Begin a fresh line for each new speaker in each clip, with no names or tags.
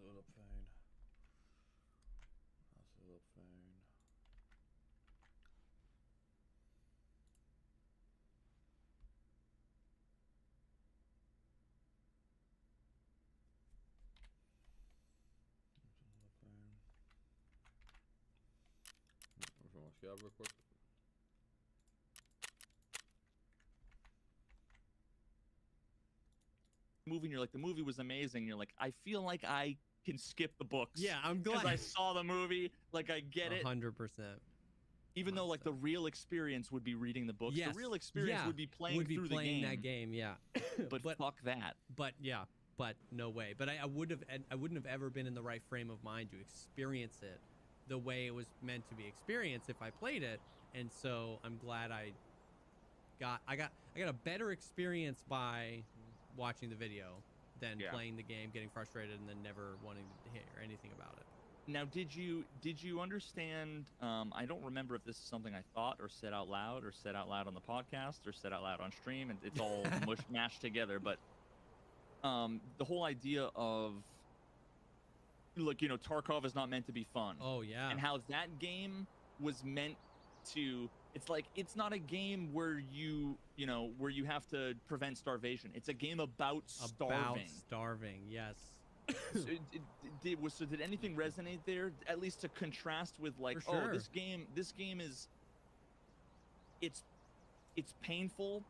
it up fijn. Dat is wel fijn. Even scherp real quick.
Movie, and you're like, the movie was amazing. You're like, I feel like I can skip the books.
Yeah, I'm glad
I saw the movie. Like, I get it.
100%.
Even though, like, the real experience would be reading the books.
Yes.
The real experience would be playing through the game.
that game, yeah.
But fuck that.
But yeah, but no way. But I wouldn't have ever been in the right frame of mind to experience it the way it was meant to be experienced if I played it. And so I'm glad I got a better experience by watching the video than playing the game, getting frustrated, and then never wanting to hear anything about it.
Now, did you understand? I don't remember if this is something I thought or said out loud, on the podcast, or said out loud on stream, and it's all mashed together. But the whole idea of, look, Tarkov is not meant to be fun.
Oh yeah.
And how that game was meant to. It's like, it's not a game where you have to prevent starvation. It's a game about starving.
About starving, yes.
So did anything resonate there? At least to contrast with, like,
sure.
oh, this game is, it's painful,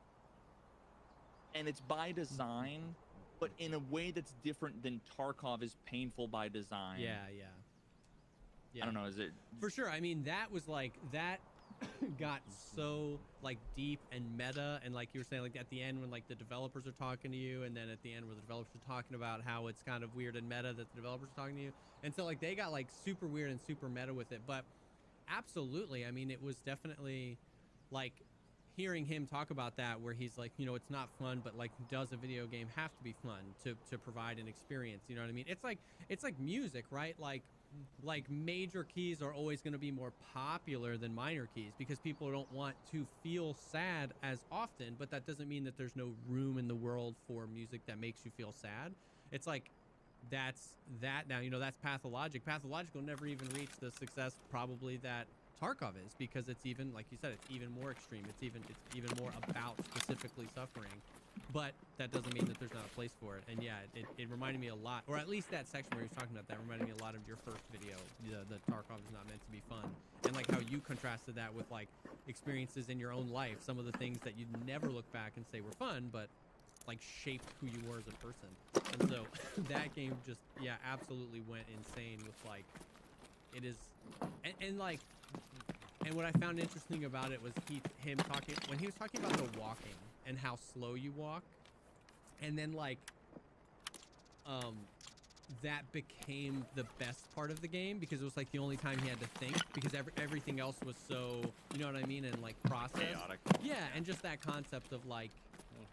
and it's by design, but in a way that's different than Tarkov is painful by design.
Yeah.
I don't know. Is it
for sure? I mean, that was like that. Got so like deep and meta, and like you were saying, like at the end when like the developers are talking to you, and then at the end where the developers are talking about how it's kind of weird and meta that the developers are talking to you, and so like they got like super weird and super meta with it. But absolutely, I mean, it was definitely like hearing him talk about that, where he's like, it's not fun, but like, does a video game have to be fun to provide an experience? You know what I mean? It's like music, right? Like major keys are always going to be more popular than minor keys because people don't want to feel sad as often, but that doesn't mean that there's no room in the world for music that makes you feel sad. It's like that's that now, that's Pathologic. Pathologic will never even reach the success probably that Tarkov is, because it's even, like you said, it's even more extreme. It's even more about specifically suffering. But that doesn't mean that there's not a place for it. And yeah, it reminded me a lot, or at least that section where he was talking about that reminded me a lot of your first video, the Tarkov is not meant to be fun, and like how you contrasted that with like experiences in your own life, some of the things that you'd never look back and say were fun, but like shaped who you were as a person. And so that game just, yeah, absolutely went insane with like, it is, and like, and what I found interesting about it was him talking, when he was talking about the walking and how slow you walk, and then like that became the best part of the game because it was like the only time he had to think, because everything else was so, you know what I mean, and like process.
Chaotic.
Yeah, and just that concept of like,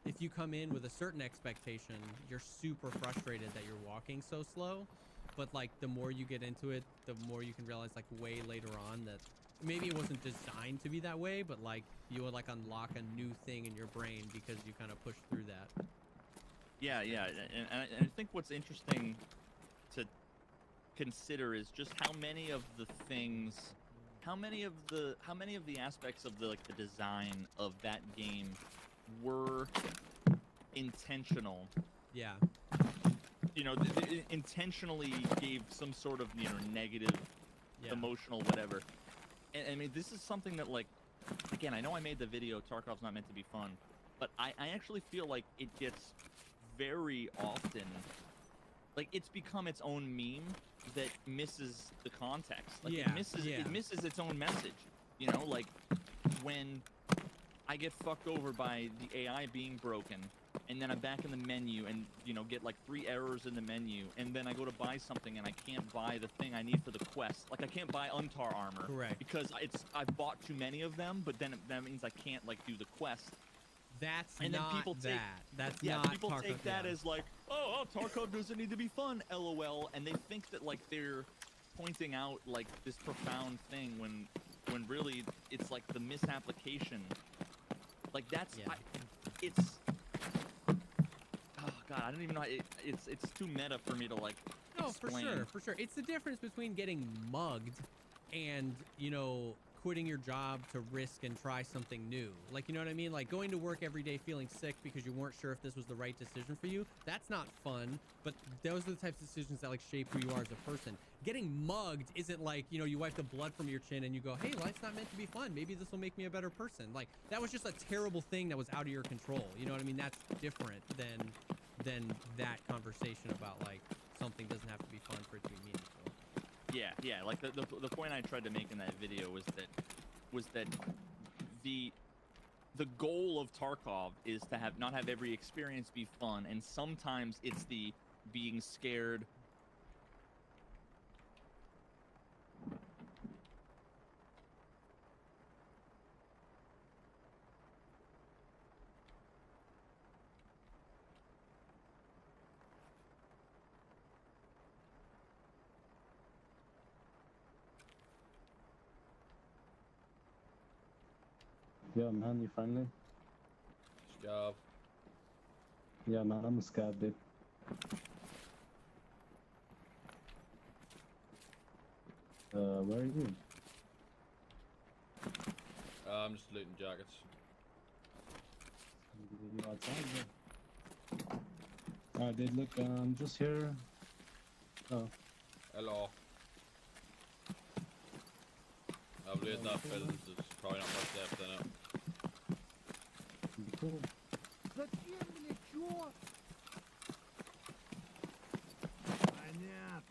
if you come in with a certain expectation, you're super frustrated that you're walking so slow. But like the more you get into it, the more you can realize like way later on that maybe it wasn't designed to be that way, but like you would like unlock a new thing in your brain because you kind of push through that.
Yeah, and I think what's interesting to consider is just how many of the things, how many of the aspects of the design of that game were intentional.
Yeah.
Intentionally gave some sort of negative, emotional whatever. And I mean, this is something that, like, again, I know I made the video, Tarkov's not meant to be fun, but I actually feel like it gets very often, like, it's become its own meme that misses the context. Like, it misses its own message. Like when I get fucked over by the AI being broken, and then I'm back in the menu and, get like 3 errors in the menu, and then I go to buy something and I can't buy the thing I need for the quest. Like, I can't buy Untar armor.
Correct.
Because I've bought too many of them, but then that means I can't, like, do the quest.
That's
and
not
then people
that. That's
yeah,
not
people
Tarkov,
take that as like, oh, Tarkov doesn't need to be fun, LOL, and they think that, like, they're pointing out, like, this profound thing when really it's like the misapplication. Like, that's it's oh god, I don't even know. It's too meta for me to, like,
No,
explain.
for sure. It's the difference between getting mugged and, you know, quitting your job to risk and try something new. Like, you know what I mean? Like going to work every day feeling sick because you weren't sure if this was the right decision for you. That's not fun, but those are the types of decisions that like shape who you are as a person. Getting mugged isn't like, you know, you wipe the blood from your chin and you go, hey, life's not meant to be fun. Maybe this will make me a better person. Like that was just a terrible thing that was out of your control. You know what I mean? That's different than that conversation about like something doesn't have to be fun for it to be meaningful.
Yeah. Like the point I tried to make in that video was that the goal of Tarkov is to not have every experience be fun, and sometimes it's the being scared.
Yeah, man, you finally?
Scav.
Yeah, man, I'm a scav, dude. Where are you?
I'm just looting jackets.
You outside, yeah. Alright, dude, look, I'm just here. Oh,
Hello. I've looted that build, there's probably not much depth in it.
be cool.
Зачем мне чё? Понятно.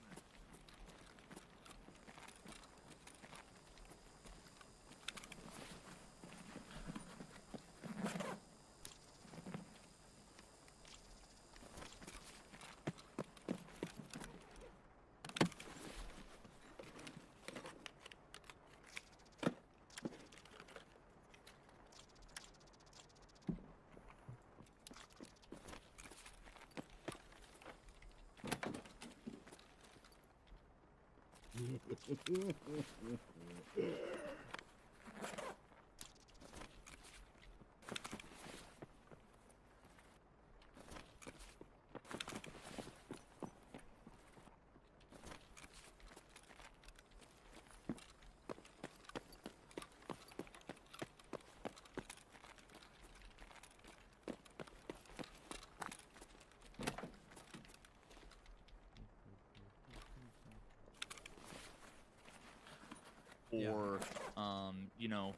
Yeah.
Or you know,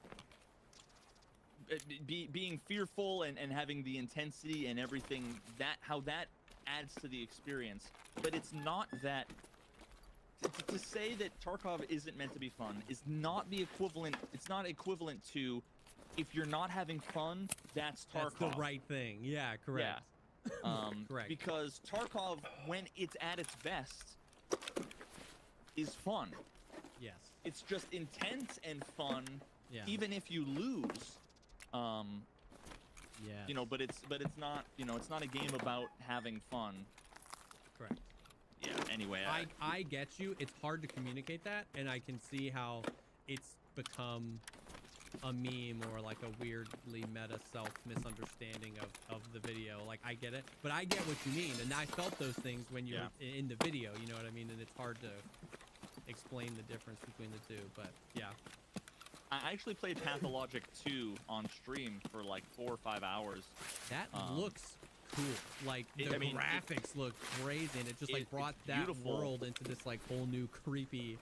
being fearful and having the intensity and everything, that how that adds to the experience. But it's not that to say that Tarkov isn't meant to be fun is not the equivalent. It's not equivalent to if you're not having fun, that's Tarkov.
That's the right thing. Yeah, correct. Correct.
Because Tarkov, when it's at its best, is fun.
Yes.
It's just intense and fun,
Yeah.
even if you lose.
Yeah.
You know, but it's not, you know, it's not a game about having fun.
Correct.
Yeah. Anyway,
I get you. It's hard to communicate that, and I can see how it's become a meme or like a weirdly meta self misunderstanding of the video. Like I get it, but I get what you mean, and I felt those things when you're in the video. You know what I mean? And it's hard to explain the difference between the two. But yeah.
I actually played Pathologic 2 on stream for like 4 or 5 hours.
That looks cool. Like the graphics look crazy, and it just like brought that
beautiful.
world into this like whole new creepy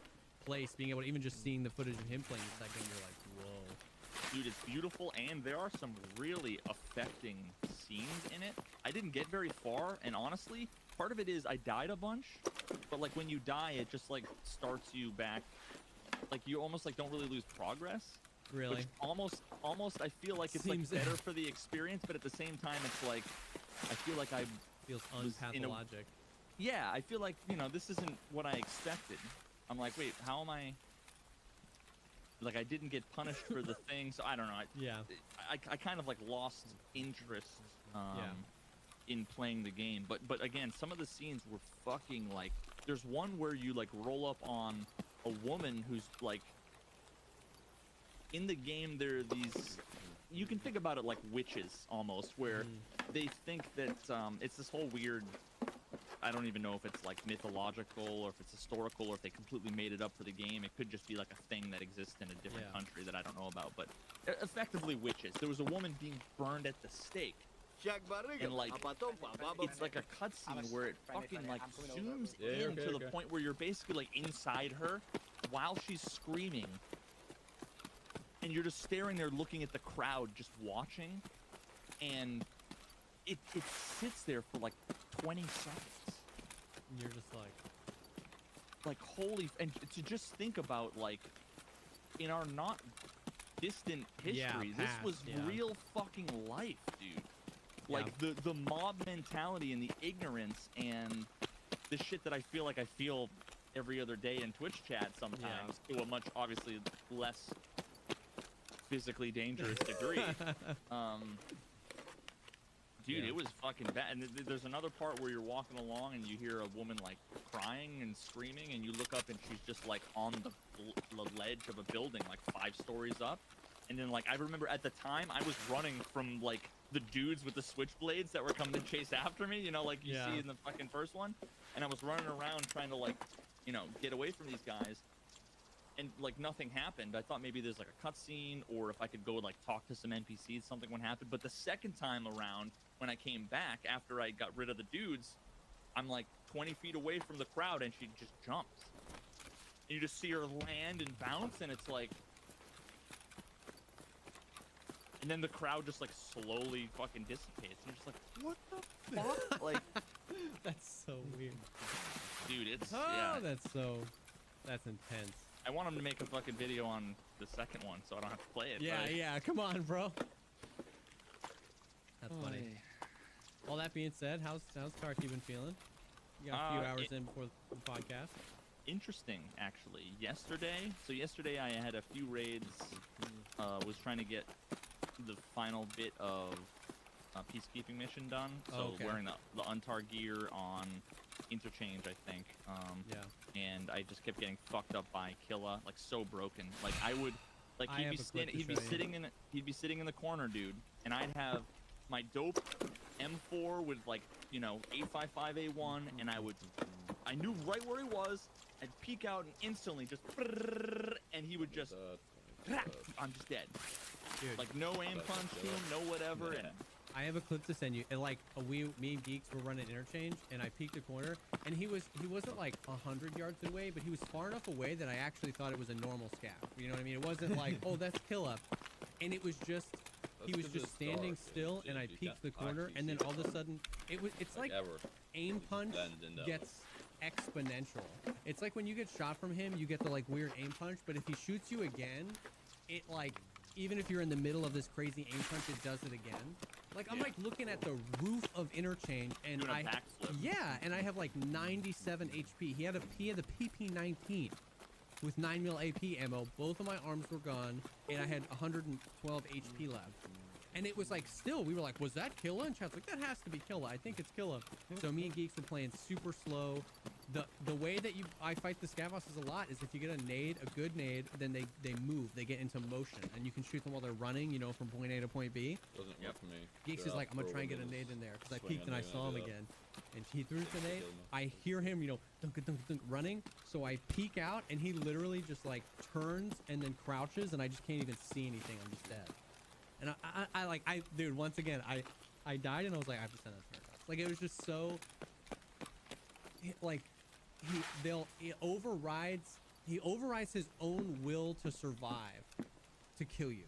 place. Being able to even just seeing the footage of him playing the second, you're like, whoa.
Dude, it's beautiful, and there are some really affecting scenes in it. I didn't get very far, and honestly, part of it is I died a bunch, but like when you die, it just like starts you back. Like you almost like don't really lose progress.
Really?
Which almost I feel like it's
Seems
like better for the experience, but at the same time, it's like I feel like I
feels
was in a-
unpathologic.
yeah, I feel like, you know, this isn't what I expected. I'm like, wait, how am I? Like, I didn't get punished for the thing, so I don't know.
Yeah.
I kind of like lost interest in playing the game. But again, some of the scenes were fucking like. There's one where you like roll up on a woman who's like. In the game, there are these. You can think about it like witches almost, where they think that it's this whole weird I don't even know if it's like mythological or if it's historical or if they completely made it up for the game. It could just be like a thing that exists in a different country that I don't know about. But effectively witches. There was a woman being burned at the stake. And like, it's like a cutscene where it fucking like zooms in to the point where you're basically like inside her while she's screaming. And you're just staring there looking at the crowd just watching. And it sits there for like 20 seconds.
And you're just like
holy, and to just think about like in our not distant history, this was real fucking life, dude. Like the mob mentality and the ignorance and the shit that I feel like I feel every other day in Twitch chat sometimes to a much obviously less physically dangerous degree. Dude, it was fucking bad. And there's another part where you're walking along and you hear a woman like crying and screaming, and you look up and she's just like on the ledge of a building like 5 stories up. And then like I remember at the time I was running from like the dudes with the switchblades that were coming to chase after me, you know, like you see in the fucking first one. And I was running around trying to like, you know, get away from these guys. And like nothing happened. I thought maybe there's like a cutscene, or if I could go like talk to some NPCs, something would happen. But the second time around, when I came back after I got rid of the dudes, I'm like 20 feet away from the crowd, and she just jumps. And you just see her land and bounce, and it's like, and then the crowd just like slowly fucking dissipates. And you're just like, what the fuck? Like,
that's so weird,
dude. It's
that's intense.
I want him to make a fucking video on the second one, so I don't have to play it.
Yeah, come on, bro. That's funny. All that being said, how's Karki been feeling? You got a few hours in before the podcast.
Interesting, actually. Yesterday I had a few raids. Was trying to get the final bit of a peacekeeping mission done. So wearing the Untar gear on Interchange, I think. And I just kept getting fucked up by Killa, like so broken. Like I would, like he'd be sitting in the corner, dude, and I'd have my dope M4 with like, you know, 855A1, and I knew right where he was. I'd peek out and instantly just, and he would just, I'm just dead. Dude. Like no aim punch to him, no whatever. And
I have a clip to send you. And like me and Geeks were running Interchange, and I peeked a corner, and he wasn't like 100 yards away, but he was far enough away that I actually thought it was a normal scav. You know what I mean? It wasn't like, oh, that's Killa, and it was just. He was just standing still, and I peeked the corner, and then all of a sudden, it's like aim punch gets exponential. It's like when you get shot from him, you get the like weird aim punch, but if he shoots you again, it like, even if you're in the middle of this crazy aim punch, it does it again. Like I'm like looking at the roof of Interchange, and and I have like 97 HP. He had the PP-19 with 9mm AP ammo. Both of my arms were gone, and I had 112 HP left. And it was like, still, we were like, was that Killa? And chat's like, that has to be Killa. I think it's Killa. So me and Geeks were playing super slow. The way that I fight the scav bosses a lot is if you get a good nade, then they move, they get into motion, and you can shoot them while they're running, you know, from point A to point B.
Doesn't work for me.
Geeks is like, I'm gonna try and get a nade in there, because I peeked and I saw him again. And he threw the nade. I hear him, you know, dunk, dunk, dunk, running. So I peek out, and he literally just like turns and then crouches, and I just can't even see anything. I'm just dead. And dude, once again, I died, and I was like, I have to send that to her. Like, it was just so, like, he overrides his own will to survive to kill you.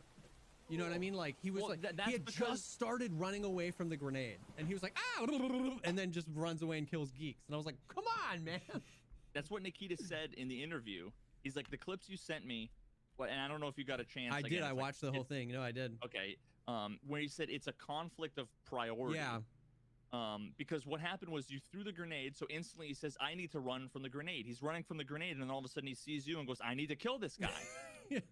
You know what I mean? Like, he was he had just started running away from the grenade, and he was like, ah, and then just runs away and kills Geeks. And I was like, come on, man.
That's what Nikita said in the interview. He's like, the clips you sent me, and I don't know if you got a chance.
I did. I watched the whole thing. No, I did.
Okay. Where he said it's a conflict of priority.
Yeah.
Because what happened was you threw the grenade, so instantly he says, I need to run from the grenade. He's running from the grenade, and then all of a sudden he sees you and goes, I need to kill this guy.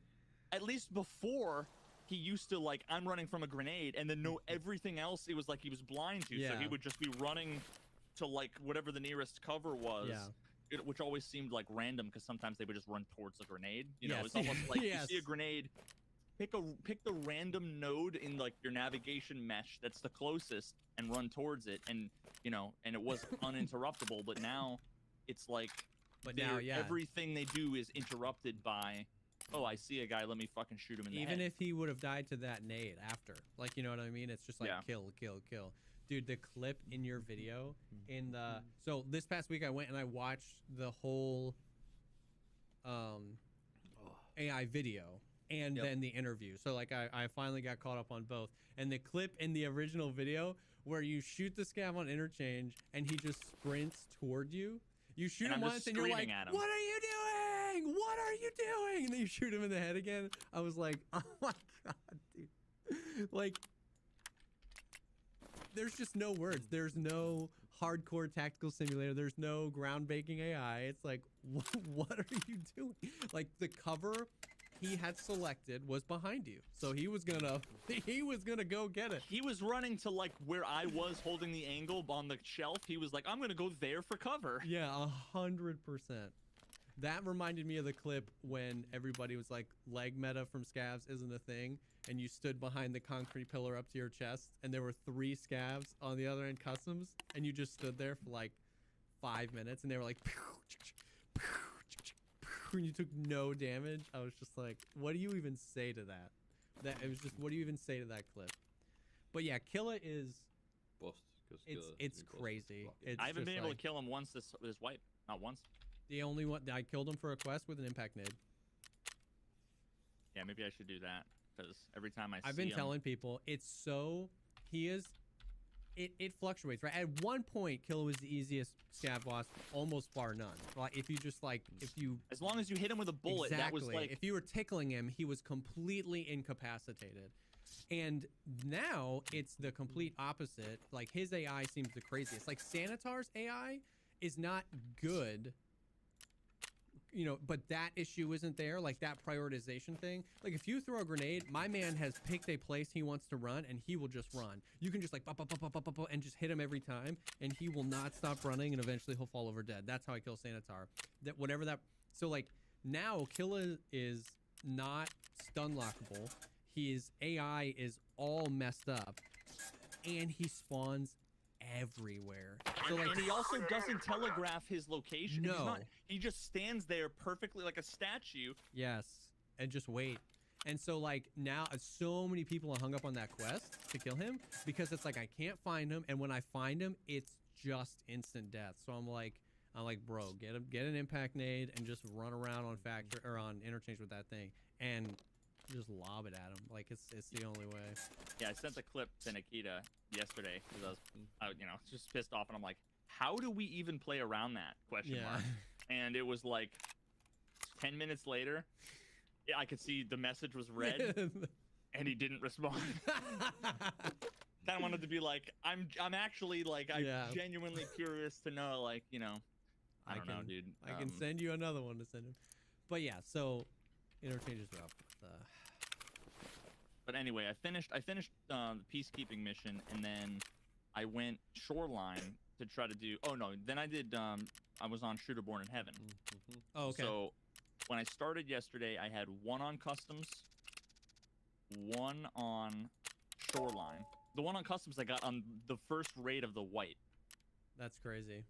At least before, he used to, like, I'm running from a grenade, and then know everything else it was like he was blind to, so he would just be running to, like, whatever the nearest cover was. Which always seemed like random, because sometimes they would just run towards the grenade. You know, it's almost like you see a grenade, pick the random node in like your navigation mesh that's the closest and run towards it, and you know, and it was uninterruptible. But now it's like,
But now, yeah.
everything they do is interrupted by, oh, I see a guy, let me fucking shoot him in the head.
Even if he would have died to that nade after, like, you know what I mean? It's just like
Yeah.
kill, kill, kill. Dude, the clip in your video in the so this past week I went and I watched the whole AI video and
Yep.
then the interview. So like I finally got caught up on both. And the clip in the original video where you shoot the scav on interchange and he just sprints toward you. You shoot
And
him
I'm just
once and you're like,
screaming at him.
what are you doing? What are you doing? And then you shoot him in the head again. I was like, oh my God, dude. Like, there's just no words. There's no hardcore tactical simulator. There's no ground breaking AI. It's like, what are you doing? Like, the cover he had selected was behind you. So he was gonna go get it.
He was running to like where I was holding the angle on the shelf. He was like, I'm gonna go there for cover.
Yeah, 100%. That reminded me of the clip when everybody was like, leg meta from scavs isn't a thing, and you stood behind the concrete pillar up to your chest, and there were 3 scavs on the other end customs, and you just stood there for like 5 minutes, and they were like, and you took no damage. I was just like, what do you even say to that? It was just, what do you even say to that clip? But yeah, Killa is,
Bust. 'Cause
it's
Killa-
crazy.
Fuck.
It's
I haven't been
just
able
like,
to kill him once this wipe. Not once.
the only one, I killed him for a quest with an impact nade.
Yeah, maybe I should do that because every time I
I've
see
been
him,
telling people it fluctuates, right? At one point, Killa was the easiest scav boss, almost bar none. Like if you just like, if you
as long as you hit him with a bullet,
exactly,
that was like
if you were tickling him, he was completely incapacitated. And now it's the complete opposite. Like his AI seems the craziest. Like Sanitar's AI is not good, you know, but that issue isn't there. Like that prioritization thing. Like if you throw a grenade, my man has picked a place he wants to run and he will just run. You can just like and just hit him every time and he will not stop running and eventually he'll fall over dead. That's how I kill Sanitar. That whatever that. So like now Killa is not stun lockable. His AI is all messed up and he spawns everywhere. So like,
and he also doesn't telegraph his location. He's
No.
not, he just stands there perfectly like a statue.
yes, and just wait. And so like now so many people are hung up on that quest to kill him because it's like I can't find him, and when I find him, it's just instant death. So I'm like, bro, get an impact nade and just run around on factory or on interchange with that thing and just lob it at him. Like it's the only way.
Yeah, I sent the clip to Nikita yesterday because I was, you know, just pissed off, and I'm like, how do we even play around that question
Yeah.
mark? And it was like 10 minutes later, I could see the message was read, and he didn't respond. Kind of wanted to be like, I'm actually like, I'm
Yeah.
genuinely curious to know, like, you know, I don't know, dude.
I can send you another one to send him. But yeah, so interchanges are up.
But anyway, I finished the peacekeeping mission, and then I went shoreline to try to do. Oh no, then I did. I was on Shooterborn in Heaven.
Oh, okay.
So when I started yesterday, I had 1 on customs, 1 on shoreline. The 1 on customs I got on the first raid of the white.
That's crazy.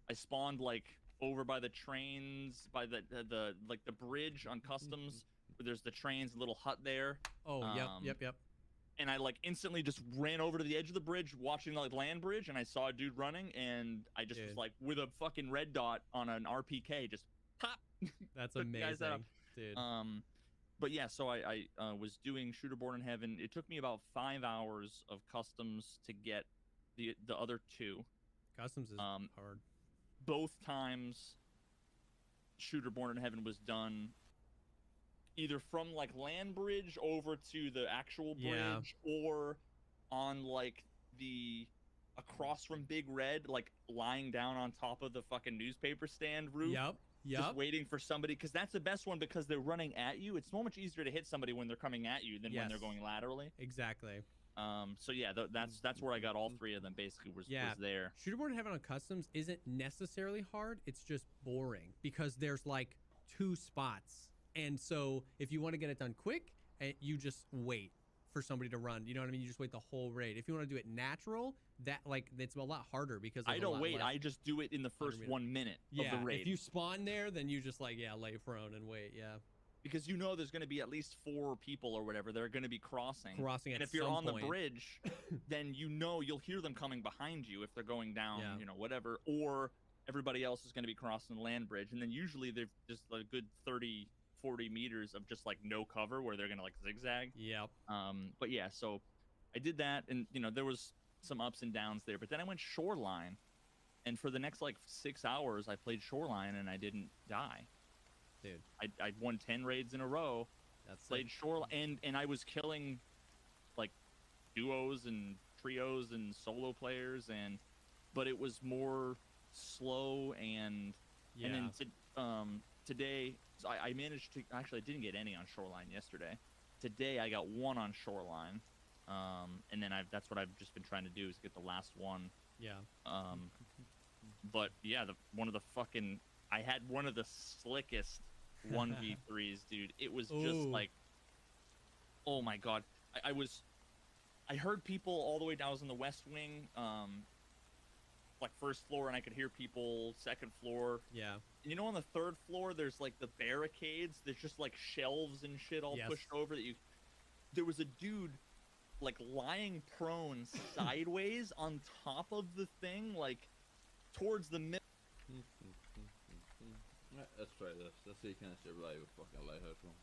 I spawned like over by the trains, by the like the bridge on customs. Where there's the trains, little hut there.
Oh, yep.
And I like instantly just ran over to the edge of the bridge, watching the like, land bridge, and I saw a dude running, and I just was
Dude.
like, with a fucking red dot on an RPK, just pop.
That's
Took the guys out.
amazing, dude.
But yeah, so I was doing Shooterborn in Heaven. It took me about 5 hours of customs to get the other 2.
Customs is hard.
Both times, Shooterborn in Heaven was done either from like land bridge over to the actual bridge, or on like the across from Big Red, like lying down on top of the fucking newspaper stand roof.
Yep.
Just waiting for somebody, because that's the best one, because they're running at you. It's so much easier to hit somebody when they're coming at you than when they're going laterally.
Exactly.
So yeah, that's where I got all 3 of them. Basically, was there.
Shooterborn in Heaven on customs isn't necessarily hard. It's just boring because there's like 2 spots. And so if you want to get it done quick, and you just wait for somebody to run. You know what I mean? You just wait the whole raid. If you want to do it natural, that like it's a lot harder because
I
there's a
don't
lot
wait.
less-
I just do it in the first
meter.
1 minute
yeah,
of the raid.
if you spawn there, then you just like lay prone and wait. Yeah,
Because you know there's going to be at least 4 people or whatever that are going to be crossing.
crossing at
And if you're
some
on
point.
the bridge, then you know you'll hear them coming behind you if they're going down,
Yeah.
you know, whatever. Or everybody else is going to be crossing the land bridge. And then usually there's just a good 30, 40 meters of just like no cover where they're going to like zigzag.
Yep.
But yeah, so I did that, and you know there was some ups and downs there. But then I went shoreline, and for the next like 6 hours, I played shoreline and I didn't die.
Dude,
I won 10 raids in a row.
that's
Played shoreline, and I was killing like duos and trios and solo players, but it was more slow and
yeah.
and then today so I managed to actually I didn't get any on shoreline yesterday. Today I got 1 on shoreline, and then that's what I've just been trying to do is get the last one.
yeah.
But yeah, I had one of the slickest 1v3s, dude. It was just
Ooh.
like, oh my god. I heard people all the way down. I was in the West Wing, like first floor, and I could hear people second floor.
Yeah.
And you know, on the 3rd floor, there's like the barricades. There's just like shelves and shit all
Yes.
pushed over there was a dude like lying prone sideways on top of the thing, like towards the middle.
Right, let's try this. Let's see if you can survive a fucking lighthouse room.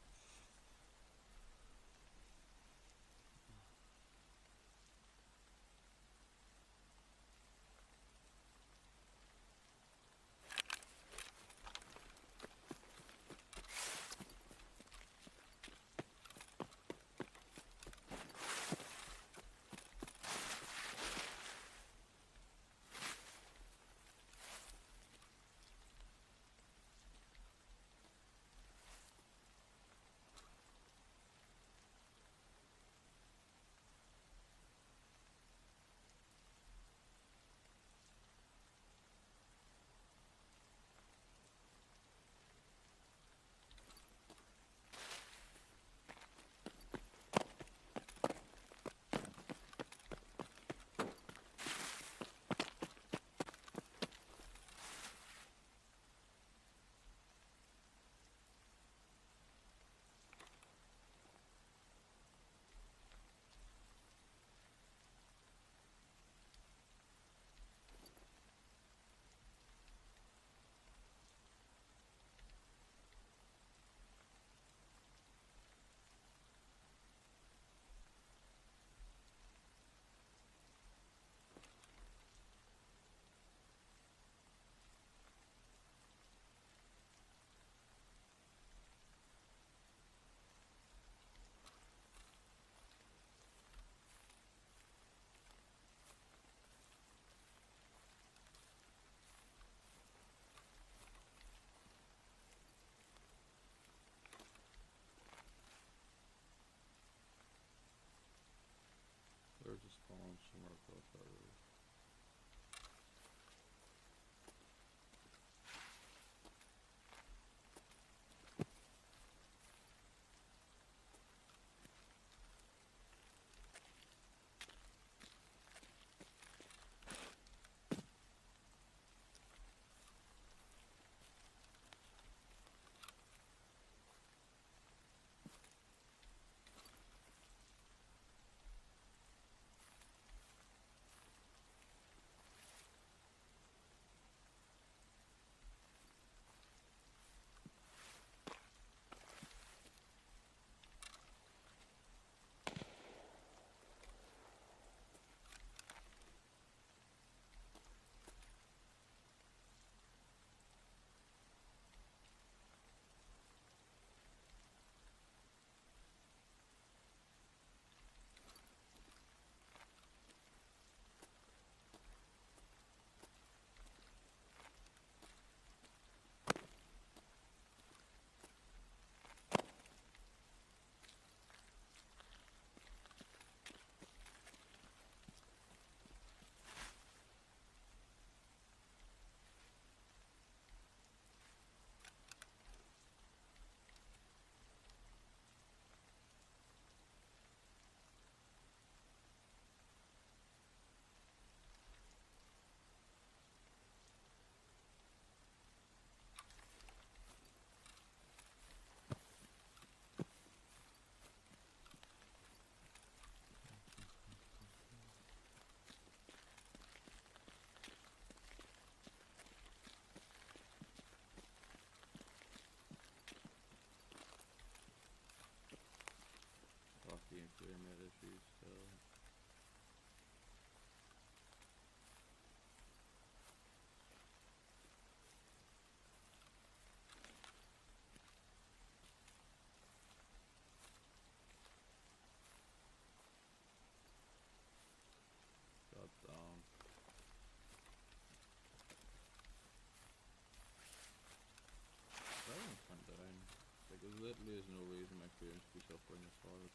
frame rate issues still. God damn. That one went down. Like, there literally is no reason my frame should be suffering this hard.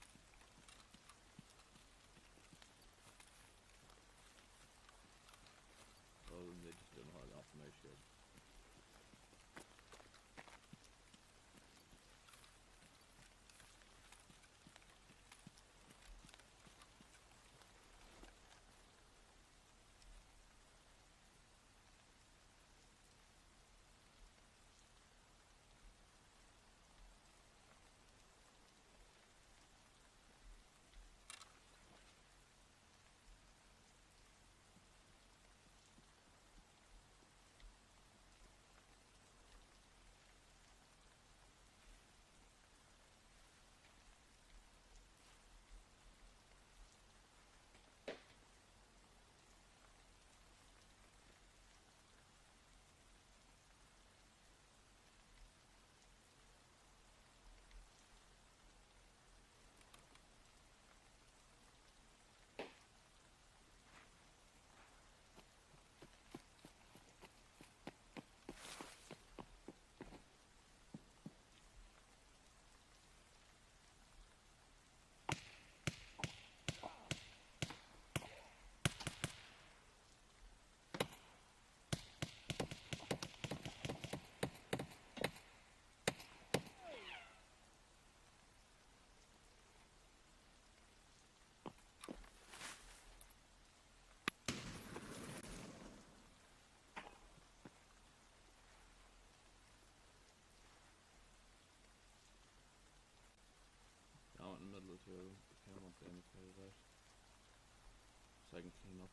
Other than they just don't know how to optimize shit. Out in the middle of the two, kind of want them to play that. So I can clean up.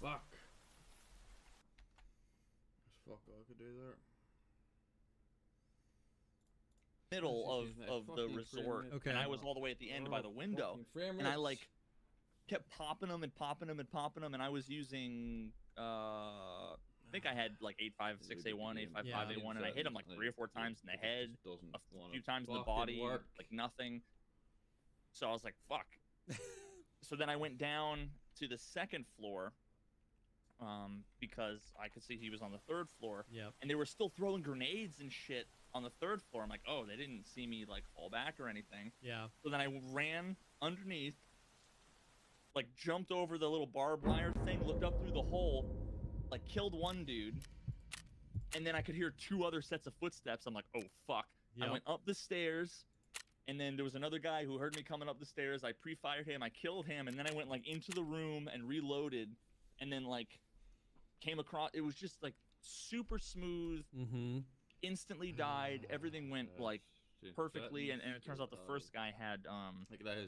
Fuck! There's fuck all I could do there.
Middle
This is my
of the
fucking frame
resort,
rate.
Okay.
and I was all the way at the end by the window,
Fucking frame
and I
rates.
like kept popping them and popping them and popping them, and I was using I think I had like 856A1,
Yeah.
855A1, and I hit him like 3 or 4 times in the head, a few times in the body, like nothing. So I was like, fuck. So then I went down to the second floor, because I could see he was on the third floor,
Yep.
and they were still throwing grenades and shit on the third floor. I'm like, oh, they didn't see me like fall back or anything.
Yeah.
So then I ran underneath, like jumped over the little barbed wire thing, looked up through the hole, like killed one dude, and then I could hear 2 other sets of footsteps. I'm like, oh fuck.
Yep.
I went up the stairs, and then there was another guy who heard me coming up the stairs. I pre-fired him, I killed him, and then I went like into the room and reloaded, and then like came across. It was just like super smooth.
Mm-hmm.
Instantly died. Everything went like perfectly, and it turns out the first guy had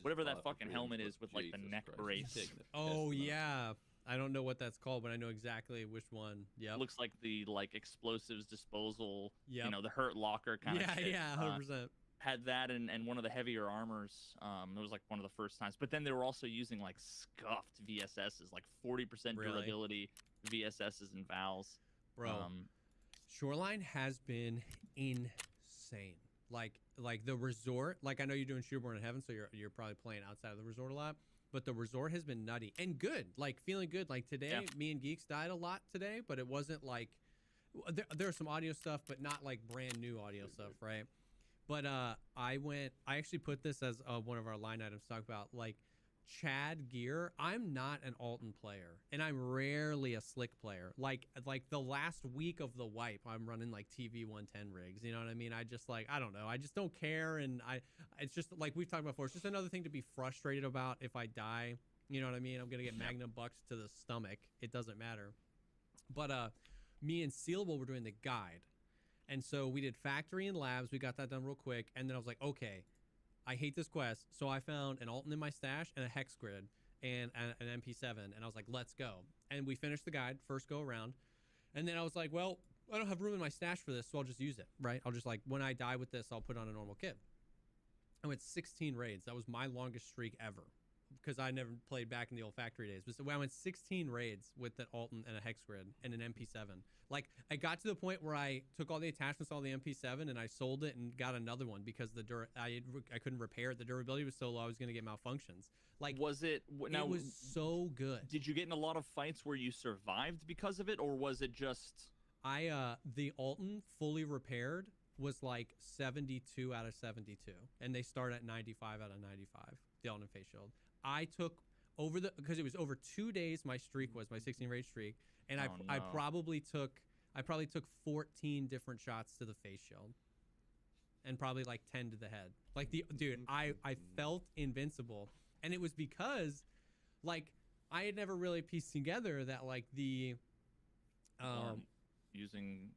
whatever that fucking helmet is with like the neck brace.
Oh yeah, I don't know what that's called, but I know exactly which one. Yeah,
Looks like the like explosives disposal.
Yep.
You know, the hurt locker kind of shit.
Yeah, 100%.
Had that and one of the heavier armors. It was like one of the first times. But then they were also using like scuffed VSSs, like 40%
Really?
durability VSSs and Vals.
Bro, Shoreline has been insane. Like the resort, like I know you're doing Shootborn in Heaven, so you're probably playing outside of the resort a lot, but the resort has been nutty and good, like feeling good. Like today,
Yeah.
me and Geeks died a lot today, but it wasn't like, there's some audio stuff, but not like brand new audio stuff, right? But I actually put this as one of our line items to talk about, like Chad gear. I'm not an Alton player, and I'm rarely a Slick player. Like the last week of the wipe, I'm running like TV 110 rigs. You know what I mean? I just like, I don't know. I just don't care, and it's just like we've talked about before. It's just another thing to be frustrated about if I die. You know what I mean? I'm gonna get Magnum bucks to the stomach. It doesn't matter. But me and Sealable were doing the guide, and so we did factory and labs. We got that done real quick, and then I was like, okay, I hate this quest, so I found an Alton in my stash and a hex grid and an MP7, and I was like, let's go. And we finished the guide first go around, and then I was like, well, I don't have room in my stash for this, so I'll just use it, right? I'll just like, when I die with this, I'll put on a normal kit. I went 16 raids. That was my longest streak ever, because I never played back in the old factory days. But so I went 16 raids with the Alton and a hex grid and an MP7. Like I got to the point where I took all the attachments, all the MP7, and I sold it and got another one because I couldn't repair it. The durability was so low, I was gonna get malfunctions. Like,
was it now?
It was so good.
Did you get in a lot of fights where you survived because of it, or was it just?
The Alton fully repaired was like 72 out of 72, and they start at 95 out of 95. The Alton face shield. I took because it was over 2 days. My streak was my 16 raid streak, and I probably took 14 different shots to the face shield, and probably like 10 to the head. Like dude, I felt invincible, and it was because like I had never really pieced together that like the
using.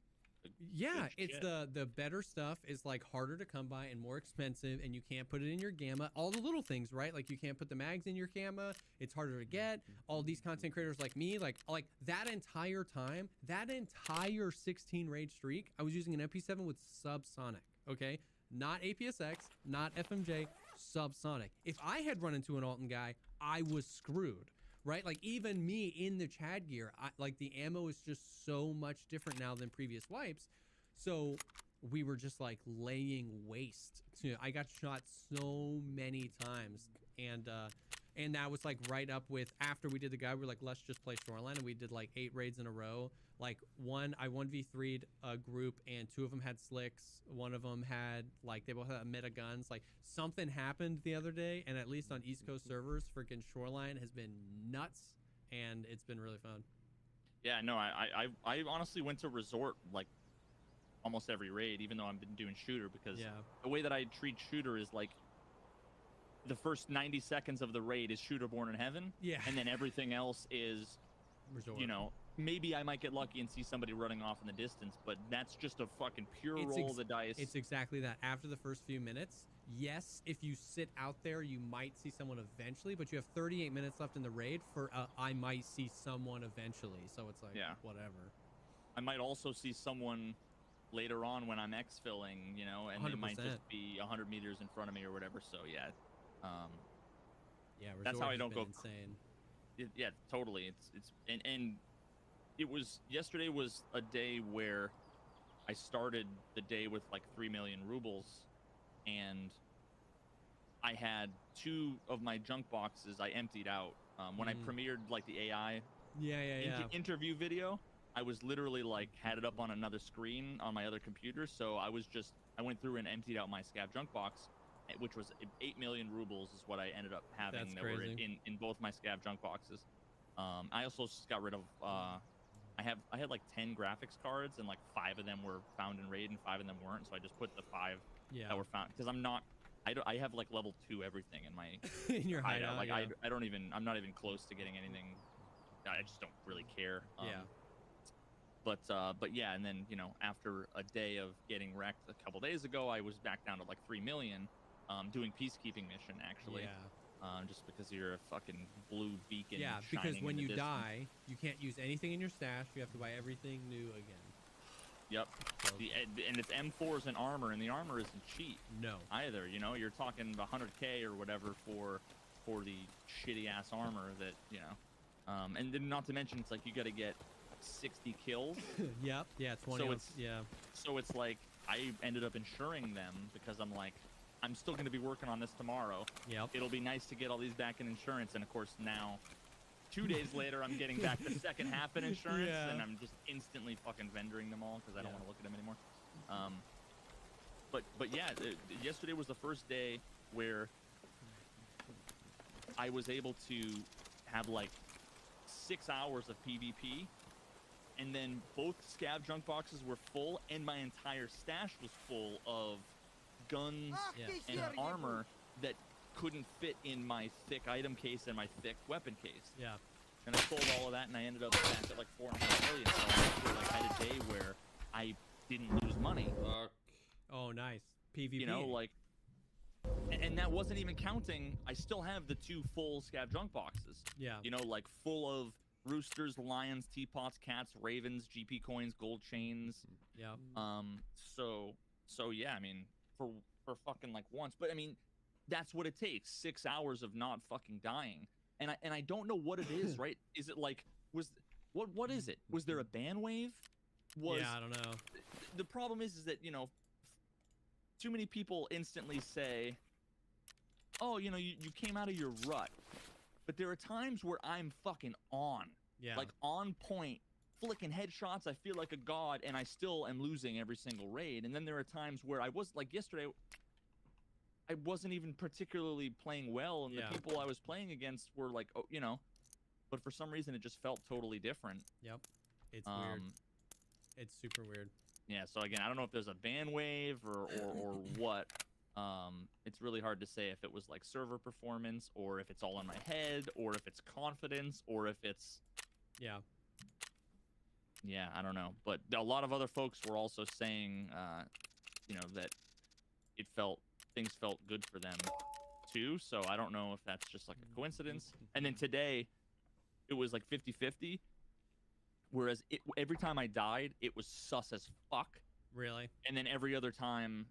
Yeah,
good
it's
shit.
the better stuff is like harder to come by and more expensive, and you can't put it in your gamma. All the little things, right? Like you can't put the mags in your gamma. It's harder to get. All these content creators like me, like that entire time, that entire 16 raid streak, I was using an MP7 with subsonic. Okay, not APSX, not FMJ, subsonic. If I had run into an Alton guy, I was screwed. Right, like even me in the Chad gear, like the ammo is just so much different now than previous wipes. So we were just like laying waste. I got shot so many times, and that was like right up with after we did the guide. We're like, let's just play Shoreline, and we did like 8 raids in a row. Like I 1v3'd a group, and 2 of them had slicks. One of them had like they both had meta guns. Like something happened the other day, and at least on East Coast servers, freaking Shoreline has been nuts, and it's been really fun.
Yeah, no, I honestly went to resort like almost every raid, even though I've been doing shooter, because the way that I treat shooter is like the first 90 seconds of the raid is shooter born in heaven, and then everything else is
resort.
You know, maybe I might get lucky and see somebody running off in the distance, but that's just a fucking pure roll of the dice.
It's exactly that. After the first few minutes, yes, if you sit out there, you might see someone eventually, but you have 38 minutes left in the raid for I might see someone eventually. So it's like, whatever.
I might also see someone later on when I'm exfilling, you know, and 100%. They might just be 100 meters in front of me or whatever. So
Yeah,
That's how I
Resort has
don't
been
go
insane.
Yeah, totally. And it was yesterday was a day where I started the day with like 3 million rubles, and I had 2 of my junk boxes I emptied out. When I premiered like the AI
Yeah.
interview video, I was literally like had it up on another screen on my other computer, so I went through and emptied out my scav junk box, which was 8 million rubles is what I ended up having.
That's
that were
crazy.
in both my scav junk boxes. I also just got rid of I had like 10 graphics cards, and like 5 of them were found in raid and 5 of them weren't, so I just put the 5
Yeah.
that were found, because I have like level 2 everything in my
In your hideout.
like
Yeah.
I'm not even close to getting anything. I just don't really care.
Yeah.
But yeah, and then, you know, after a day of getting wrecked a couple days ago, I was back down to like 3 million, doing peacekeeping mission actually.
Yeah.
Just because you're a fucking blue beacon.
Yeah, because
shining
when
in the
you
distance.
die, you can't use anything in your stash. You have to buy everything new again.
Yep.
So,
And it's M4s and armor, and the armor isn't cheap
no.
either. You know, you're talking 100K or whatever for the shitty ass armor that, you know. And then not to mention, it's like you got to get 60 kills.
Yep. Yeah, 20.
So
Yeah.
it's like I ended up insuring them because I'm like, I'm still going to be working on this tomorrow.
Yep.
It'll be nice to get all these back in insurance. And of course now, 2 days later, I'm getting back the second half in insurance,
Yeah.
and I'm just instantly fucking vendoring them all because I don't
Yeah.
want to look at them anymore. But yeah, yesterday was the first day where I was able to have like 6 hours of PvP, and then both scav junk boxes were full, and my entire stash was full of guns
Yeah.
and armor that couldn't fit in my thick item case and my thick weapon case.
Yeah.
And I sold all of that, and I ended up back at like 4.5 million. So I actually like had a day where I didn't lose money.
Fuck.
Oh, nice. PvP.
You know, like, and that wasn't even counting. I still have the 2 full scav junk boxes.
Yeah.
You know, like full of roosters, lions, teapots, cats, ravens, GP coins, gold chains.
Yeah.
So yeah, I mean, for fucking like once, but I mean, that's what it takes. 6 hours of not fucking dying. And I don't know what it is, right? Is it like, what is it? Was there a ban wave?
Yeah, I don't know.
The problem is that, you know, too many people instantly say, oh, you know, you came out of your rut. But there are times where I'm fucking on.
Yeah.
Like on point, flicking headshots. I feel like a god, and I still am losing every single raid. And then there are times where I was, like yesterday, I wasn't even particularly playing well, and
Yeah.
the people I was playing against were like, oh, you know, but for some reason it just felt totally different.
Yep. It's weird. It's super weird.
Yeah, so again, I don't know if there's a ban wave or what. It's really hard to say if it was like server performance, or if it's all in my head, or if it's confidence, or if it's...
Yeah.
Yeah, I don't know. But a lot of other folks were also saying, you know, that things felt good for them too. So I don't know if that's just like a coincidence. And then today, it was like 50-50. Whereas every time I died, it was sus as fuck.
Really?
And then every other time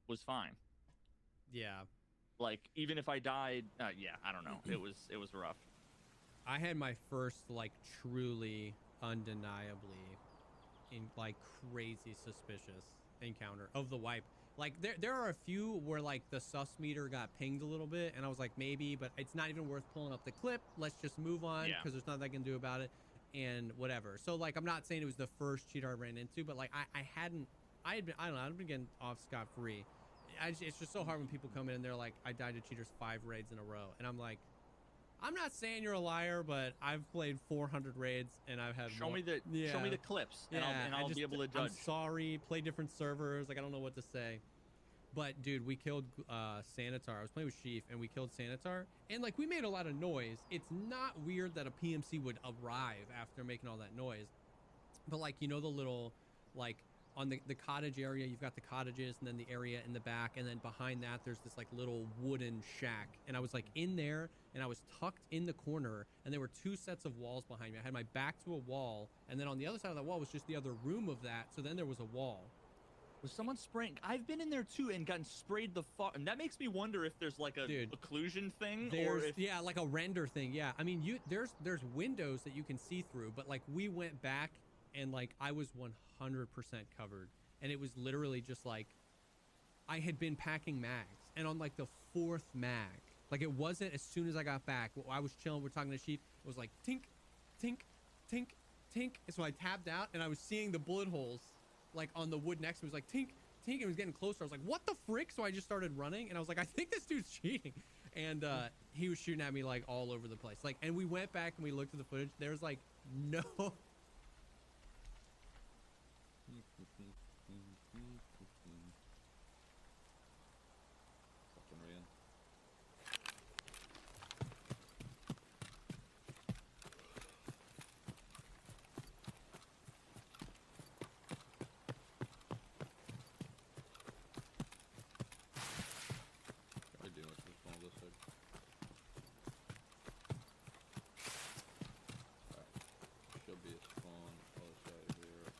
was fine.
Yeah.
Like, even if I died, yeah, I don't know. It was rough.
I had my first, like, truly, undeniably, like, crazy suspicious encounter of the wipe. Like, there are a few where, like, the sus meter got pinged a little bit, and I was like, maybe, but it's not even worth pulling up the clip. Let's just move on,
Yeah.
because there's nothing I can do about it, and whatever. So, like, I'm not saying it was the first cheater I ran into, but, like, I don't know, I've been getting off scot-free. It's just so hard when people come in and they're like, I died to cheaters 5 raids in a row, and I'm like, I'm not saying you're a liar, but I've played 400 raids, and I've had
Show me the clips, and I'll be able to judge.
I'm sorry, play different servers, like I don't know what to say. But dude, we killed Sanitar. I was playing with Sheaf, and we killed Sanitar, and like we made a lot of noise. It's not weird that a PMC would arrive after making all that noise, but like, you know, the little, like, on the cottage area, you've got the cottages, and then the area in the back, and then behind that there's this like little wooden shack, and I was like in there, and I was tucked in the corner, and there were 2 sets of walls behind me. I had my back to a wall, and then on the other side of that wall was just the other room of that, so then there was a wall.
Was someone spraying? I've been in there too and gotten sprayed the fuck, and that makes me wonder if there's like a
Dude,
occlusion thing, or
There's
if
yeah, like a render thing. Yeah, I mean, there's windows that you can see through, but like we went back and like I was 100% covered, and it was literally just like I had been packing mags, and on like the 4th mag, like it wasn't as soon as I got back. I was chilling, we're talking to Sheep. It was like tink, tink, tink, tink. And so I tapped out, and I was seeing the bullet holes like on the wood next to me. It was like tink, tink. It was getting closer. I was like, what the frick? So I just started running, and I was like, I think this dude's cheating. And he was shooting at me like all over the place. Like, and we went back and we looked at the footage. There's like no.
Fucking rain. I do it just on this side. Alright. Should be a spawn other side here.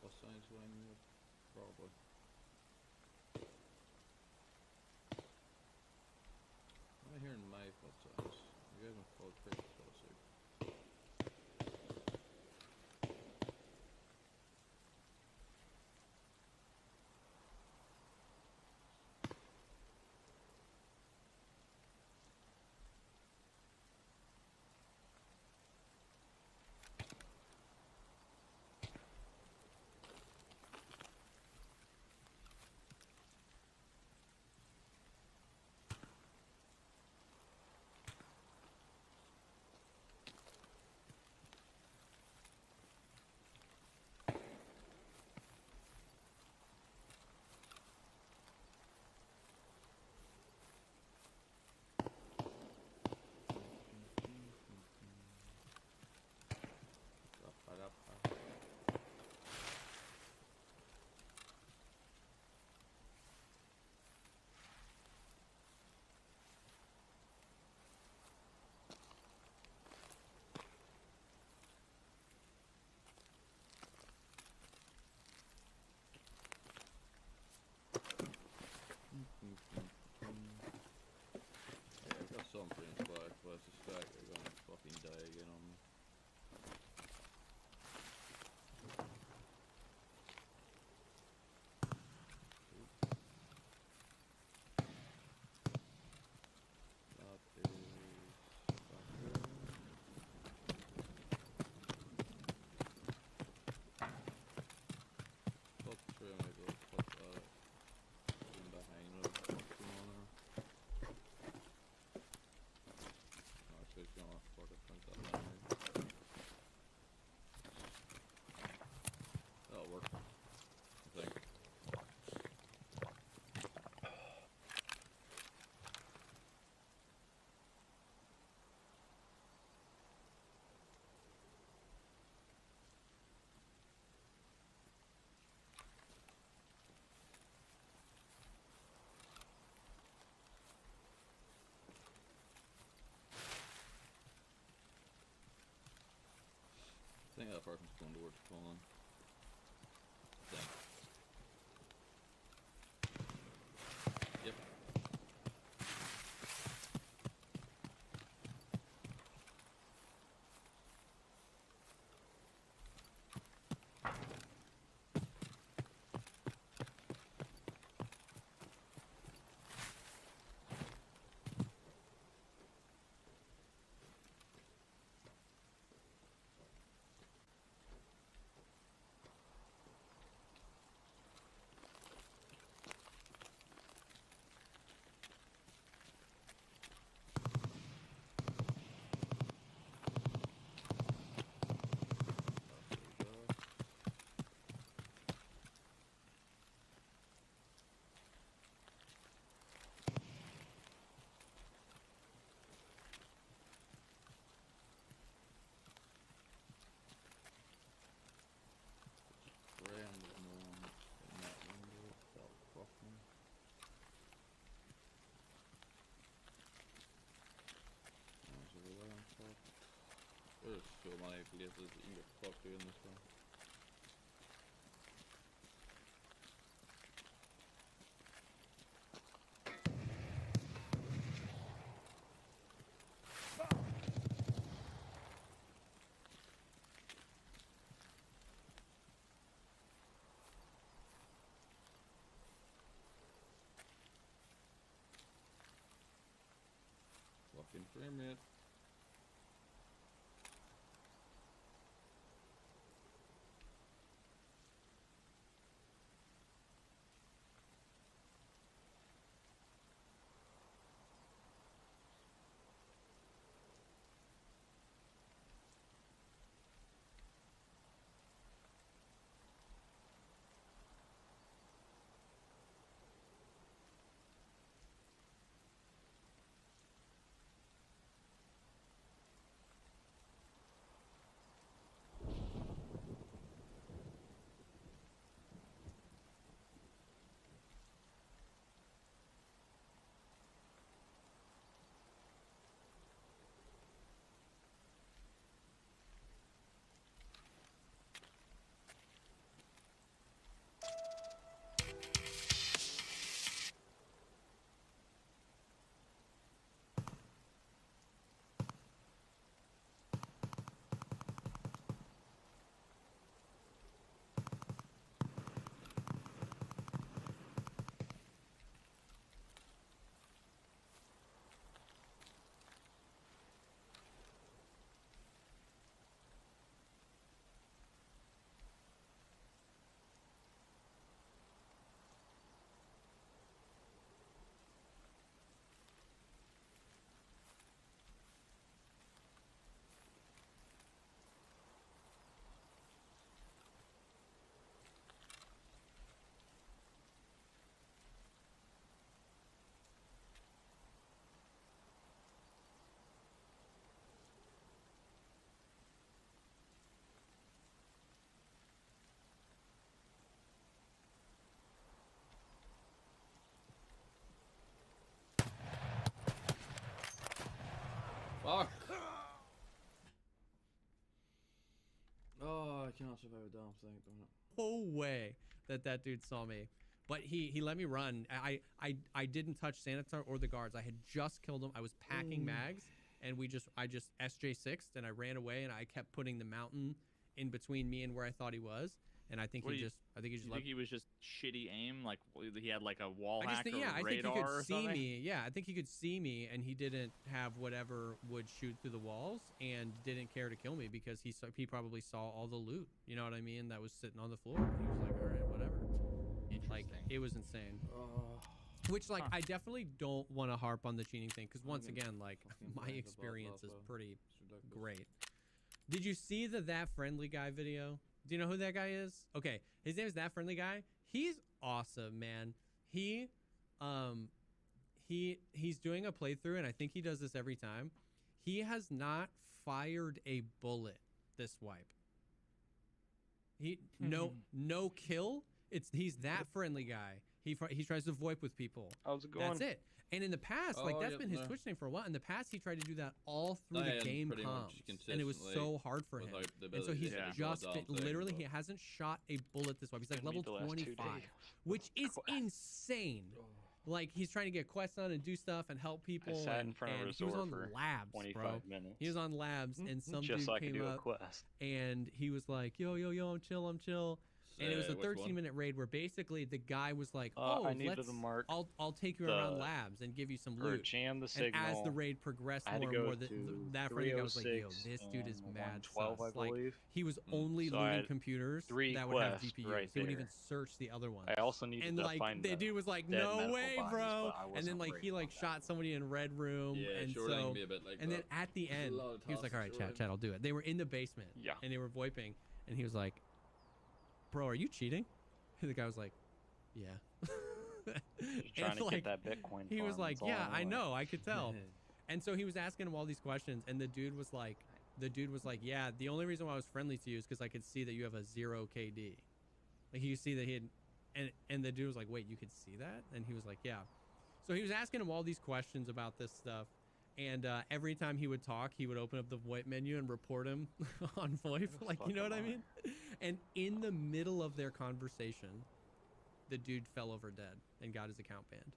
Plus signs lining up, probably. I'm hearing my plus signs. You haven't followed pretty closely. Just going towards spawn. Dead. Yep. Så man egentlig inget tilbake igjen neste gang. Fucking frame it. Fuck! Oh, I cannot survive a damn thing, don't it?
No way that dude saw me. But he let me run. I didn't touch Sanitar or the guards. I had just killed him. I was packing mags, and I just SJ6'd and I ran away, and I kept putting the mountain in between me and where I thought he was. And I think he just
think he was just shitty aim, like he had like a wall
I just
hack
think,
or
yeah, I think
radar
he
or
could see
something.
me. Yeah, I think he could see me, and he didn't have whatever would shoot through the walls, and didn't care to kill me because he probably saw all the loot. You know what I mean? That was sitting on the floor. He was like, all right, whatever. Like, it was insane. Which, like, I definitely don't want to harp on the cheating thing because once again, like, my experience is pretty great. Did you see the That Friendly Guy video? Do you know who that guy is? Okay, his name is That Friendly Guy. He's awesome, man. He's doing a playthrough, and I think he does this every time. He has not fired a bullet this wipe. No kill. He's That Friendly Guy. He tries to VoIP with people.
How's it going?
That's it. And in the past, like
Oh,
that's
yep,
been his
no.
Twitch name for a while. In the past, he tried to do that all through
I
the
am
game
pretty much
comms, and it was
consistently
so hard for him.
without the
And so
ability
he's
to hit a
just
blood
been,
down thing,
literally
but-
he hasn't shot a bullet this way. He's like
Been me
level
the last 2
25,
days.
which is
Quest.
insane. Like he's trying to get quests on and do stuff and help people.
sat in
and,
front of a
and he was
resort
on
for
labs,
25
bro.
minutes.
He was on labs, and some
just
dude
so I could
came
do a
up
quest.
and he was like, "Yo, I'm chill, I'm chill." And it was a
Which one?
13-minute raid where basically the guy was like,
I
"Oh,
needed
let's,
to mark
I'll take you
the-
around labs and give you some
Or
loot."
jam the
And
signal.
as the raid progressed
I had
more
to
and
go
more,
to
that friendly guy was like, "Yo,
306
this dude is
and
mad
112,
sus."
I
Like
believe.
he was only
So I
looting
had
computers
3
that would have
quests
GPUs.
right
He wouldn't
there.
even search the other ones.
I also needed
And
to
like
find
the
the
dude was like,
dead
"No
medical
way,
bodies,
bro!"
but I
And then
wasn't
like
worried
he like
about
shot
that.
somebody in red room,
Yeah,
and
sure,
so
they can be a bit like
and then
that.
at the
There's a
end,
lot of
he was like,
tasks
"All right,
to
chat,
run.
chat, I'll do it." They were in the basement,
Yeah.
and they were VoIPing, and he was like, "Bro, are you cheating?" And the guy was like, "Yeah."
Just trying
And,
to
like,
get that Bitcoin.
he was
farm,
like,
that's all
"Yeah, I
want."
know, I could tell." And so he was asking him all these questions, and the dude was like, "Yeah, the only reason why I was friendly to you is because I could see that you have a 0 KD." Like you see that he had, and the dude was like, "Wait, you could see that?" And he was like, "Yeah." So he was asking him all these questions about this stuff, and every time he would talk, he would open up the VoIP menu and report him on VoIP.
the
Like, you know
fuck
what I
am I?
mean? And in the middle of their conversation, the dude fell over dead and got his account banned.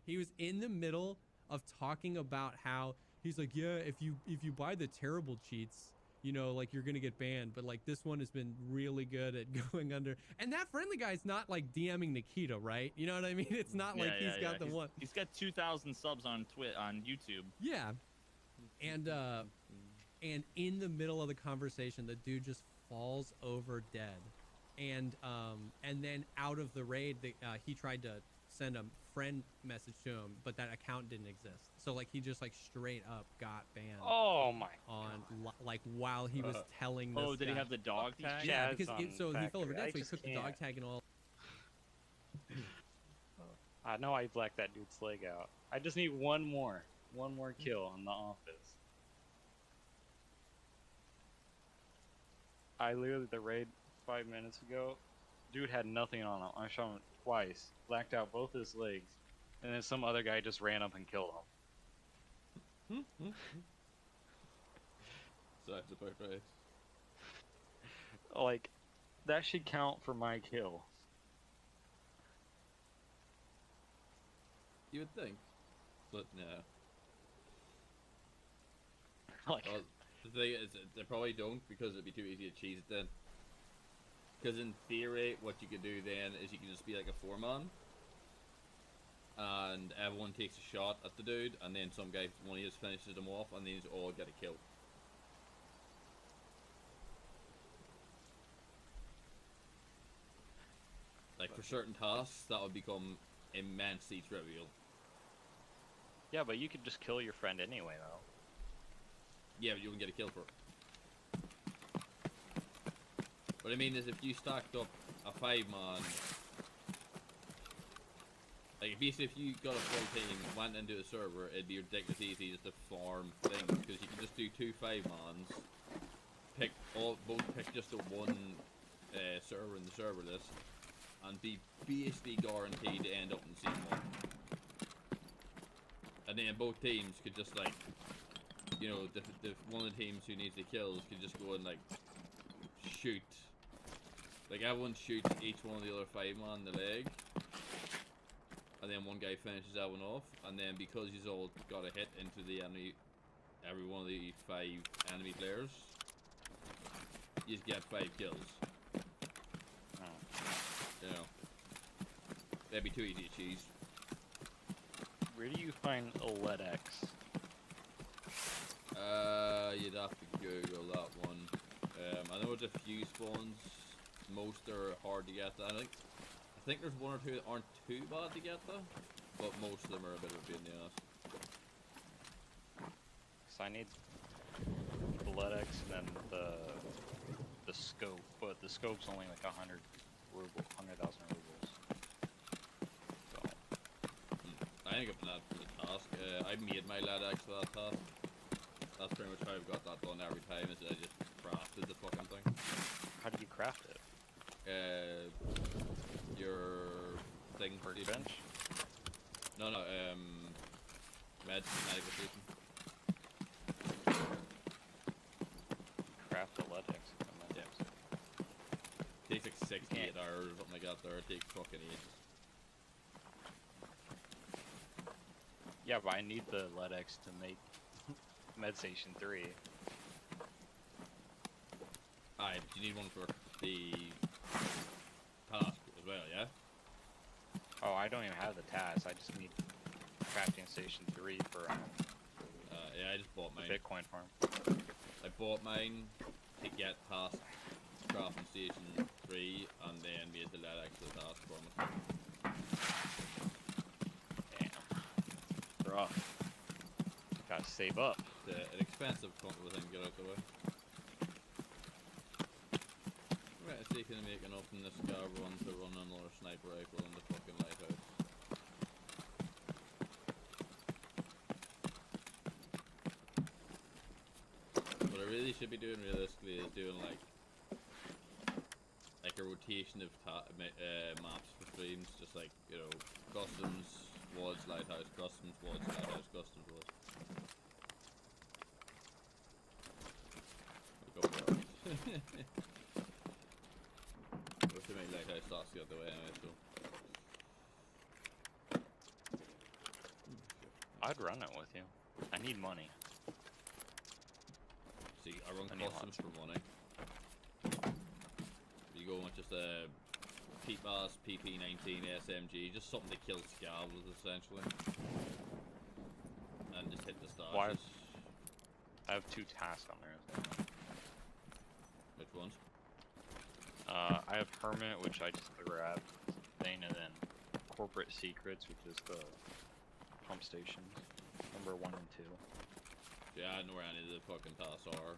He was in the middle of talking about how he's like, "Yeah, if you buy the terrible cheats, you know, like you're gonna get banned, but like this one has been really good at going under." And that friendly guy's not like DMing Nikita, right? You know what I mean? It's not like he's got the one.
He's got 2,000 subs on YouTube.
Yeah. And in the middle of the conversation, the dude just falls over dead. And then out of the raid, he tried to send a friend message to him, but that account didn't exist. So like he just like straight up got banned
Oh my.
on like while he was telling this
Oh, did he
guy.
have the dog
these
tag?
Yeah,
Chad's
because
on
so he fell over
factory.
dead,
I
so he
just
took the
can't.
dog tag and all.
I know I blacked that dude's leg out. I just need one more kill on the office. I literally the raid 5 minutes ago, dude had nothing on him. I shot him twice, blacked out both his legs, and then some other guy just ran up and killed him.
Sounds about right.
Like, that should count for my kill.
You would think, but no.
Like,
Well, the thing is, they probably don't because it'd be too easy to cheese it then. Because in theory, what you could do then is you can just be like a 4-man, and everyone takes a shot at the dude, and then some guy, one of you finishes them off, and then you all get a kill. Like for certain tasks, that would become immensely trivial.
yeah, but you could just kill your friend anyway, though.
Yeah, but you wouldn't get a kill for it. What I mean is, if you stacked up a 5-man, like basically if you got a full team, went into a server, it'd be ridiculously easy just to farm things because you can just do 2 5-mans, pick just the one server in the server list, and be basically guaranteed to end up in the same one. And then both teams could just like, you know, the one of the teams who needs the kills could just go and like shoot. Like everyone shoots each one of the other 5-man in the leg, and then one guy finishes that one off, and then because he's all got a hit into the enemy, every one of the 5 enemy players, you just get 5 kills. You know, that'd be too easy to cheese.
Where do you find a LEDX?
You'd have to Google that one. I know there's a few spawns. Most are hard to get. I think there's 1 or 2 that aren't too bad to get though, but most of them are a bit of a pain in the ass.
So I need the LEDX and then the scope, but the scope's only like 100,000 rubles. So
I think I've done that for the task. I made my LEDX for that task. That's pretty much how I've got that done every time. Is I just crafted the fucking thing.
how do you craft it?
Your thing.
Workbench?
No, medical station.
Craft the LEDX equipment.
Yeah. Takes like 68 hours or something like that there. It takes fucking ages.
Yeah, but I need the LEDX to make Med Station 3.
Aye, but you need one for the task as well, yeah?
Oh, I don't even have the task. I just need Crafting Station 3 for
Yeah, I just bought
the
mine.
Bitcoin farm.
I bought mine to get past Crafting Station 3 and then made the LEDX the task for me.
Damn. Rough. Gotta save up.
It's an expensive comfortable thing to get out the way. Right, let's see if we can make enough in this car run to run another sniper rifle in the fucking lighthouse. What I really should be doing realistically is doing like a rotation of maps for streams, just like, you know, customs, Woods, lighthouse, customs, Woods, lighthouse, customs, Woods. Go for it. Wish I made lighthouse stocks the other way anyway, so.
I'd run it with you. I need money.
See, I run
I need
customs
lots.
for money. You go with just a PBAS PP19 SMG, just something to kill scavs essentially. And just hit the stars.
Why- I have 2 tasks on there as well.
Which ones?
I have Hermit, which I just grab thing, and then Corporate Secrets, which is the pump stations, number 1 and 2.
Yeah, I know where any of the fucking tasks are.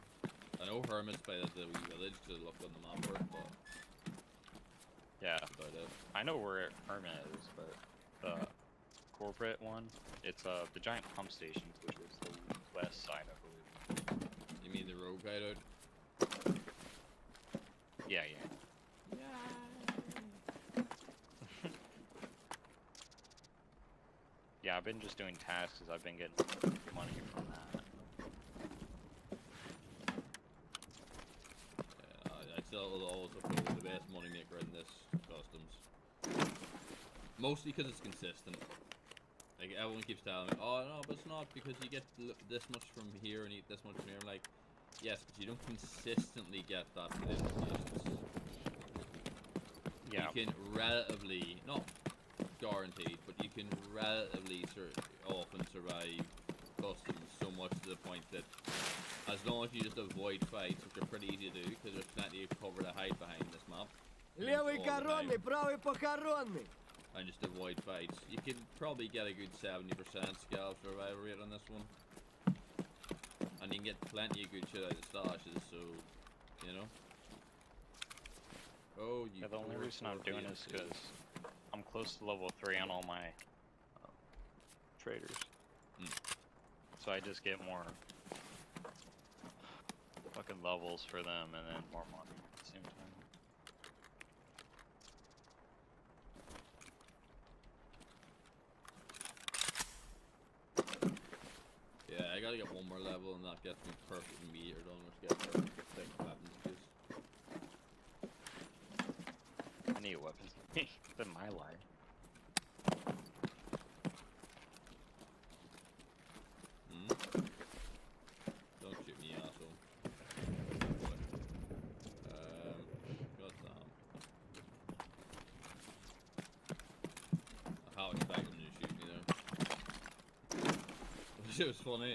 I know Hermit's by the wee village to look on the map for it, but
Yeah,
that's about it.
I know where Hermit is, but the corporate one, it's the giant pump stations, which is the west side, I believe.
You mean the rogue hideout?
Yeah. Yeah, I've been just doing tasks because I've been getting money from that.
Yeah, I still always look for the best money maker in this customs. Mostly because it's consistent. Like, everyone keeps telling me, oh no, but it's not because you get this much from here and eat this much from here. I'm like, yes, but you don't consistently get that within locations.
Yeah,
You can relatively, not guaranteed, but you can relatively often survive customs so much to the point that as long as you just avoid fights, which are pretty easy to do because there's plenty of cover to hide behind this map.
Левый
all the time,
коронный, правый похоронный.
and just avoid fights. You can probably get a good 70% scav survival rate on this one. And you can get plenty of good shit out of stashes, so, you know. Oh, you
yeah, the only
poor,
reason I'm
poor
doing is
PFC.
because I'm close to level 3 on all my traders. So I just get more fucking levels for them and then more money at the same time.
Yeah, I gotta get one more level and that gets me perfect meter done, which gets me thick weapons use.
I need weapons. It's been my life.
Don't shoot me, asshole. Goddamn. How expect them to shoot me there. It was funny.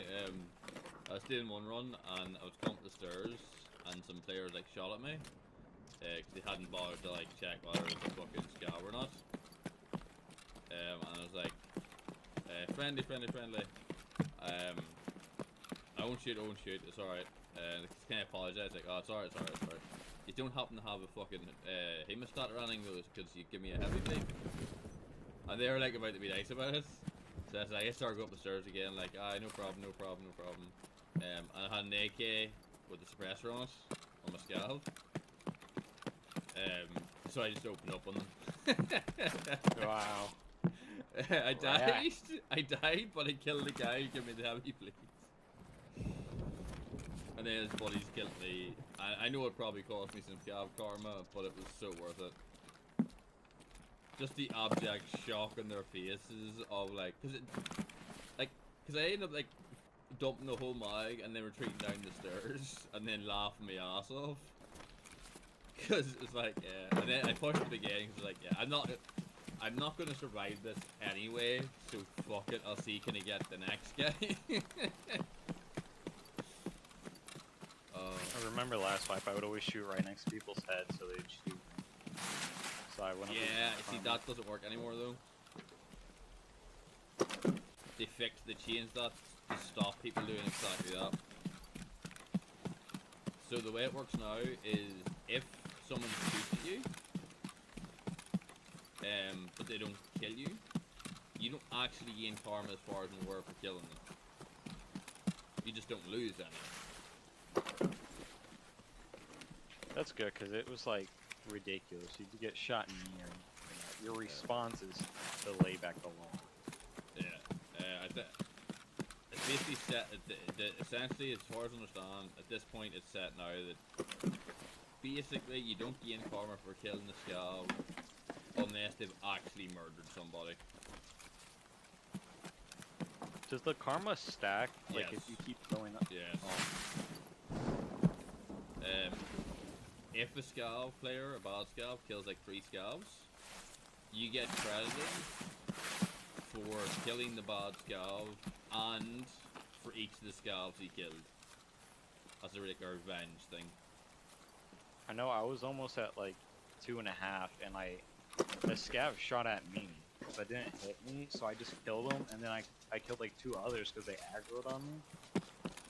I was doing one run and I was coming up the stairs and some players like shot at me because they hadn't bothered to like check whether it was a fucking scav or not. And I was like, friendly. I won't shoot, it's alright. Can I apologize? Like, oh, it's alright. You don't happen to have a fucking hemostat or anything though, because you give me a heavy bleed. And they were like about to be nice about it. So I was like, I started going up the stairs again, like, no problem. And I had an AK with the suppressor on it, on my scalp. So I just opened up on them.
Wow.
I died.
Right.
I died, but I killed the guy who gave me the heavy bleeds. And then his buddies killed me. I know it probably cost me some scav karma, but it was so worth it. Just the abject shock on their faces of like, cause I ended up like dumping the whole mag and then retreating down the stairs and then laughing my ass off. Cause it's like, yeah, and then I pushed it again. Cause it's like, yeah, I'm not gonna survive this anyway. So fuck it. I'll see can I get the next guy.
I remember last wipe, I would always shoot right next to people's heads so they'd shoot me. So I went up
Yeah, see
with
that doesn't work anymore though. They fixed, they changed that to stop people doing exactly that. So the way it works now is if someone shoots at you, but they don't kill you, you don't actually gain karma as far as I'm aware for killing them. You just don't lose any.
That's good, because it was like ridiculous. You get shot in the ear, and your response is to lay back the law.
Yeah, it's basically set. Essentially, as far as I understand, at this point, it's set now that basically you don't gain karma for killing the scav unless they've actually murdered somebody.
Does the karma stack? Like
Yes.
if you keep going up?
Yes. If a scav player, a bad scav, kills like 3 scavs, you get credited for killing the bad scav and for each of the scavs he killed. As a revenge thing.
I know I was almost at like 2.5, and the scav shot at me, but didn't hit me, so I just killed him, and then I killed like 2 others because they aggroed on me.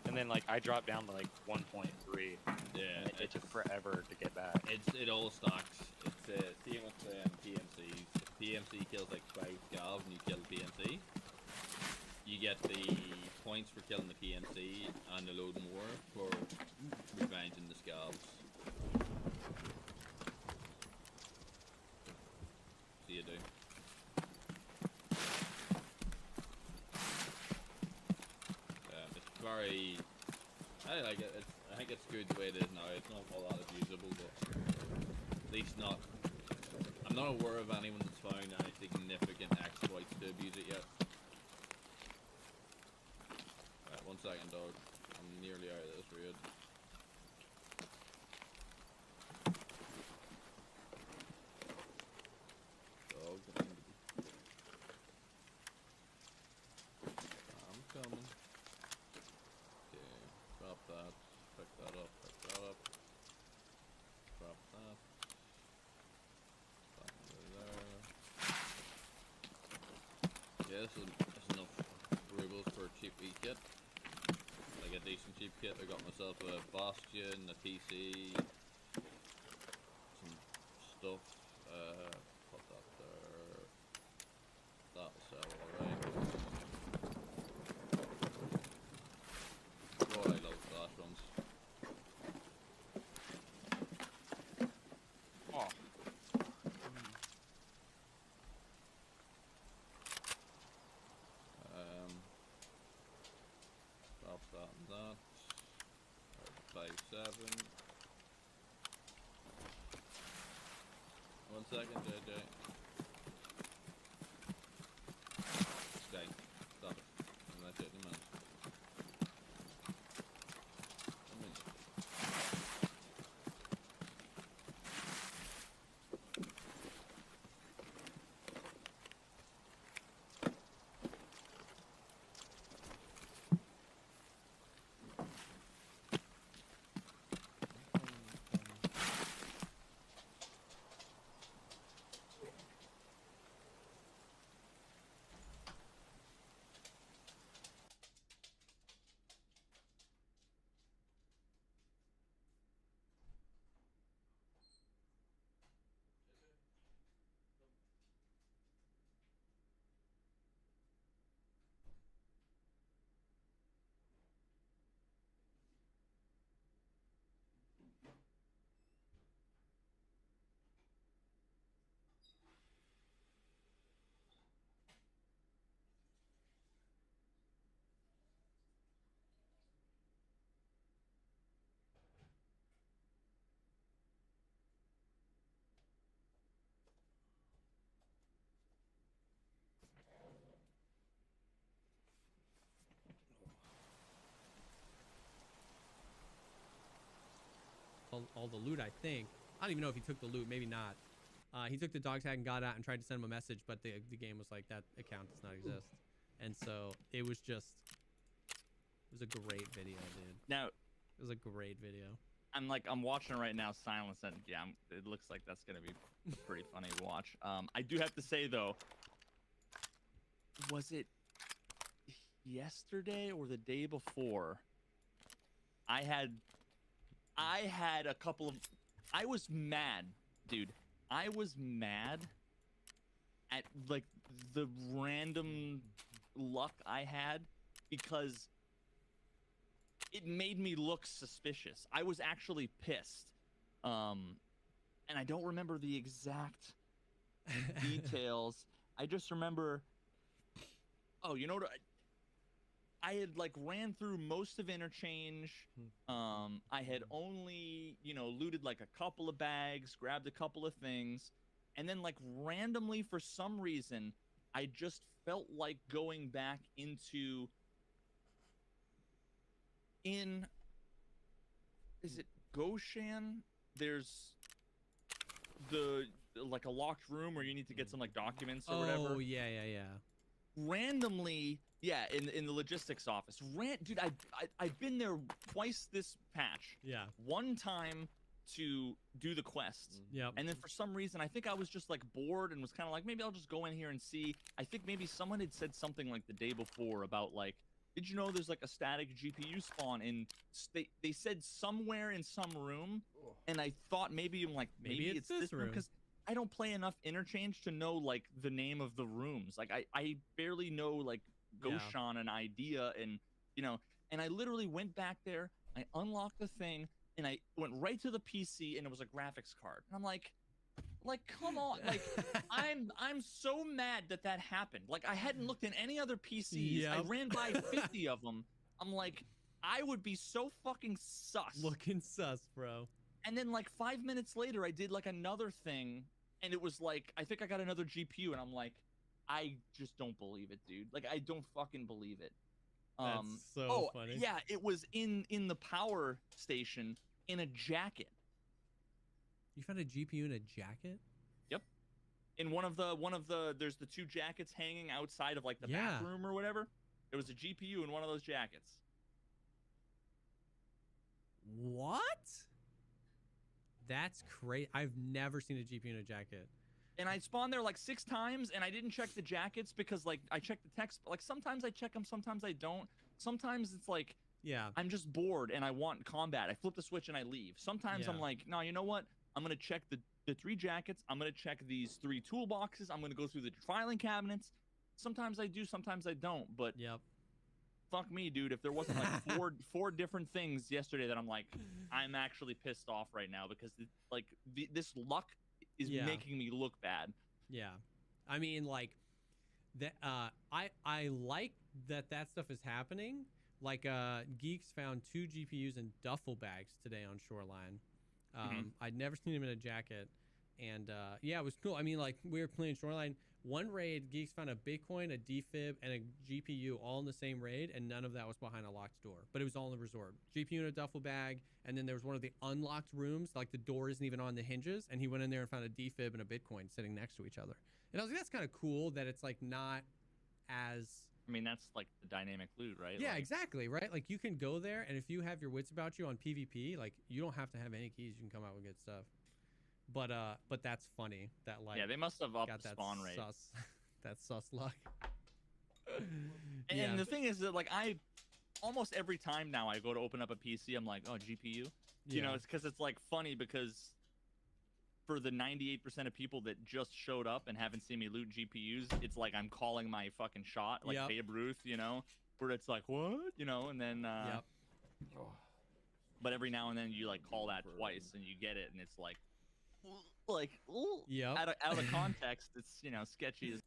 And then like I dropped down to like 1.3.
Yeah,
and it took forever to get back.
it all stacks. It's same with PMCs. If PMC kills like 5 scavs and you kill the PMC, you get the points for killing the PMC and a load more for revenging the scavs. So you do. It's very. I like it. I think it's good the way it is now. It's not all that abusable, but at least not. I'm not aware of anyone that's found any significant exploits to abuse it yet. Right, 1 second, dog. I'm nearly out of this raid. Dog, I'm coming. Okay, drop that. Pick that up. Pick that up. Drop that. Back into there. Yeah, this is enough rubles for a cheap wee kit. Like a decent cheap kit. I got myself a Bastion, a TC, some stuff. Put that there. That'll sell alright. God, I love flash runs.
Oh.
Drop that and that. 5-7. 1 second, JJ. Stay. Stop it. I'm gonna take the man. Come in.
all the loot, I think. I don't even know if he took the loot, maybe not. He took the dog tag and got out and tried to send him a message, but the game was like, that account does not exist. And so it was a great video, dude.
Now,
It was a great video.
I'm watching right now, Silence, and yeah, it looks like that's gonna be pretty funny to watch. I do have to say though, was it yesterday or the day before? I had a couple of. I was mad, dude. I was mad at like the random luck I had because it made me look suspicious. I was actually pissed. And I don't remember the exact details. I just remember, oh, you know what? I had like ran through most of interchange. I had only, looted like a couple of bags, grabbed a couple of things, and then like randomly for some reason, I just felt like going back into is it Goshan? There's like a locked room where you need to get some like documents or whatever.
Oh, yeah.
Randomly, yeah, in the logistics office. Dude, I've been there twice this patch.
Yeah.
One time to do the quests.
Yep.
And then for some reason, I think I was just like bored and was kind of like, maybe I'll just go in here and see. I think maybe someone had said something like the day before about like, did you know there's like a static GPU spawn in? They said somewhere in some room, and I thought maybe it's this room because I don't play enough interchange to know like the name of the rooms. Like I barely know like Goshan an idea, and and I literally went back there, I unlocked the thing, and I went right to the PC, and it was a graphics card, and I'm like come on, like I'm so mad that happened. Like I hadn't looked in any other PCs. I ran by 50 of them. I'm like, I would be so fucking sus.
Looking sus, bro.
And then like 5 minutes later, I did like another thing, and it was like, I think I got another GPU, and I'm like, I just don't believe it, dude. Like I don't fucking believe it.
That's so funny.
Yeah, it was in the power station in a jacket.
You found a GPU in a jacket?
Yep. In one of the there's the two jackets hanging outside of like the bathroom or whatever. There was a GPU in one of those jackets.
What? That's crazy. I've never seen a GPU in a jacket.
And I spawned there like 6 times, and I didn't check the jackets because like I checked the text. Like sometimes I check them, sometimes I don't. Sometimes it's like, I'm just bored and I want combat. I flip the switch and I leave. Sometimes I'm like, no, you know what? I'm gonna check the 3 jackets. I'm gonna check these 3 toolboxes. I'm gonna go through the filing cabinets. Sometimes I do, sometimes I don't. But fuck me, dude. If there wasn't like four different things yesterday that I'm like, I'm actually pissed off right now because this luck is making me look bad.
Yeah, I mean like that. I like that stuff is happening. Like Geeks found 2 GPUs in duffel bags today on Shoreline. I'd never seen him in a jacket, and it was cool. I mean, like we were playing Shoreline. One raid, Geeks found a Bitcoin, a defib, and a GPU all in the same raid, and none of that was behind a locked door. But it was all in the resort. GPU in a duffel bag, and then there was one of the unlocked rooms, like the door isn't even on the hinges, and he went in there and found a defib and a Bitcoin sitting next to each other. And I was like, that's kind of cool that it's like not as...
I mean, that's like the dynamic loot, right?
Yeah,
like,
exactly, right? Like you can go there, and if you have your wits about you on PvP, like you don't have to have any keys. You can come out with good stuff. But that's funny that like
they must have upped
got
the
that
spawn rate.
That sus luck.
And the thing is that like I almost every time now I go to open up a PC, I'm like, oh, GPU. You know, it's because it's like funny because for the 98% of people that just showed up and haven't seen me loot GPUs, it's like I'm calling my fucking shot, like Babe Ruth, you know, where it's like, what? You know, and then but every now and then you like call that twice and you get it, and it's like out of context, it's, you know, sketchy as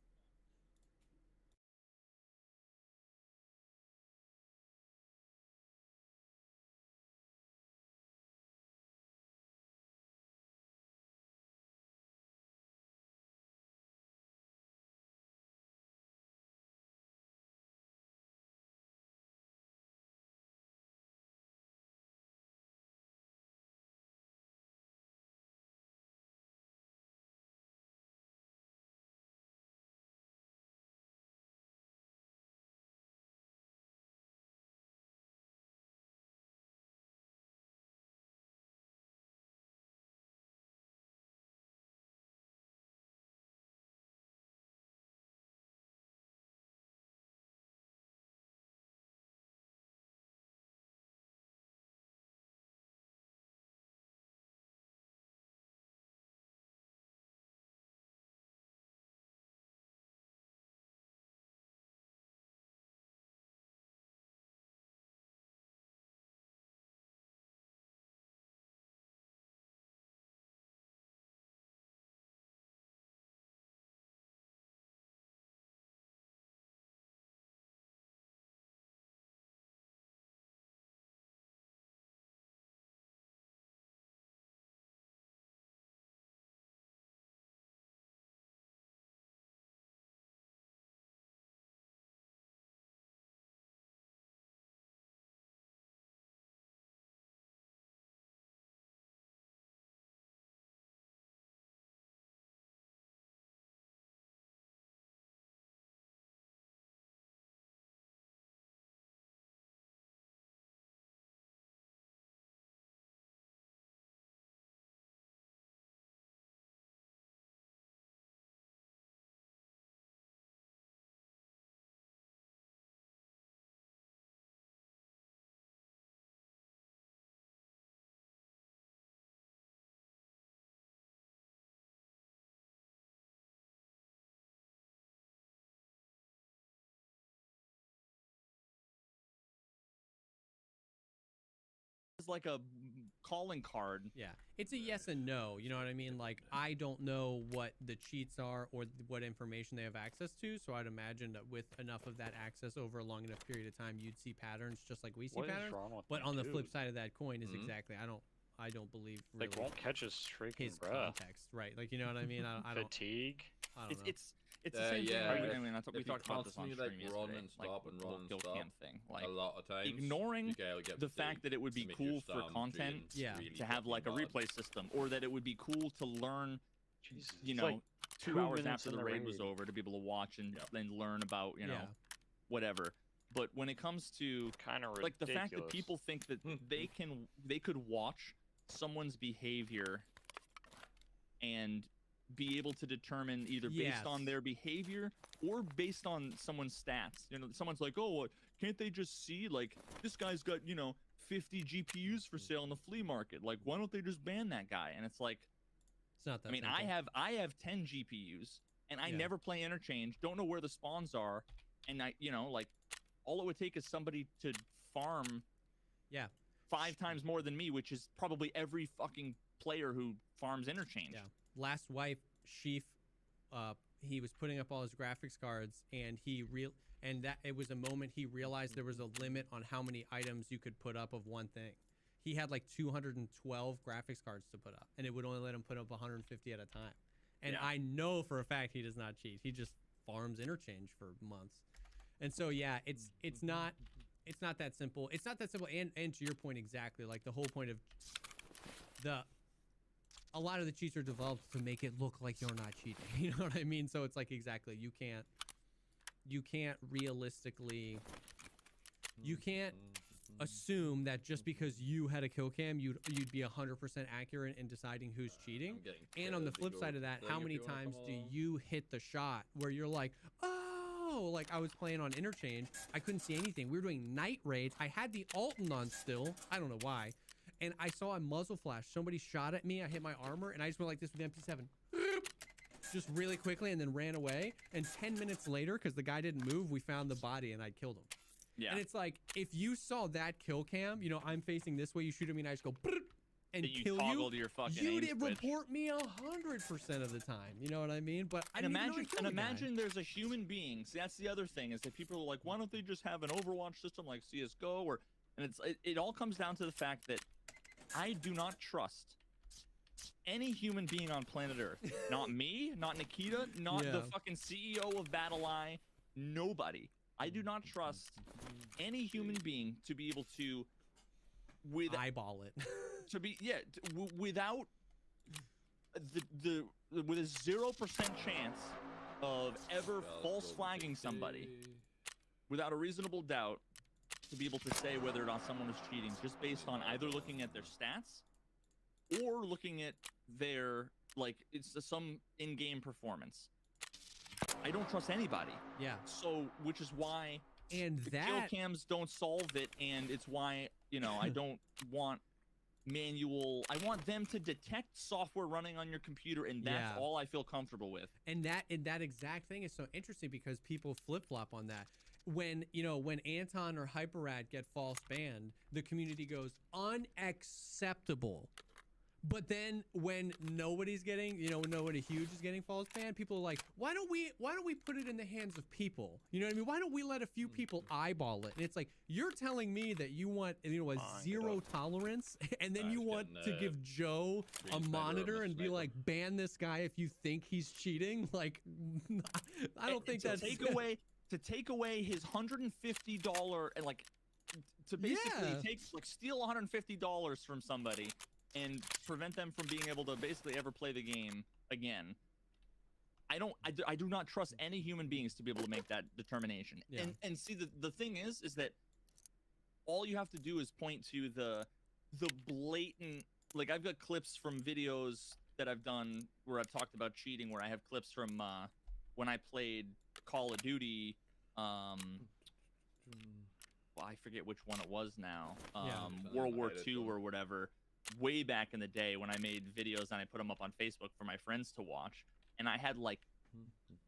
as like a calling card.
Yeah, it's a yes and no. You know what I mean? Like, I don't know what the cheats are or what information they have access to. So I'd imagine that with enough of that access over a long enough period of time, you'd see patterns just like we see
What is
patterns.
wrong with
But
my
on the
dude?
flip side of that coin is
Mhm.
exactly I don't believe really
Like, won't catch his freaking
his
breath.
context, right? Like, you know what I mean? I don't
Fatigue.
know.
It's the same
yeah,
thing.
if-
I mean, we
if you
talked about this on
constantly,
stream
like,
yesterday.
run and stop and
the
run
whole
and
kill
stop
cam thing. Like,
a lot of times,
ignoring
you gotta get
the
fatigue
fact that it would be
to make your
cool for
stamina
content,
drain
Yeah.
really
to have like a
fucking bad.
replay system, or that it would be cool to learn,
Jesus.
you
it's
know,
like
2
2
hours
minutes
after
in
the
the
raid was
raid.
over to be able to watch and
Yep.
then learn about, you know,
Yeah.
whatever. But when it comes to
kind of ridiculous.
like the fact that people think that
Hmm.
they could watch someone's behavior and be able to determine either based on
Yes.
their behavior or based on someone's stats. You know, someone's like, oh, can't they just see like this guy's got, you know, 50 GPUs for sale in the flea market? Like, why don't they just ban that guy? And it's like,
It's not that.
I mean,
simple.
I have 10 GPUs and I
Yeah.
never play interchange, don't know where the spawns are, and I, you know, like all it would take is somebody to farm
Yeah.
5 times more than me, which is probably every fucking player who farms interchange.
Yeah. Last wife, Sheaf, he was putting up all his graphics cards, and that it was a moment he realized there was a limit on how many items you could put up of one thing. He had like 212 graphics cards to put up, and it would only let him put up 150 at a time. And
Yeah.
I know for a fact he does not cheat. He just farms interchange for months. And so yeah, it's not that simple. It's not that simple. And to your point exactly, like the whole point of a lot of the cheats are developed to make it look like you're not cheating. You know what I mean? So it's like exactly you can't realistically assume that just because you had a kill cam you'd be 100% accurate in deciding who's cheating.
I'm getting
And on the
cleared to
flip
go
side of that,
thing
how
if
many
you wanna
times
come
do
along.
you hit the shot where you're like, oh, like I was playing on interchange, I couldn't see anything. We were doing night raids. I had the Alton on still. I don't know why. And I saw a muzzle flash. Somebody shot at me. I hit my armor, and I just went like this with the MP7. Just really quickly, and then ran away. And 10 minutes later, because the guy didn't move, we found the body, and I killed him.
Yeah.
And it's like, if you saw that kill cam, you know, I'm facing this way, you shoot at me, and I just go, "Brrr," and
That you
kill
toggle
you.
to your fucking
You'd
aim switch.
report me 100% of the time. You know what I mean? But I
And
didn't even know I killed the guy.
imagine there's a human being. See, that's the other thing is that people are like, why don't they just have an Overwatch system like CS:GO? Or, and it all comes down to the fact that I do not trust any human being on planet Earth. Not me, not Nikita, not the
Yeah.
fucking CEO of BattlEye. Nobody. I do not trust any human being to be able to,
eyeball it.
without with a 0% chance of ever false flagging somebody, without a reasonable doubt, to be able to say whether or not someone is cheating just based on either looking at their stats or looking at their it's some in-game performance. I don't trust anybody.
Yeah.
So, which is why
And
the kill
that
cams don't solve it, and it's why, you know, I don't want manual. I want them to detect software running on your computer, and that's
Yeah.
all I feel comfortable with.
And that exact thing is so interesting because people flip-flop on that. When, you know, when Anton or Hyperrad get false banned, the community goes unacceptable. But then when nobody's getting, you know, when nobody huge is getting false banned, people are like, why don't we put it in the hands of people? You know what I mean? Why don't we let a few people eyeball it? And it's like, you're telling me that you want, you know, a zero tolerance, and then
I
you
was
want
getting,
to give Joe a
green sniper
monitor
or a
and be
sniper.
like, ban this guy if you think he's cheating? Like, I don't think
to
that's
take away his $150 and to basically
Yeah.
steal $150 from somebody and prevent them from being able to basically ever play the game again. I do not trust any human beings to be able to make that determination.
Yeah.
And see, the thing is that all you have to do is point to the blatant, like, I've got clips from videos that I've done where I've talked about cheating, where I have clips from when I played Call of Duty, well, I forget which one it was now,
Yeah.
World War
I hate it,
II
though.
or whatever, way back in the day when I made videos and I put them up on Facebook for my friends to watch, and I had like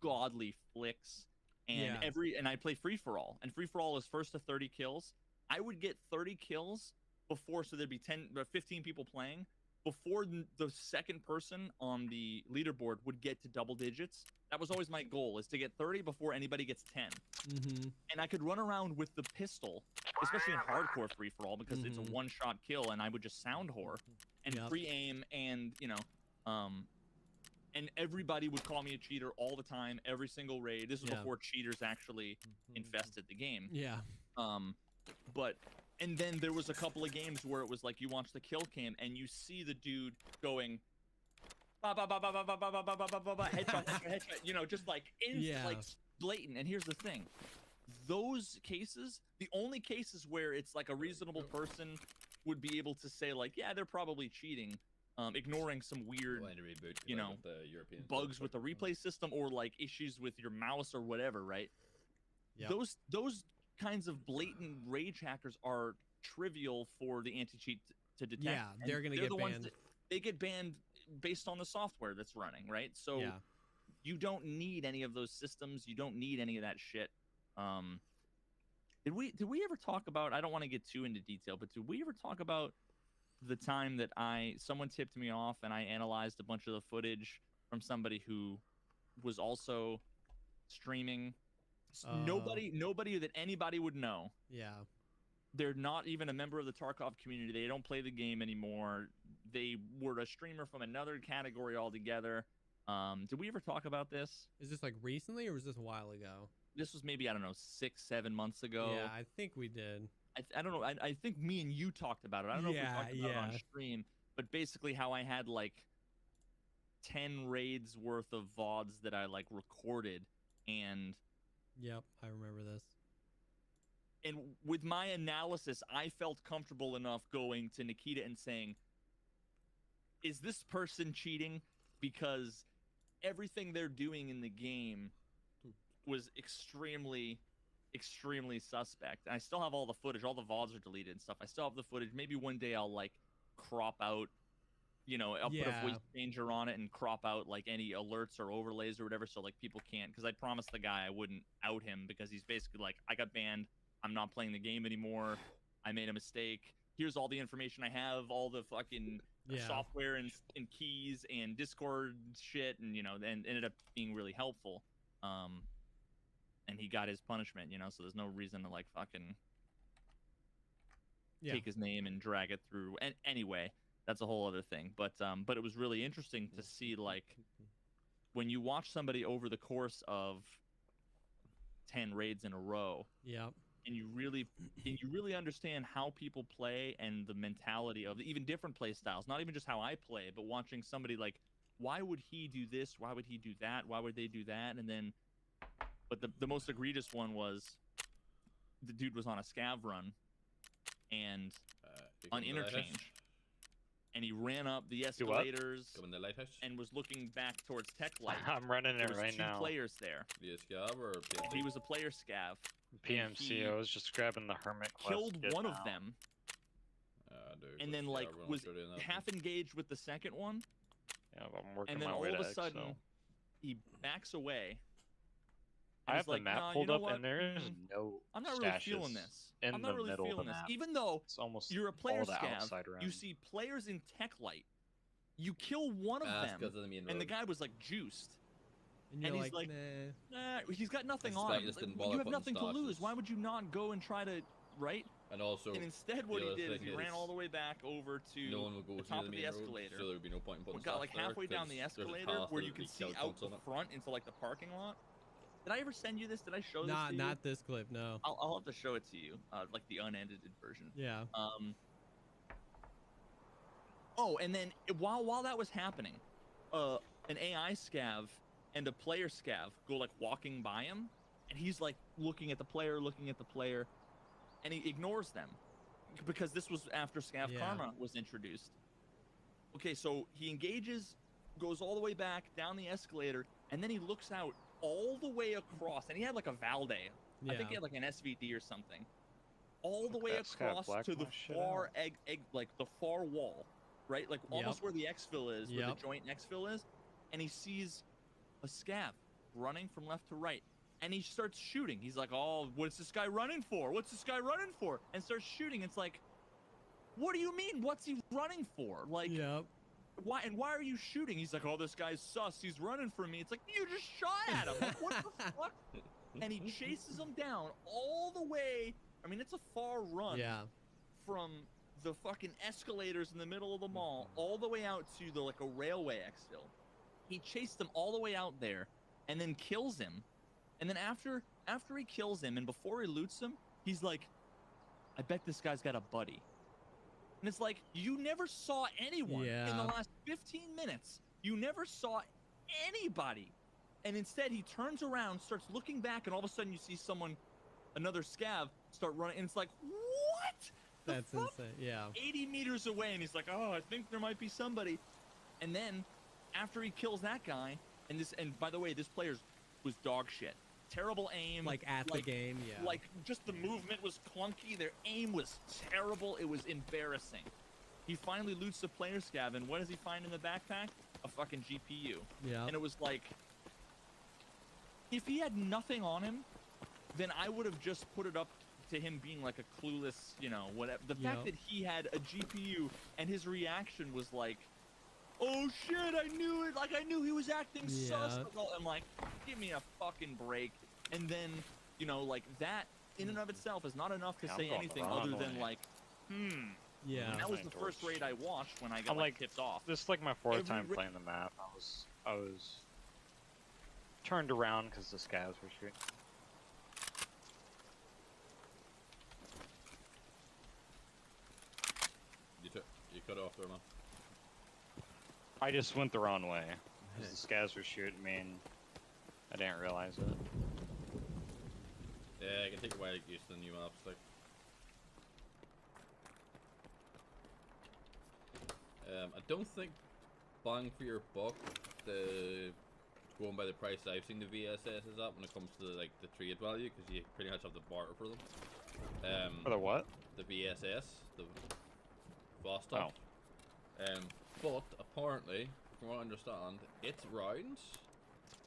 godly flicks, and
Yeah.
and I play free for all, and free for all is first to 30 kills. I would get 30 kills before, so there'd be 10 or 15 people playing before the second person on the leaderboard would get to double digits. That was always my goal, is to get 30 before anybody gets 10.
Mm-hmm.
And I could run around with the pistol, especially in hardcore free-for-all, because it's a one-shot kill, and I would just sound whore and pre-aim, and and everybody would call me a cheater all the time, every single raid. This was before cheaters actually infested the game.
Yeah.
And then there was a couple of games where it was like you watch the kill cam and you see the dude going ba ba ba ba ba ba ba ba ba ba ba ba headshot, headshot, just like like blatant. And here's the thing. Those cases, the only cases where it's like a reasonable person would be able to say like, yeah, they're probably cheating, ignoring some weird, bugs with the replay system or like issues with your mouse or whatever, right?
Yep.
Those kinds of blatant rage hackers are trivial for the anti-cheat to detect.
Yeah, they're gonna get banned.
They get banned based on the software that's running, right? So you don't need any of those systems. You don't need any of that shit. Did we ever talk about, I don't want to get too into detail, but did we ever talk about the time that someone tipped me off and I analyzed a bunch of the footage from somebody who was also streaming? Nobody that anybody would know.
Yeah.
They're not even a member of the Tarkov community. They don't play the game anymore. They were a streamer from another category altogether. Did we ever talk about this?
Is this like recently or was this a while ago?
This was maybe, I don't know, 6-7 months ago.
Yeah, I think we did.
I don't know. I think me and you talked about it. I don't know if we talked about it on stream, but basically how I had like 10 raids worth of VODs that I like recorded, and
yep, I remember this.
And with my analysis, I felt comfortable enough going to Nikita and saying, is this person cheating? Because everything they're doing in the game was extremely suspect. And I still have all the footage. All the VODs are deleted and stuff. I still have the footage. Maybe one day I'll like crop out, I'll put a voice changer on it and crop out like any alerts or overlays or whatever, so like people can't, because I promised the guy I wouldn't out him, because he's basically like, I got banned, I'm not playing the game anymore, I made a mistake, here's all the information I have, all the fucking software and keys and Discord shit, and and ended up being really helpful. And he got his punishment, so there's no reason to like fucking take his name and drag it through. And anyway, that's a whole other thing. But it was really interesting to see, like, when you watch somebody over the course of 10 raids in a row, and you really understand how people play and the mentality of even different play styles, not even just how I play, but watching somebody like, why would he do this? Why would he do that? Why would they do that? And then, but the most egregious one was the dude was on a scav run and on interchange, and he ran up the escalators and was looking back towards Tech Light.
I'm running it right now.
Two players there.
The scav or PMC?
He was a player scav.
PMC. I was just grabbing the hermit quest.
Killed one of them,
dude,
and then like was half engaged with the second one.
Yeah, but I'm working
and then
my way
all of
to
a sudden,
X, so.
he backs away.
I have the map pulled up, and there is no
I'm not really feeling this. I'm not really feeling this. Even though
it's almost
you're a player
all the
scav,
outside around.
you see players in Tech Light. You kill one of them, and the guy was like juiced.
And you're
he's like,
nah.
He's got nothing on. Like, you have nothing to lose. Why would you not go and try to, right?
And also,
and instead, what he did is he ran all the way back over to the top of the escalator.
So there would be no point in putting
got like halfway down the escalator where you can see out the front into like the parking lot. Did I ever send you this? Did I show this to you?
Not this clip, no.
I'll have to show it to you, like the unedited version.
Yeah.
Oh, and then while that was happening, an AI scav and a player scav go like walking by him, and he's like looking at the player, and he ignores them because this was after Scav Karma was introduced. Okay, so he engages, goes all the way back down the escalator, and then he looks out all the way across, and he had like a Valde. I think he had like an SVD or something. All the way across to the far like the far wall, right? Like almost where the exfil is, where the joint exfil is, and he sees a scav running from left to right, and he starts shooting. He's like, "Oh, what's this guy running for? What's this guy running for?" And starts shooting. It's like, what do you mean? What's he running for? Like,
Yep.
why are you shooting? He's like, oh, this guy's sus. He's running for me. It's like, you just shot at him. Like, what the fuck? And he chases him down all the way. I mean, it's a far run
Yeah.
from the fucking escalators in the middle of the mall all the way out to the like a railway exit. He chased him all the way out there and then kills him. And then after he kills him and before he loots him, he's like, I bet this guy's got a buddy. And it's like, you never saw anyone in the
Yeah.
last 15 minutes. You never saw anybody. And instead, he turns around, starts looking back, and all of a sudden you see someone, another scav, start running. And it's like, what? The
That's
fuck?
insane. Yeah.
80 meters away, and he's like, oh, I think there might be somebody. And then, after he kills that guy, and by the way, this player was dog shit. Terrible aim.
Like at the game, yeah.
Like, just the movement was clunky. Their aim was terrible. It was embarrassing. He finally loots the player scav, and what does he find in the backpack? A fucking GPU.
Yeah.
And it was like, if he had nothing on him, then I would have just put it up to him being like a clueless, you know, whatever. The fact that he had a GPU and his reaction was like, oh shit, I knew it. Like, I knew he was acting sus. I'm like, give me a fucking break. And then, you know, like, that in and of itself is not enough to
Yeah, I'm
say
going
anything
the wrong
other than
way.
like,
Yeah.
And that was
Playing
the first
torch.
raid I watched when I got
I'm
like
like,
tipped off.
This is like my fourth
Every
time
ra-
playing the map. I was turned around because the scavs were shooting.
You cut off there, man.
I just went the wrong way because the scavs were shooting me and I didn't realize it.
Yeah, it can take a while to get used to the new maps. Like, I don't think bang for your buck, the going by the price I've seen the VSS is at when it comes to like the trade value, because you pretty much have to barter for them.
For the what?
The VSS, the Vostok.
Oh.
But apparently, from what I understand, its rounds,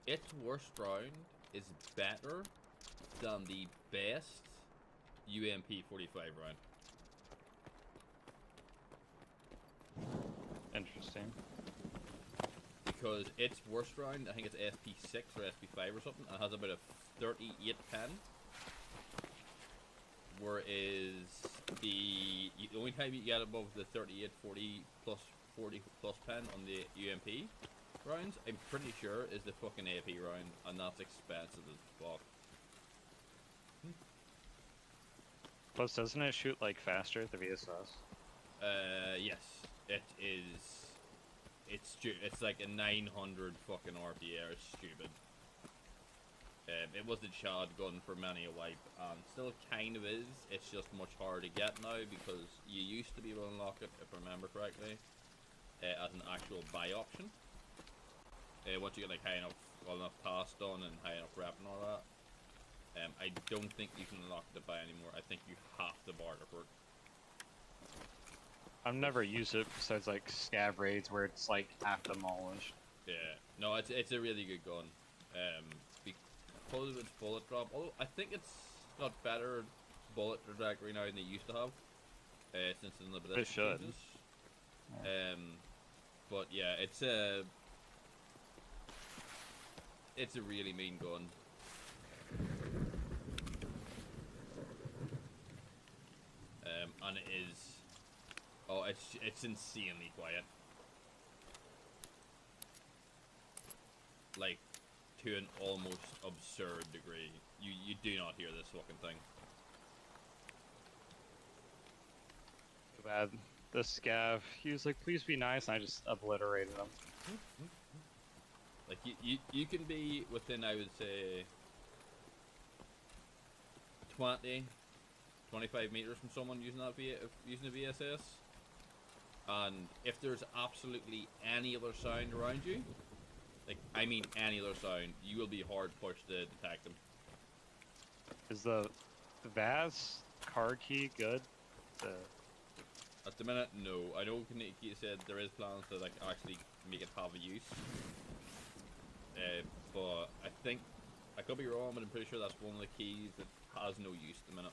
its worst round is better than the best UMP 45 round.
Interesting.
Because its worst round, I think it's SP6 or SP5 or something, and it has about a 38 pen. Whereas the only time you get above the 38, 40 plus pen on the UMP rounds, I'm pretty sure is the fucking AP round, and that's expensive as fuck.
Plus, doesn't it shoot like faster at the VSS?
Yes, it is. It's like a 900 fucking RPA. It's stupid. It was the Chad gun for many a wipe, and still kind of is. It's just much harder to get now because you used to be able to unlock it, if I remember correctly, as an actual buy option. Once you get like well enough tasks done and high enough rep and all that. I don't think you can unlock the buy anymore. I think you have to barter for it.
I've never used it besides like scav raids where it's like half demolished.
Yeah, no, it's a really good gun. Because of its bullet drop, although I think it's got better bullet trajectory now than it used to have, since the little bit
It should.
changes. But yeah, it's a really mean gun. And it is, oh, it's insanely quiet. Like, to an almost absurd degree. You do not hear this fucking thing.
Too bad. The scav, he was like, please be nice, and I just obliterated him.
Like, you can be within, I would say, 20, 25 meters from someone using using the VSS, and if there's absolutely any other sound around you, like, I mean any other sound, you will be hard pushed to detect them.
Is the VAS card key good?
At the minute, no. I know Kaneki said there is plans to like actually make it have a use. But I think, I could be wrong, but I'm pretty sure that's one of the keys that has no use at the minute.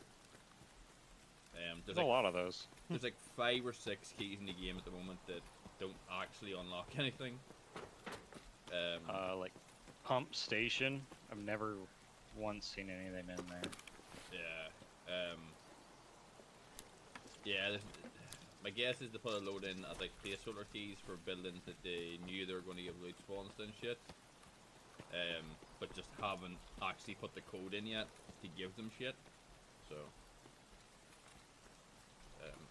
There's a lot of those.
There's like 5 or 6 keys in the game at the moment that don't actually unlock anything.
Like pump station. I've never once seen anything in there.
Yeah. Yeah. My guess is to put a load in as like placeholder keys for buildings that they knew they were going to give loot spawns and shit. But just haven't actually put the code in yet to give them shit. So,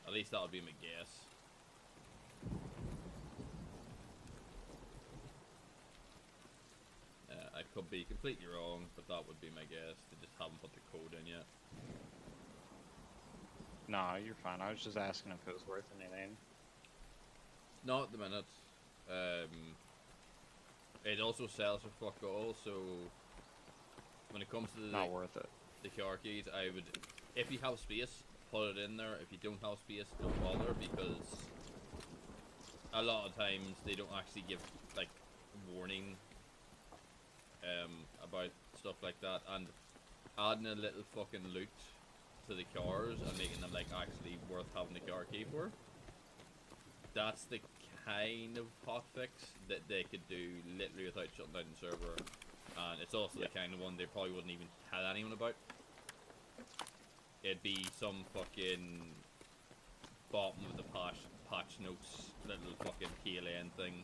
at least that would be my guess. I could be completely wrong, but that would be my guess. They just haven't put the code in yet.
Nah, you're fine. I was just asking if it was worth anything.
Not at the minute. It also sells for fuck all, so when it comes to
Not worth it.
the car keys, I would, if you have space, put it in there. If you don't have space, don't bother, because a lot of times they don't actually give like warning about stuff like that, and adding a little fucking loot to the cars and making them like actually worth having a car key for. That's the kind of hotfix that they could do literally without shutting down the server, and it's also the kind of one they probably wouldn't even tell anyone about. It'd be some fucking bottom of the patch notes little fucking KLN thing.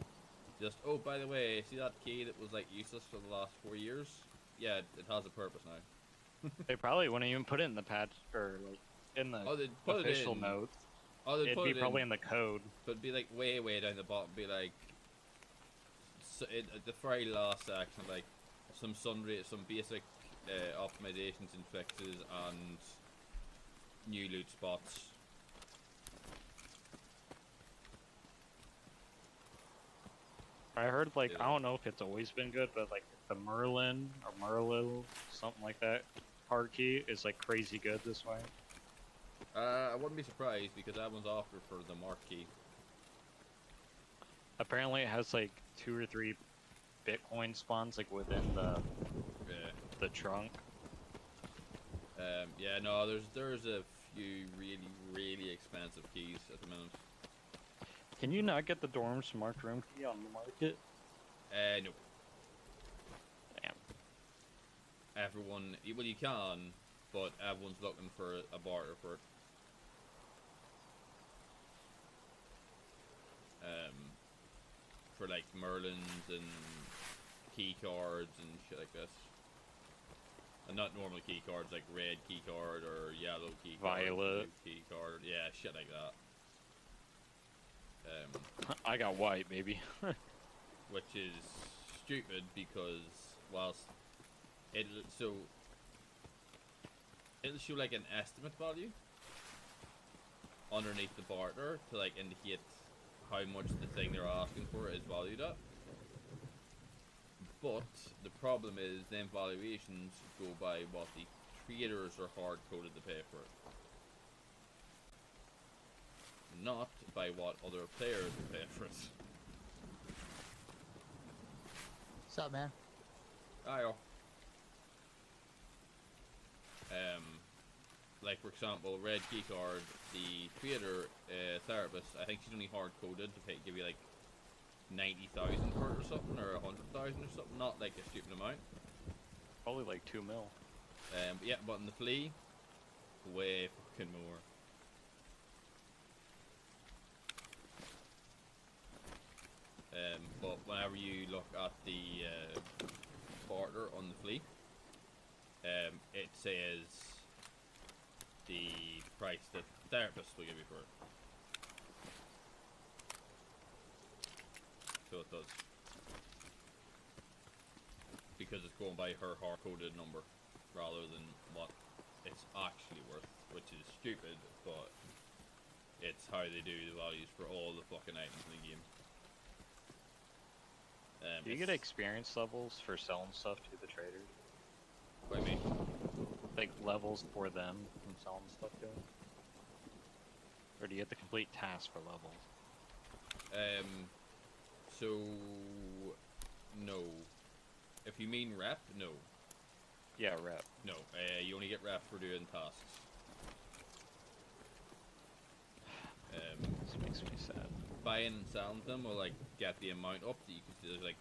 Just, oh, by the way, see that key that was like useless for the last 4 years? Yeah, it has a purpose now.
They probably wouldn't even put it in the patch or like in the
Oh, they'd put
official
it in.
notes.
Oh, they'd
It'd
put
be
it
probably
in,
in the code.
but it'd be like way down the bottom. Be like, so at the very last section, like some basic optimizations and fixes and new loot spots.
I heard like
Yeah.
I don't know if it's always been good, but like the Merlin or Merlil, something like that, hard key is like crazy good this way.
I wouldn't be surprised because that one's offered for the mark key.
Apparently, it has like 2 or 3 Bitcoin spawns like within
Yeah.
the trunk.
Yeah. No, there's a few really expensive keys at the moment.
Can you not get the dorms marked room key on the market?
No.
Damn.
Everyone, well, you can, but everyone's looking for a barter for it. For like Merlins and key cards and shit like this. And not normal key cards like red key card or yellow key card.
Violet.
Blue key card. Yeah, shit like that.
I got white, baby.
Which is stupid because whilst it'll show like an estimate value underneath the barter to like indicate how much the thing they're asking for is valued at. But the problem is them valuations go by what the traders are hard coded to pay for it, not by what other players will pay for it.
What's up, man?
Ayo. Like for example, red key card, the trader therapist, I think she's only hard coded to give you like 90,000 for it or something, or 100,000 or something, not like a stupid amount.
Probably like 2 mil.
But yeah, but in the flea, way fucking more. But whenever you look at the barter on the flea, it says the price that therapist will give you for it. So it does. Because it's going by her hard-coded number rather than what it's actually worth, which is stupid, but it's how they do the values for all the fucking items in the game.
Do you get experience levels for selling stuff to the traders?
What do you mean?
Like levels for them from selling stuff to them? Or do you get the complete task for levels?
So no. If you mean rep, no.
Yeah, rep.
No. You only get rep for doing tasks. buying and selling them will like get the amount up that you can do, like,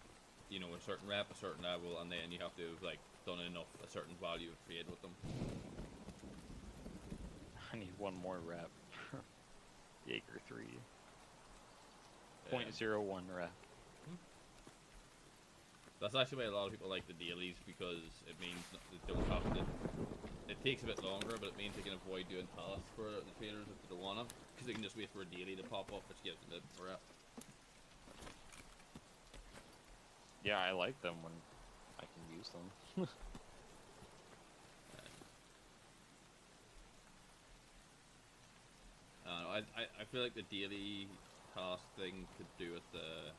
you know, a certain rep, a certain level, and then you have to have like done enough, a certain value of trade with them.
I need one more rep. Jaeger 3. 0.01 rep.
That's actually why a lot of people like the dailies, because it means they don't have to. It takes a bit longer, but it means they can avoid doing tasks for the traders if they don't want to, because they can just wait for a daily to pop up, which gives them a rep.
Yeah, I like them when I can use them.
I feel like the daily task thing could do with a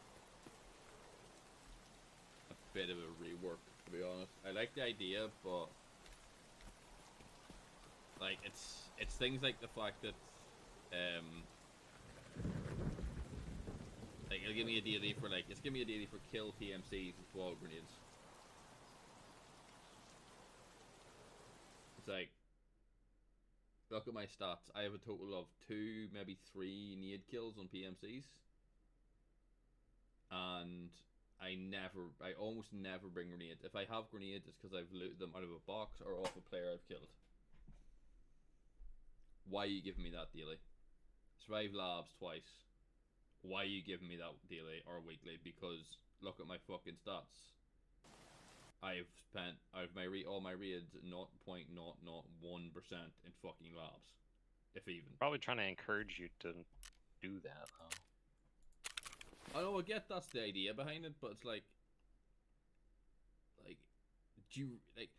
bit of a rework, to be honest. I like the idea, but like it's things like the fact that like it'll give me a daily for like, it's giving me a daily for kill PMCs with wall grenades. It's like, look at my stats. I have a total of 2, maybe 3 nade kills on PMCs, and I almost never bring grenades. If I have grenades, it's because I've looted them out of a box or off a player I've killed. Why are you giving me that daily? Survive labs twice. Why are you giving me that daily or weekly? Because look at my fucking stats. I've spent out of all my raids 0.001% in fucking labs, if even.
Probably trying to encourage you to do that, though.
I know, I get that's the idea behind it, but it's like, do you, like,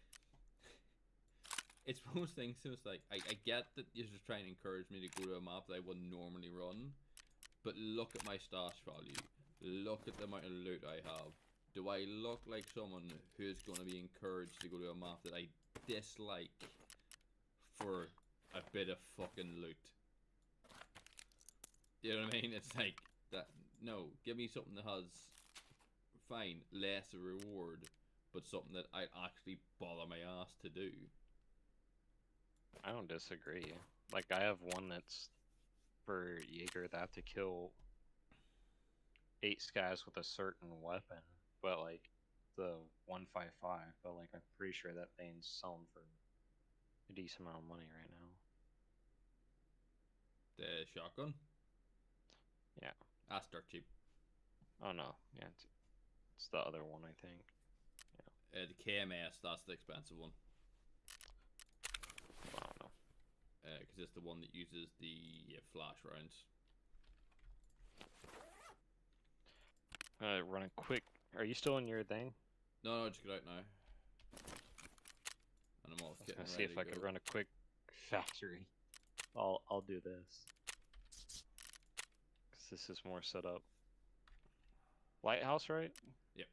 it's one of those things, so it's like, I get that you're just trying to encourage me to go to a map that I wouldn't normally run, but look at my stash value, look at the amount of loot I have. Do I look like someone who's going to be encouraged to go to a map that I dislike for a bit of fucking loot? You know what I mean? It's like, that. No, give me something that has, fine, less a reward, but something that I'd actually bother my ass to do.
I don't disagree. Like, I have one that's for Jaeger that I have to kill 8 scavs with a certain weapon, but like the 155, but like I'm pretty sure that thing's selling for a decent amount of money right now.
The shotgun?
Yeah.
That's dirt cheap.
Oh no, yeah, it's the other one, I think. Yeah.
The KMS, that's the expensive one.
I don't know.
Because it's the one that uses the flash rounds.
Run a quick. Are you still in your thing?
No, just get out now. And I'm all
I was
getting
gonna see
ready
if I
to
could
go.
run a quick factory. I'll do this. Cause this is more set up. Lighthouse, right?
Yep.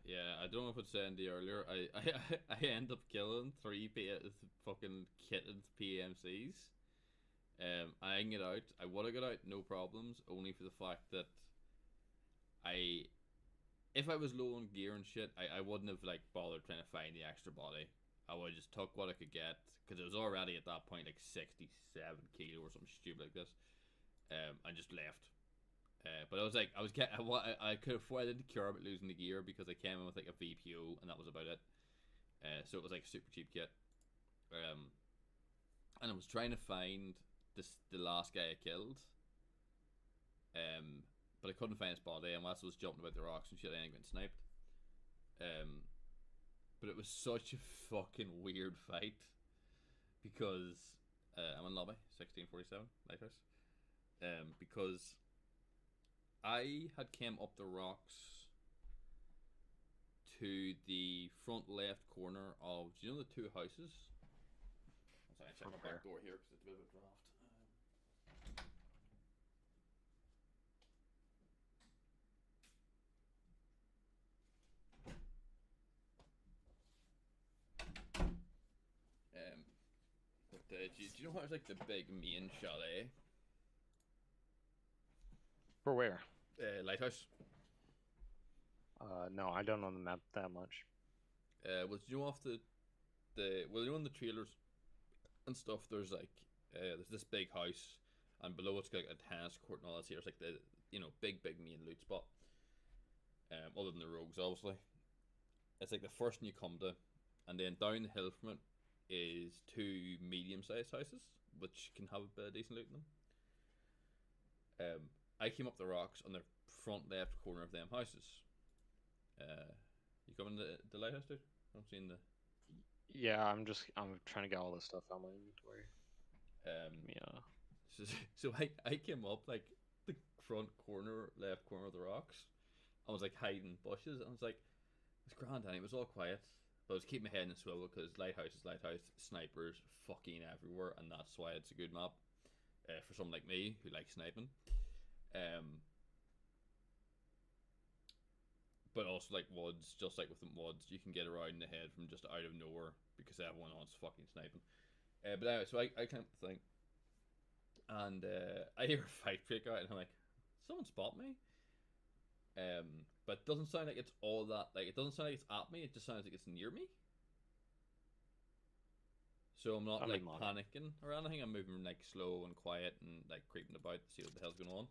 Yeah, I don't know if it's Sandy earlier. I end up killing 3 fucking kitted PMCs. I can get out. I would have got out, no problems, only for the fact that if I was low on gear and shit, I wouldn't have like bothered trying to find the extra body. I would have just took what I could get, because it was already at that point like 67 kilo or something stupid like this, and just left. But I was like, I could have, I didn't care about losing the gear because I came in with like a VPO and that was about it. So it was like a super cheap kit. And I was trying to find the last guy I killed. But I couldn't find his body, and whilst I was jumping about the rocks and shit, I ended up getting sniped. But it was such a fucking weird fight because I'm in lobby 1647 lighthouse. Because I had came up the rocks to the front left corner of, do you know the 2 houses? I'm sorry, check my back door here because it's a bit of a draft. But do you know what's like the big main chalet?
For where?
Lighthouse.
No, I don't know the map that much.
Was you know off well, you know in the trailers and stuff, there's like there's this big house, and below it's got like a tennis court and all that here. It's like the big main loot spot. Other than the rogues, obviously. It's like the first one you come to, and then down the hill from it is two medium-sized houses, which can have a bit of decent loot in them. I came up the rocks on the front left corner of them houses. You coming to the lighthouse, dude? I'm seeing the.
Yeah, I'm trying to get all this stuff out of my inventory. Yeah.
So I came up like the front corner, left corner of the rocks. I was like hiding bushes. I was like, it's grand, and it was all quiet. But I was keeping my head in the swivel because lighthouse is lighthouse, snipers fucking everywhere, and that's why it's a good map for someone like me who likes sniping. But also like woods, just like with the woods, you can get around the head from just out of nowhere because everyone else is fucking sniping. But anyway, so I can't think, and I hear a fight break out, and I'm like, someone spot me. But it doesn't sound like it's all that. Like it doesn't sound like it's at me. It just sounds like it's near me. So I'm not like panicking or anything. I'm moving like slow and quiet and like creeping about to see what the hell's going on.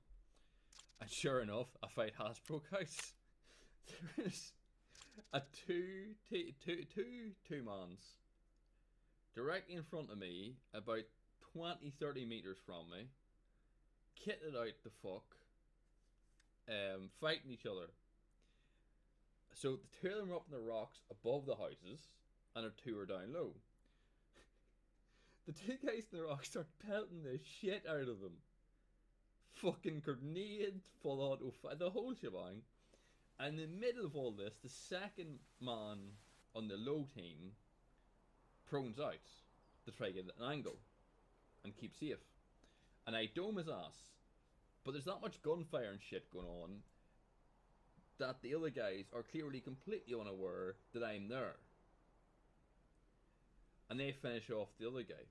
And sure enough, a fight has broke out. There is a two mans directly in front of me, about 20-30 meters from me, kitted out the fuck, fighting each other. So the two of them are up in the rocks above the houses, and the two are down low. The two guys in the rocks start pelting the shit out of them. Fucking grenade, full auto fire, the whole shebang. And in the middle of all this, the second man on the low team prones out to try to get an angle and keep safe. And I dome his ass, but there's not much gunfire and shit going on that the other guys are clearly completely unaware that I'm there. And they finish off the other guy.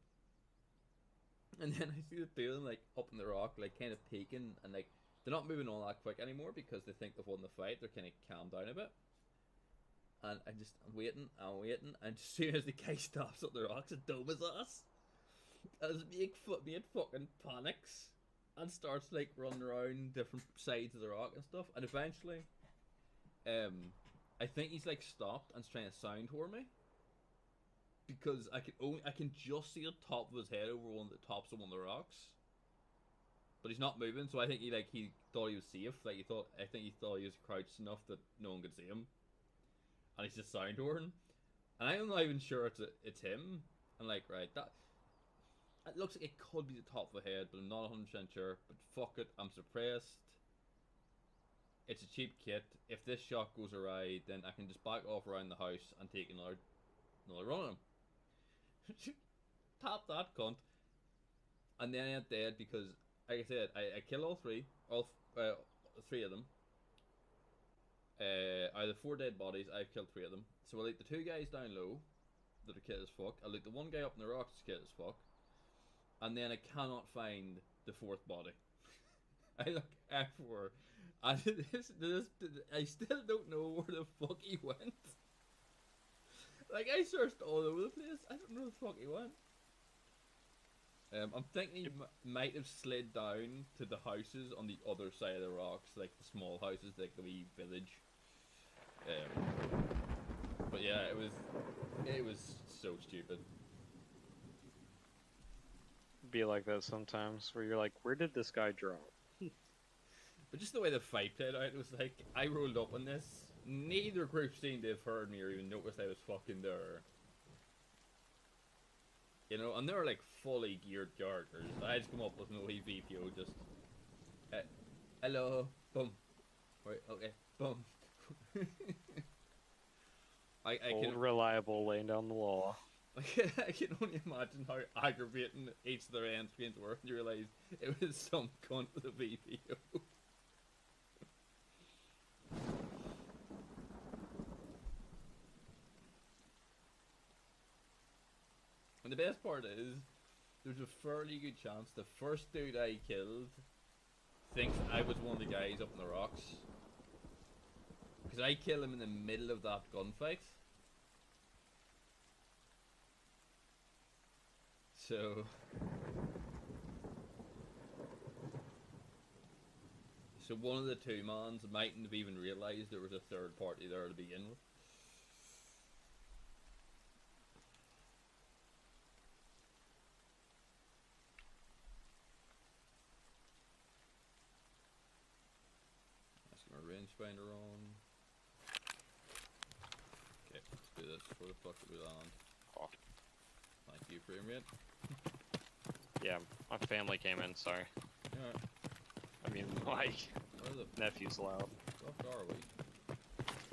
And then I see the two of them like up in the rock, like kind of peeking, and like they're not moving all that quick anymore because they think they've won the fight. They're kind of calmed down a bit. And I'm waiting, and as soon as the guy stops up the rocks, I dome his ass. As mate fucking panics and starts like running around different sides of the rock and stuff. And eventually, I think he's like stopped and's trying to sound for me. Because I can just see the top of his head over one of the tops of one of the rocks, but he's not moving. So I think he thought he was safe. Like I think he thought he was crouched enough that no one could see him, and he's just sound horn. And I'm not even sure it's him. I'm like, right, that it looks like it could be the top of the head, but I'm not 100% sure. But fuck it, I'm suppressed. It's a cheap kit. If this shot goes awry, then I can just back off around the house and take another run at him. Tap that cunt. And then I ain't dead because, like I said, I kill all three of them. Out of the 4 dead bodies, I've killed 3 of them. So I like the 2 guys down low that are kid as fuck. I like the 1 guy up in the rocks kid as fuck. And then I cannot find the 4th body. I look everywhere, and I still don't know where the fuck he went. Like, I searched all over the place. I don't know where the fuck he went. I'm thinking he might have slid down to the houses on the other side of the rocks, like the small houses, like the wee village. But yeah, it was so stupid.
Be like that sometimes, where you're like, where did this guy drop?
But just the way the fight played out, it was like, I rolled up on this. Neither group seemed to have heard me or even noticed I was fucking there. You know, and they were like fully geared characters. I just come up with no VPO, just hello, boom. Right, okay, boom. I
Old
can
reliable laying down the law.
I can only imagine how aggravating each of their end screens were when you realised it was some cunt with a VPO. And the best part is, there's a fairly good chance the first dude I killed thinks I was one of the guys up in the rocks. Because Because I kill him in the middle of that gunfight. So... So one of the two mans mightn't have even realised there was a third party there to begin with. Let's get my rangefinder on. Okay, let's do this. Where the fuck did we land?
Oh.
Thank you, frame rate.
Yeah, my family came in, sorry.
Alright.
I mean, like,
Where the
nephew's loud.
fuck are we?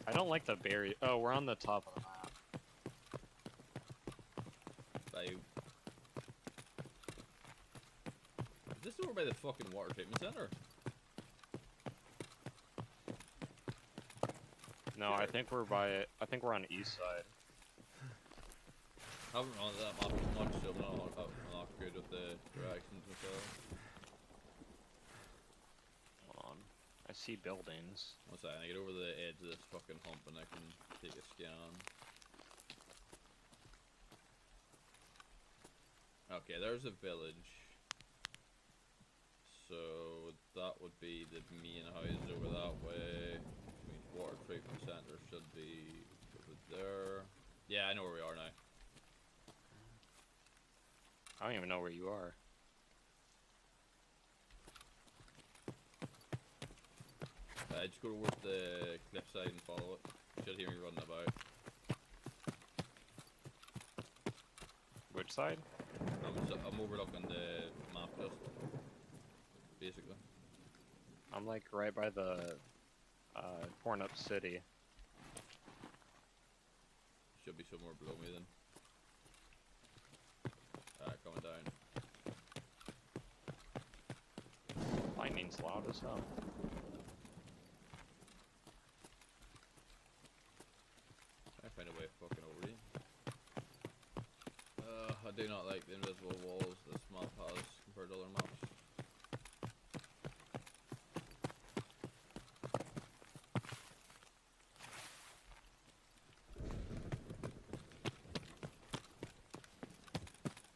I don't like the berry. Oh, we're on the top of the map.
Is this over by the fucking water treatment center?
No, I think we're by. I think we're on the east side.
I haven't run that map much, so I'm not good with the directions myself.
Hold on. I see buildings.
One second, I get over the edge of this fucking hump and I can take a scan. Okay, there's a village. So that would be the main house over that way. Which means water treatment center should be over there. Yeah, I know where we are now.
I don't even know where you are.
Just go towards the cliffside and follow it. You should hear me running about.
Which side?
I'm overlooking the map just, basically.
I'm like right by the torn up city.
Should be somewhere below me then. Alright, coming down.
Lightning's loud as hell.
I find a way of fucking over you. I do not like the invisible walls this map has compared to other maps.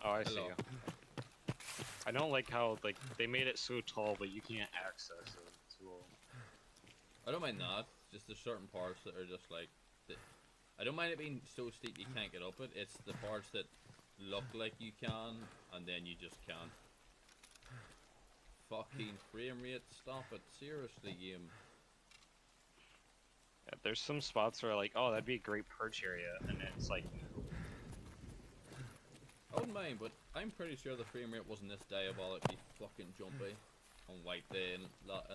Oh, I see
Hello.
you. I don't like how like they made it so tall, but you can't access it. So
I don't mind that, just there's certain parts that are just like... I don't mind it being so steep you can't get up it, it's the parts that look like you can, and then you just can't. Fucking frame rate, stop it, seriously game.
yeah, there's some spots where like, oh, that'd be a great perch area, and it's like, no.
I wouldn't mind, but I'm pretty sure the frame rate wasn't this diabolically fucking jumpy on White Day and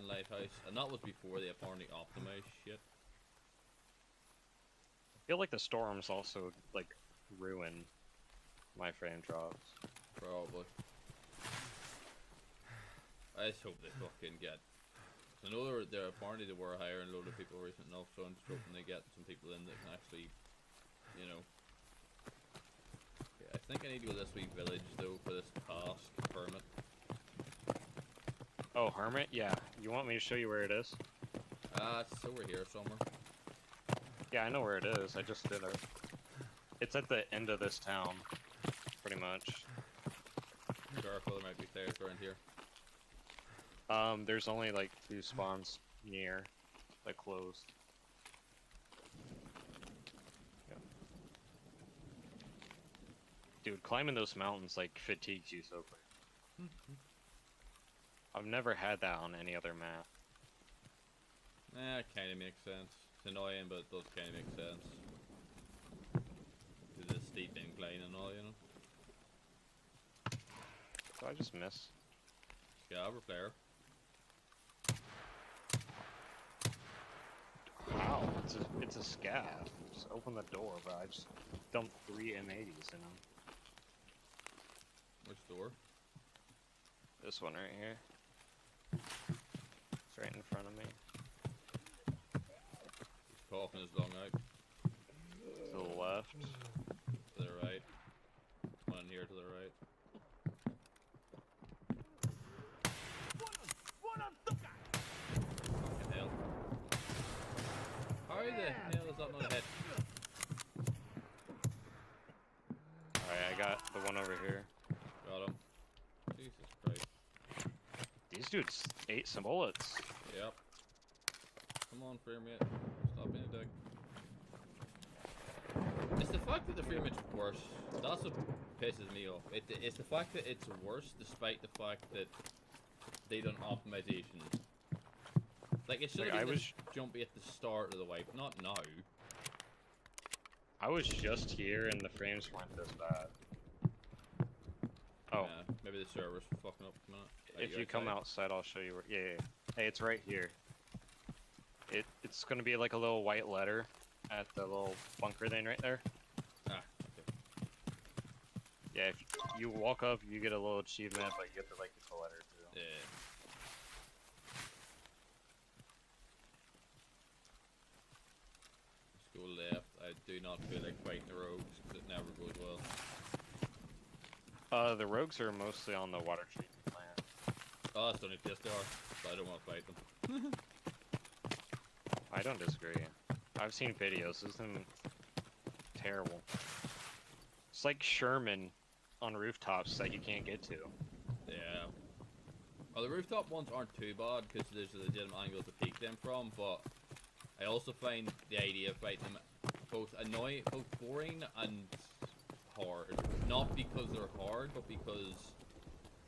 Lighthouse, and that was before they apparently optimized shit.
I feel like the storms also like ruin my frame drops.
Probably. I just hope they fucking get. I know they're apparently they were hiring a load of people recent enough, so I'm just hoping they get some people in that can actually, you know. Okay, I think I need to go this wee village though for this task permit.
Oh, Hermit? Yeah. You want me to show you where it is?
It's over here somewhere.
Yeah, I know where it is. I just did it. It's at the end of this town, pretty much.
Careful, there might be players around here.
There's only like 2 spawns near, like closed. Yeah. Dude, climbing those mountains like fatigues you so quick. I've never had that on any other map.
It kinda makes sense. It's annoying, but it does kinda make sense. To the steep incline and all, you know.
So I just miss.
Scaver player.
How? It's a scav. Just open the door, but I just dumped 3 M80s in them.
Which door?
This one right here. It's right in front of me.
He's coughing his lung out.
To the left.
To the right. One here to the right. Fucking hell. How How the hell is that not a hit?
Alright, I got the one over here.
Got him. Jesus Christ.
These dudes ate some bullets.
Yep. Come on, frame rate. Stop being a dick. It's the fact that the frame rate's worse. That's what pisses me off. It's the fact that it's worse despite the fact that they done optimization. Like, it should
Like,
have
I
been
was-
this jumpy at the start of the wipe, not now.
I was just here and the frames weren't this bad. Oh,
Yeah, maybe the server's fucking up a minute.
if you come outside, I'll show you where. Yeah. Hey, it's right here. It's gonna be like a little white letter at the little bunker thing right there.
Ah, okay.
Yeah, if you walk up, you get a little achievement, but you have to like get the letter too.
Yeah. Let's go left. I do not feel like fighting the rogues because it never goes well.
The rogues are mostly on the water treatment plant.
Oh, that's the only place they are, but I don't want to fight them.
I don't disagree. I've seen videos. This is terrible. It's like Sherman on rooftops that you can't get to.
Yeah. Well, the rooftop ones aren't too bad because there's a legitimate angle to peek them from, but I also find the idea of fighting them both boring and hard. Not because they're hard, but because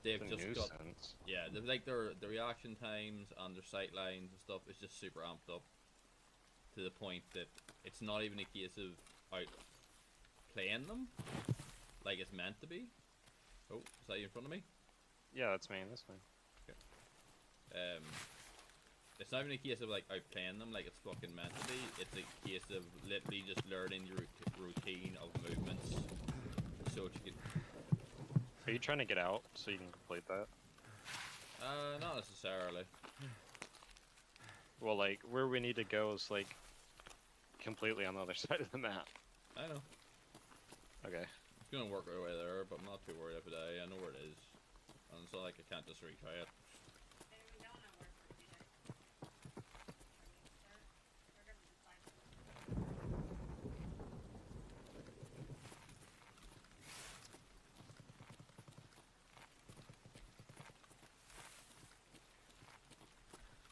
they've
It's a
just got
nuisance.
yeah, they're like the reaction times and their sight lines and stuff is just super amped up to the point that it's not even a case of out playing them like it's meant to be. Oh, is that you in front of me?
Yeah, that's me. That's fine.
It's not even a case of like outplaying them like it's fucking meant to be. It's a case of literally just learning your routine of movements so that you can.
Are you trying to get out so you can complete that?
Not necessarily.
Well, like, where we need to go is, like, completely on the other side of the map.
I know.
Okay.
It's gonna work our way there, but I'm not too worried if it is. I know where it is. And it's not like I can't just retry it.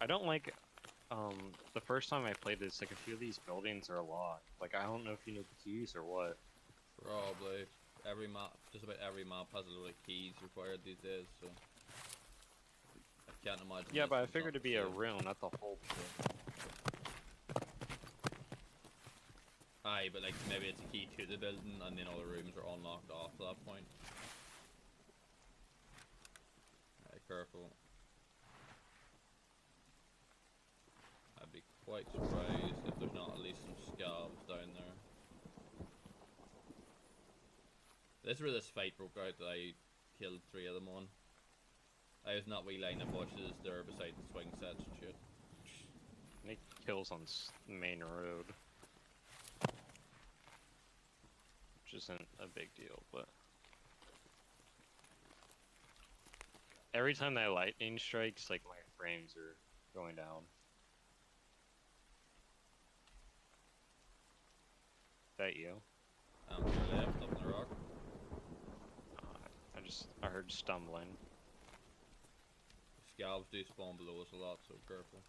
I don't like, the first time I played this, like, a few of these buildings are locked. Like, I don't know if you need the keys or what.
Probably. Every map, just about every map has a lot of keys required these days, so. I can't imagine.
Yeah,
this
but I
one's not
figured it'd be
the
a
same.
room, not the whole building.
Aye, but like maybe it's a key to the building and then all the rooms are unlocked off to that point. Aye, careful. I'd be quite surprised if there's not at least some scabs down there. This is where this fight broke out that I killed 3 of them on. I was not wee line of bushes there beside the swing sets and shit.
Make kills on the main road. Which isn't a big deal, but... Every time that lightning strikes, like, my frames are going down. Is that you?
To the left, up in the rock.
I heard stumbling.
Scabs do spawn below us a lot, so careful.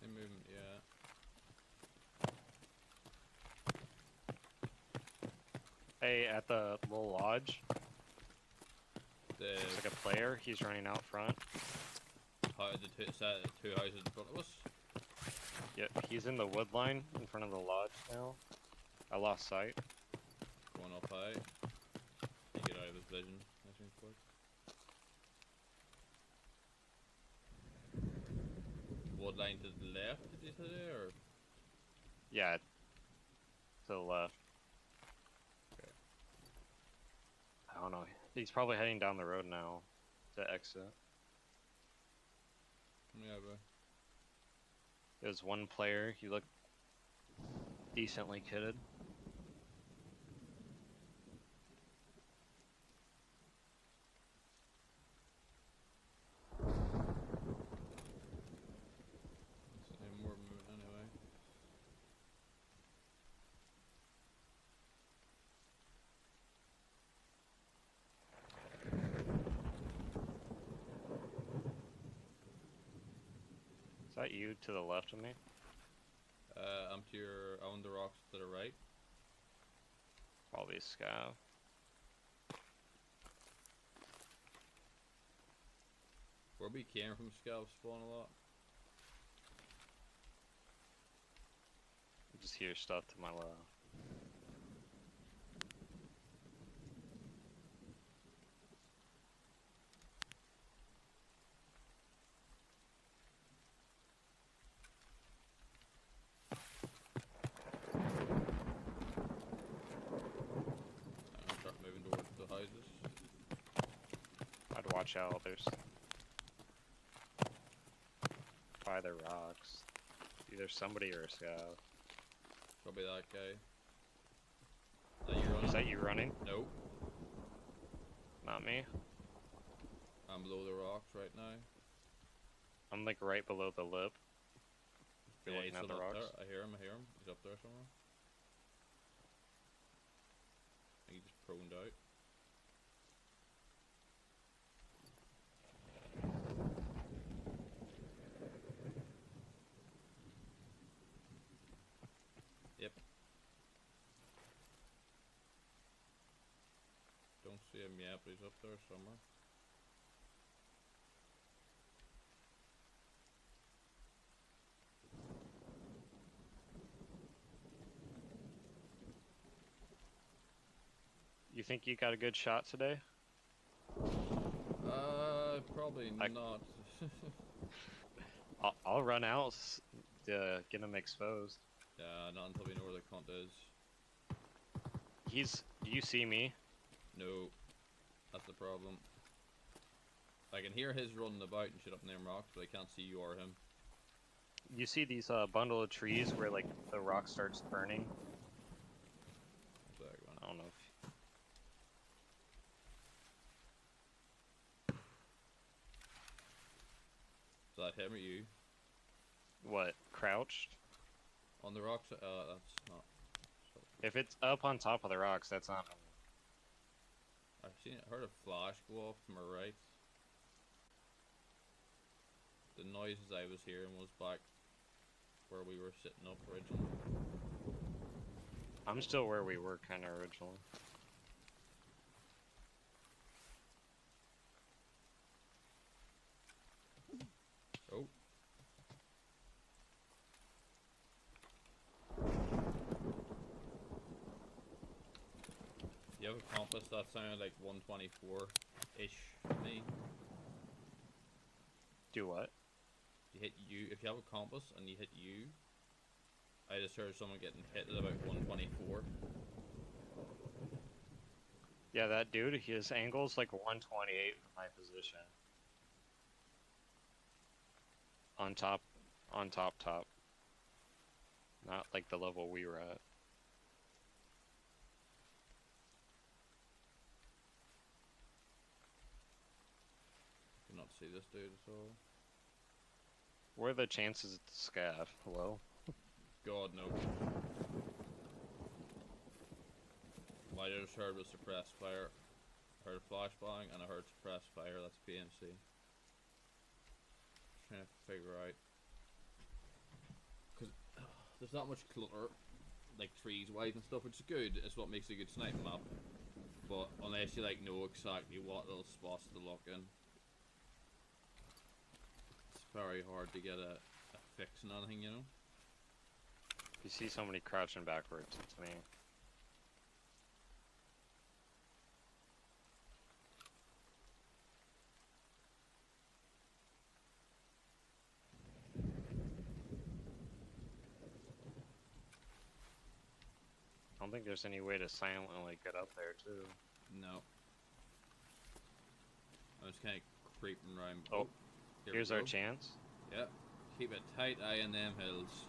Same movement, yeah.
Hey, at the little lodge,
The
Looks like a player. He's running out front.
two houses in front of us.
Yep, he's in the wood line in front of the lodge now. I lost sight.
Going up high. You get out of his vision. I think quick. Wood line to the left, did you say, or?
Yeah, to the left.
Okay.
I don't know. He's probably heading down the road now to exit.
Yeah, bro.
There's one player. He looked decently kitted.
Any more movement anyway.
Is that you to the left of me?
I'm to your, on the rocks to the right.
Probably Scav.
Where we came from, scalps spawn a lot.
I just hear stuff to my left.
I'm gonna start moving towards the houses.
I'd watch out. There's by the rocks. Either somebody or a Scav.
Probably that guy. That you running?
Is that you running?
Nope.
Not me.
I'm below the rocks right now.
I'm like right below the lip. You're
Yeah,
looking
he's
at the
still up
rocks.
there. I hear him. He's up there somewhere. I think he just proned out. Yep. Don't see him yet, but he's up there somewhere.
You think you got a good shot today?
Probably
I-
not.
I'll run out to get him exposed.
Yeah, not until we know where the cunt is.
Do you see me?
No, that's the problem. I can hear his running about and shit up in them rocks, but I can't see you or him.
You see these bundle of trees where like the rock starts burning?
What's that going?
I don't know.
Is that him or you?
What? Crouched?
On the rocks? That's not.
If it's up on top of the rocks, that's not me.
Heard a flash go off to my right. The noises I was hearing was back where we were sitting up originally.
I'm still where we were kind of originally.
Oh. You have a compass that sounded like 124-ish to me.
Do what?
You hit you, if you have a compass and you hit you, I just heard someone getting hit at about 124.
Yeah, that dude, his angle's like 128 from my position. On top. Not like the level we were at.
Cannot see this dude at all.
What are the chances it's Scav? Hello?
God, no. What I just heard was suppressed fire. I heard a flashbang and I heard suppressed fire. That's PMC. Trying to figure out. Because there's not much clutter, like trees wise and stuff, which is good. It's what makes a good sniping map. but unless you like know exactly what little spots to look in, it's very hard to get a fix on anything, you know.
If you see somebody crouching backwards, it's me. I don't think there's any way to silently get up there, too.
No. I was kind of creeping around.
Oh,
here we
here's our
go.
chance.
Yep. Keep a tight eye on them hills.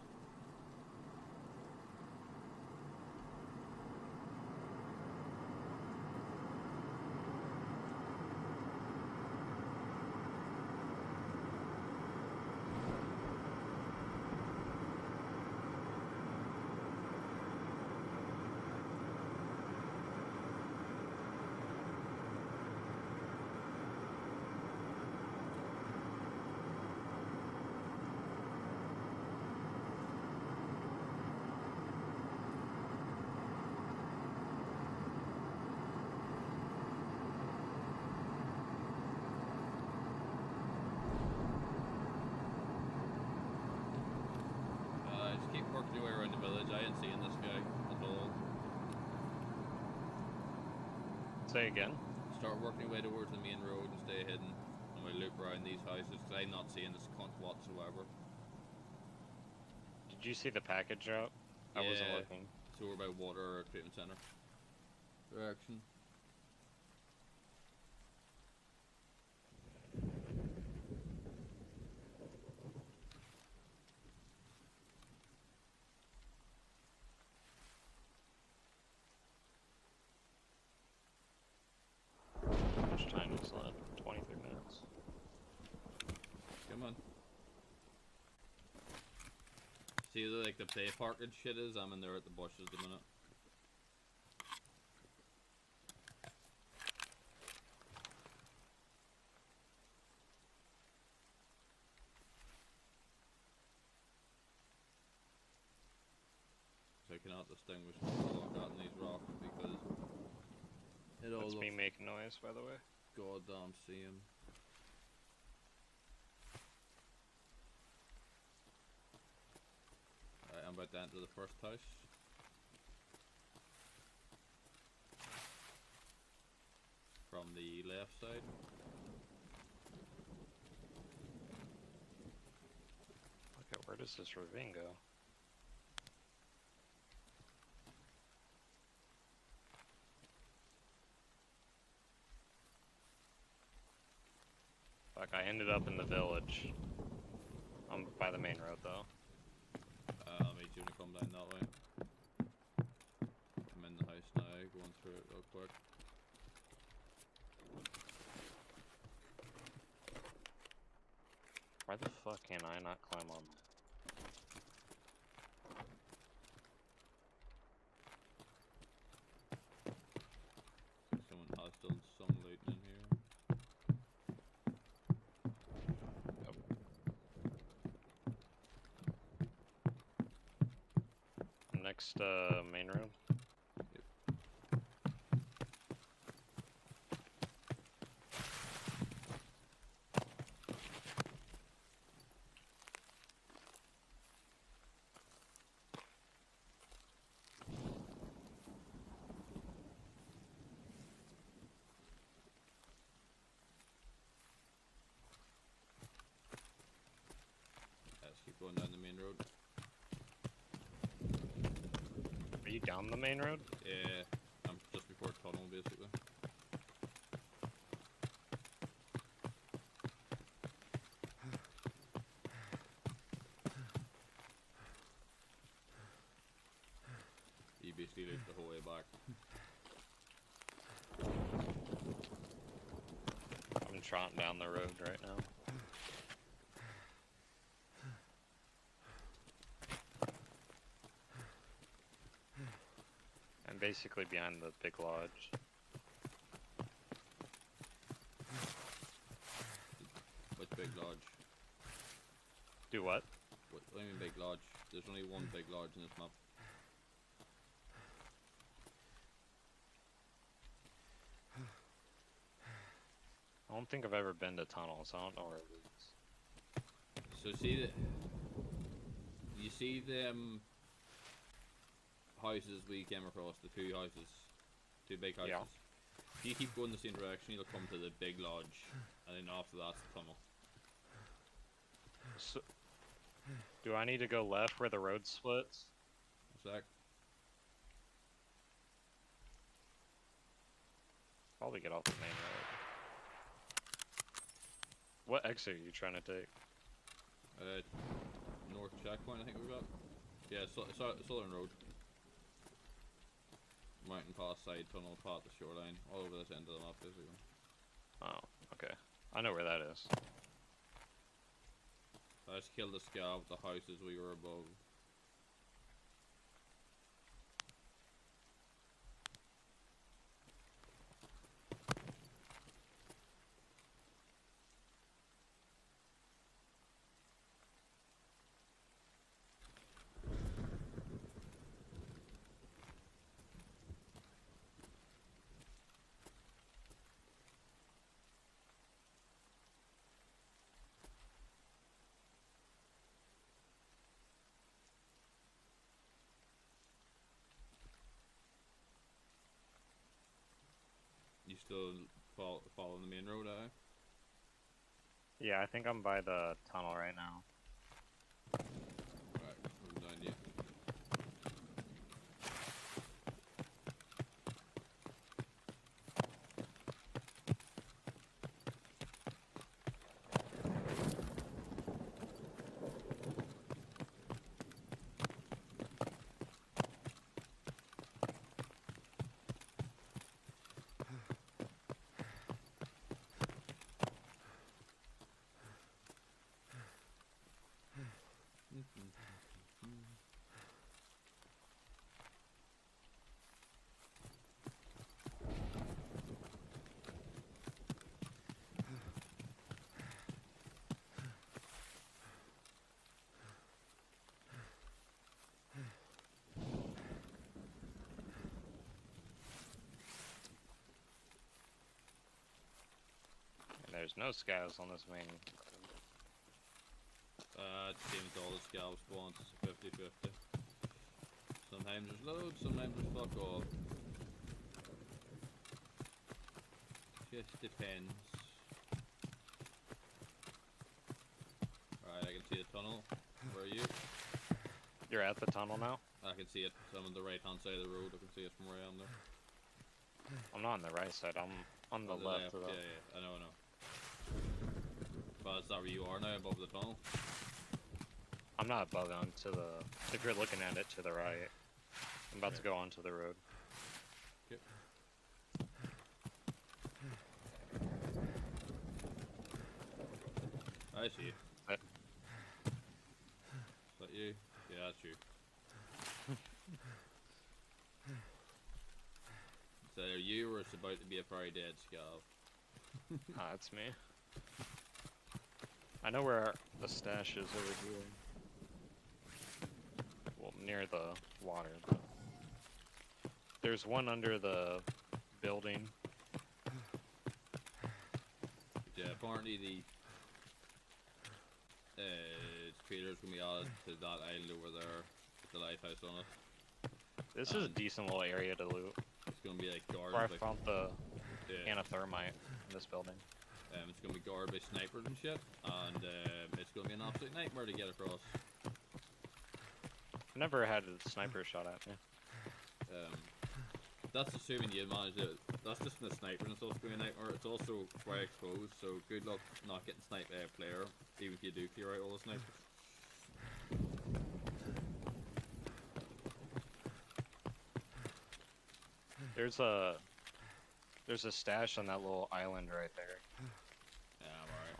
Just keep working your way around the village. I ain't seeing this guy at all.
Say again.
Start working your way towards the main road and stay hidden. And we loop around these houses because I'm not seeing this cunt whatsoever.
Did you see the package drop? I wasn't
Yeah.
looking.
So we're by water or treatment center direction.
How much time is left? 23 minutes.
Come on. See the like the play park and shit is? I'm in there at the bushes at the minute. So I cannot distinguish what I've got in these rocks because it all
That's me
looks
making noise, by the way.
goddamn same. Alright, I'm about to enter the first house. From the left side.
Okay, where does this ravine go? Fuck, I ended up in the village. I'm by the main road, though.
I'll meet you when you come down that way. I'm in the house now, going through it real quick.
Why the fuck can I not climb on?
Someone has done some looting in here.
Next, main road.
Let's keep going down the main road.
Are you down the main road?
Yeah, I'm just before tunnel basically. You basically loop the whole way back.
I'm trotting down the road right now. I'm basically behind the big lodge.
Which big lodge?
Do what?
What do you mean big lodge? There's only one big lodge in this map.
don't think I've ever been to tunnels. I don't know where it is.
So see the, you see them houses we came across, the two houses, two big houses.
Yeah.
If you keep going the same direction, you'll come to the big lodge, and then after that's the tunnel.
So, do I need to go left where the road splits?
One sec.
Probably get off the main road. What exit are you trying to take?
North checkpoint, I think we got. Yeah, Southern Road. Mountain pass, side tunnel, path the shoreline, all over this end of the map, basically.
Oh, okay. I know where that is.
I just killed the scav, the houses we were above. You still following the main road, eh?
Yeah, I think I'm by the tunnel right now.
Right, I'm down you.
And there's no scavs on this main.
It seems all the scav spawns is 50-50. Sometimes there's loads, sometimes there's fuck all. Just depends. Alright, I can see a tunnel. Where are you?
You're at the tunnel now?
I can see it. I'm on the right hand side of the road. I can see it from where I am there.
I'm not on the right side, I'm on the left of the...
Yeah, I know. But is that where you are now, above the tunnel?
I'm not above it, I'm to the... If you're looking at it, to the right. I'm about to go onto the road.
Yep. I see you.
That-
Is that you? Yeah, that's you. So are you, or it's about to be a very dead scav?
Ah, that's me. I know where the stash is over here. Well, near the water. But there's one under the building.
Yeah, apparently the trailer's gonna be added to that island over there with the lighthouse on it.
This is a decent little area to loot.
It's gonna be like guarded
Where I
by,
found the
yeah,
can of thermite in this building.
it's gonna be guarded by snipers and shit, and it's gonna be an absolute nightmare to get across.
I've never had a sniper shot at me.
That's assuming you manage it. That's just from the sniper and stuff going out, or it's also quite exposed, so good luck not getting sniped by a player, even if you do clear out all the snipers.
There's a stash on that little island right there.
Yeah, I'm alright.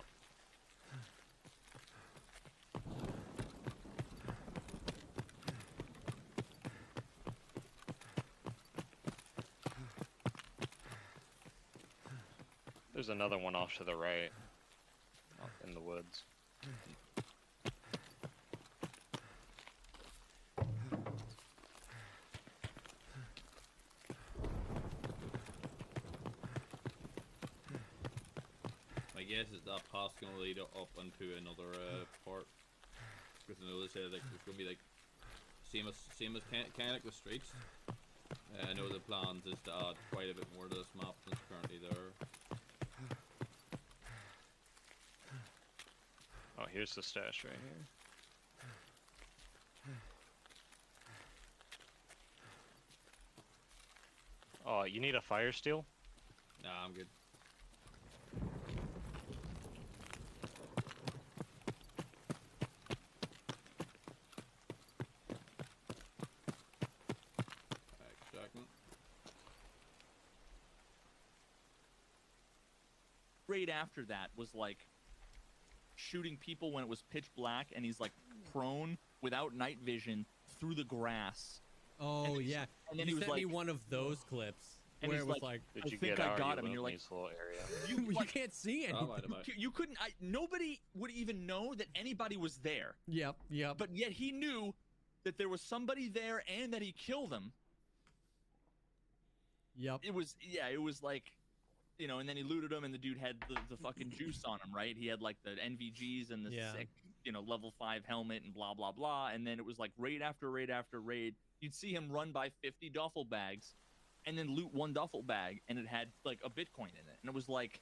There's another one off to the right. Up in the woods.
guess is that path's gonna lead up into another part. Because I know they said like there's gonna be like same as kind of like the streets. I know the plans is to add quite a bit more to this map than's currently there.
Oh, here's the stash right here. Oh, you need a fire steel?
Nah, I'm good. Extracting.
Right after that was like shooting people when it was pitch black, and he's like prone without night vision through the grass.
Oh yeah.
And then
you
he was
sent me
like,
one of those clips
and
where
he's
it was
like,
like,
Did
I
you
think
get
I
out?
got
You
him, and you're
live in
like,
this little area.
you
like,
can't see anything.
Oh, wait a minute.
you couldn't. Nobody would even know that anybody was there.
Yep.
But yet he knew that there was somebody there and that he killed them.
Yep.
It was like, you know, and then he looted him, and the dude had the fucking juice on him, right? He had like the NVGs and the
Yeah.
sick, you know, level 5 helmet and blah blah blah. And then it was like raid after raid after raid. You'd see him run by 50 duffel bags, and then loot one duffel bag, and it had like a Bitcoin in it, and it was like,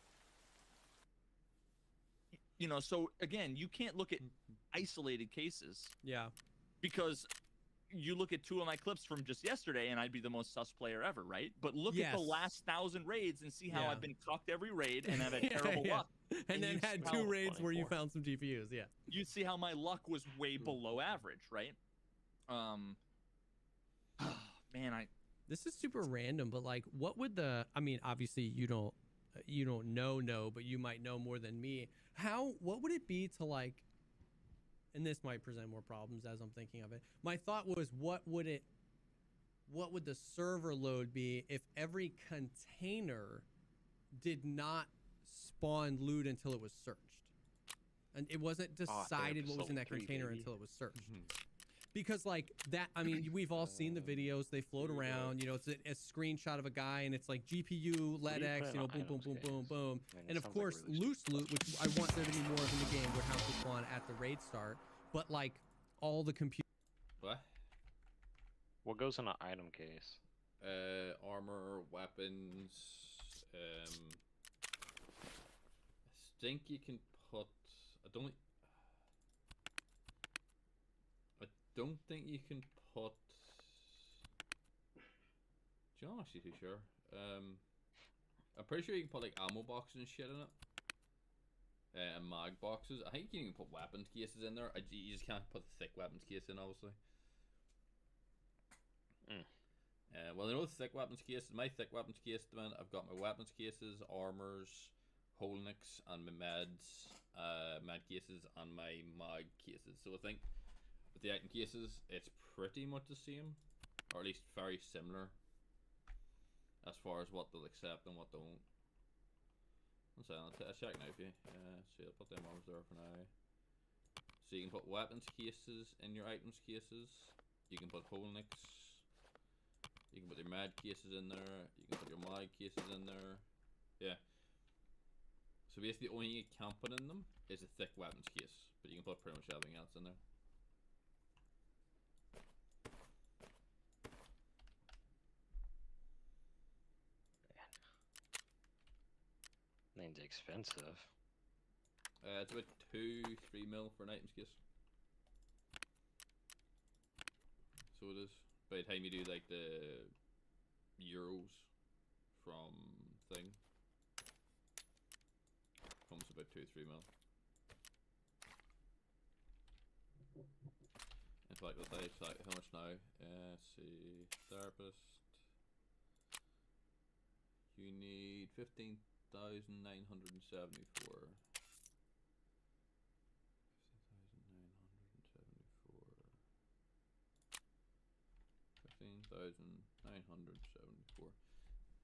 you know. So again, you can't look at isolated cases,
Yeah.
because you look at 2 of my clips from just yesterday and I'd be the most sus player ever, right? But look at the
Yes.
last 1,000 raids and see how
Yeah.
I've been cucked every raid and I've had
Yeah,
terrible
yeah.
luck.
And then
you
had
smell
2
it.
raids where you
24.
found some GPUs. Yeah.
You'd see how my luck was way below average, right? Man,
This is super random, but like, what would the? I mean, obviously you don't know, but you might know more than me. What would it be to like? And this might present more problems as I'm thinking of it. My thought was, what would the server load be if every container did not spawn loot until it was searched, and it wasn't decided what was in that
episode 3,
container
baby.
until it was searched? Because like that, I mean, we've all seen the videos. They float
Here we go.
around. You know, it's a screenshot of a guy, and it's like GPU,
What do you
LEDX,
plan
you know,
on
boom, boom,
items,
boom, boom,
guys?
boom.
I mean, it
And of
sounds like
course,
really
loose loot, which I want there to be more of in the game, would have to spawn at the raid start. But like all the compute.
What?
What goes in an item case?
Armor, weapons. I think you can put. I don't think you can put. Do you know, I'm actually too sure. I'm pretty sure you can put like ammo boxes and shit in it. And mag boxes. I think you can even put weapons cases in there. You just can't put the thick weapons case in, obviously. Well, I know the thick weapons cases. My thick weapons case at the minute, I've got my weapons cases, armors, holnicks, and my meds, med cases, and my mag cases. So I think with the item cases, it's pretty much the same, or at least very similar, as far as what they'll accept and what they won't. One second, I'll check now for you. So I'll put them armors there for now. So you can put weapons cases in your items cases. You can put holnicks. You can put your mad cases in there. You can put your mag cases in there. Yeah. So basically, the only thing you can't put in them is a thick weapons case, but you can put pretty much everything else in there.
Name's expensive.
It's about 2-3 mil for an items case. So it is. By the time you do like the euros from thing, comes about 2-3 mil. In fact, I'll tell you exactly how much now. Let's see, therapist. You need 15,974. 15,974.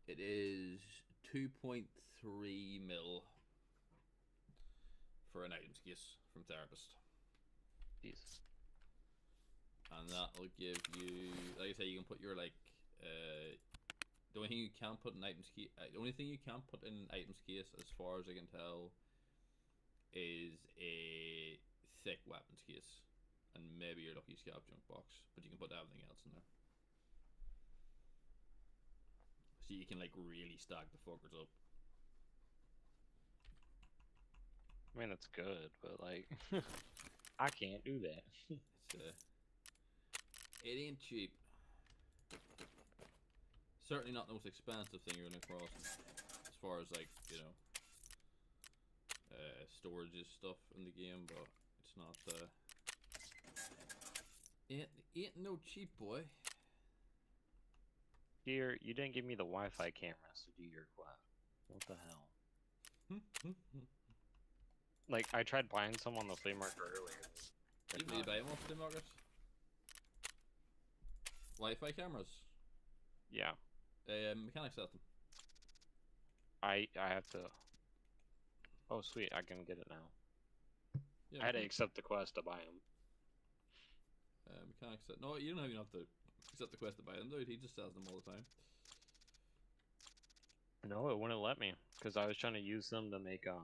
It is 2.3 mil for an items case from therapist.
Jesus.
And that'll give you, like I say, you can put your like, the only thing you can't put in items case, the only thing you can't put in an items case, as far as I can tell, is a thick weapons case, and maybe your lucky scav junk box, but you can put everything else in there. So you can like really stack the fuckers up.
I mean, that's good, but like, I can't do that.
It's it ain't cheap. Certainly not the most expensive thing you're gonna cross as far as like, you know, storage stuff in the game, but it's not ain't no cheap, boy.
Here, you didn't give me the Wi-Fi cameras to do your quest. What the hell? Like, I tried buying some on the flea market earlier.
You can buy them off the market. Wi-Fi cameras.
Yeah,
Mechanics set them.
I have to. Oh, sweet, I can get it now.
Yeah,
I had to accept the quest to buy them.
Mechanics set. No, you don't even have to accept the quest to buy them, dude. He just sells them all the time.
No, it wouldn't let me because I was trying to use them to make Fuck,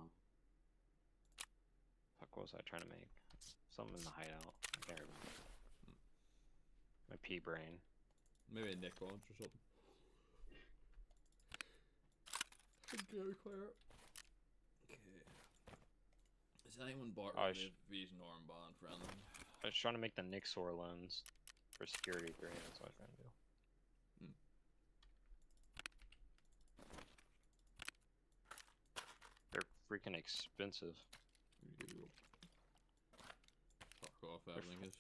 what was I trying to make? Something in the hideout. I can't remember. My pea brain.
Maybe a Nick launch or something. Okay, clear. Okay. Is anyone bought
Oh,
these Normbond for anything?
I was trying to make the Nixor lens for Security 3. That's what I was trying to do. They're freaking expensive.
Fuck off, everything is.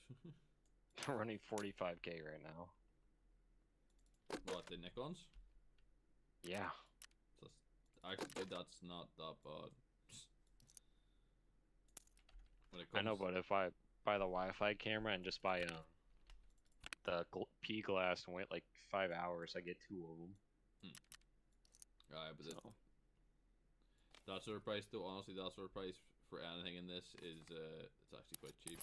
They're running 45k right now.
What, the Nikons?
Yeah.
Actually, that's not that bad. When it
I know,
comes-
but if I buy the Wi-Fi camera and just buy the P glass and wait like 5 hours, I get 2 of them.
Alright, but
So.
that sort of price, though, honestly, that sort of price for anything in this is, it's actually quite cheap.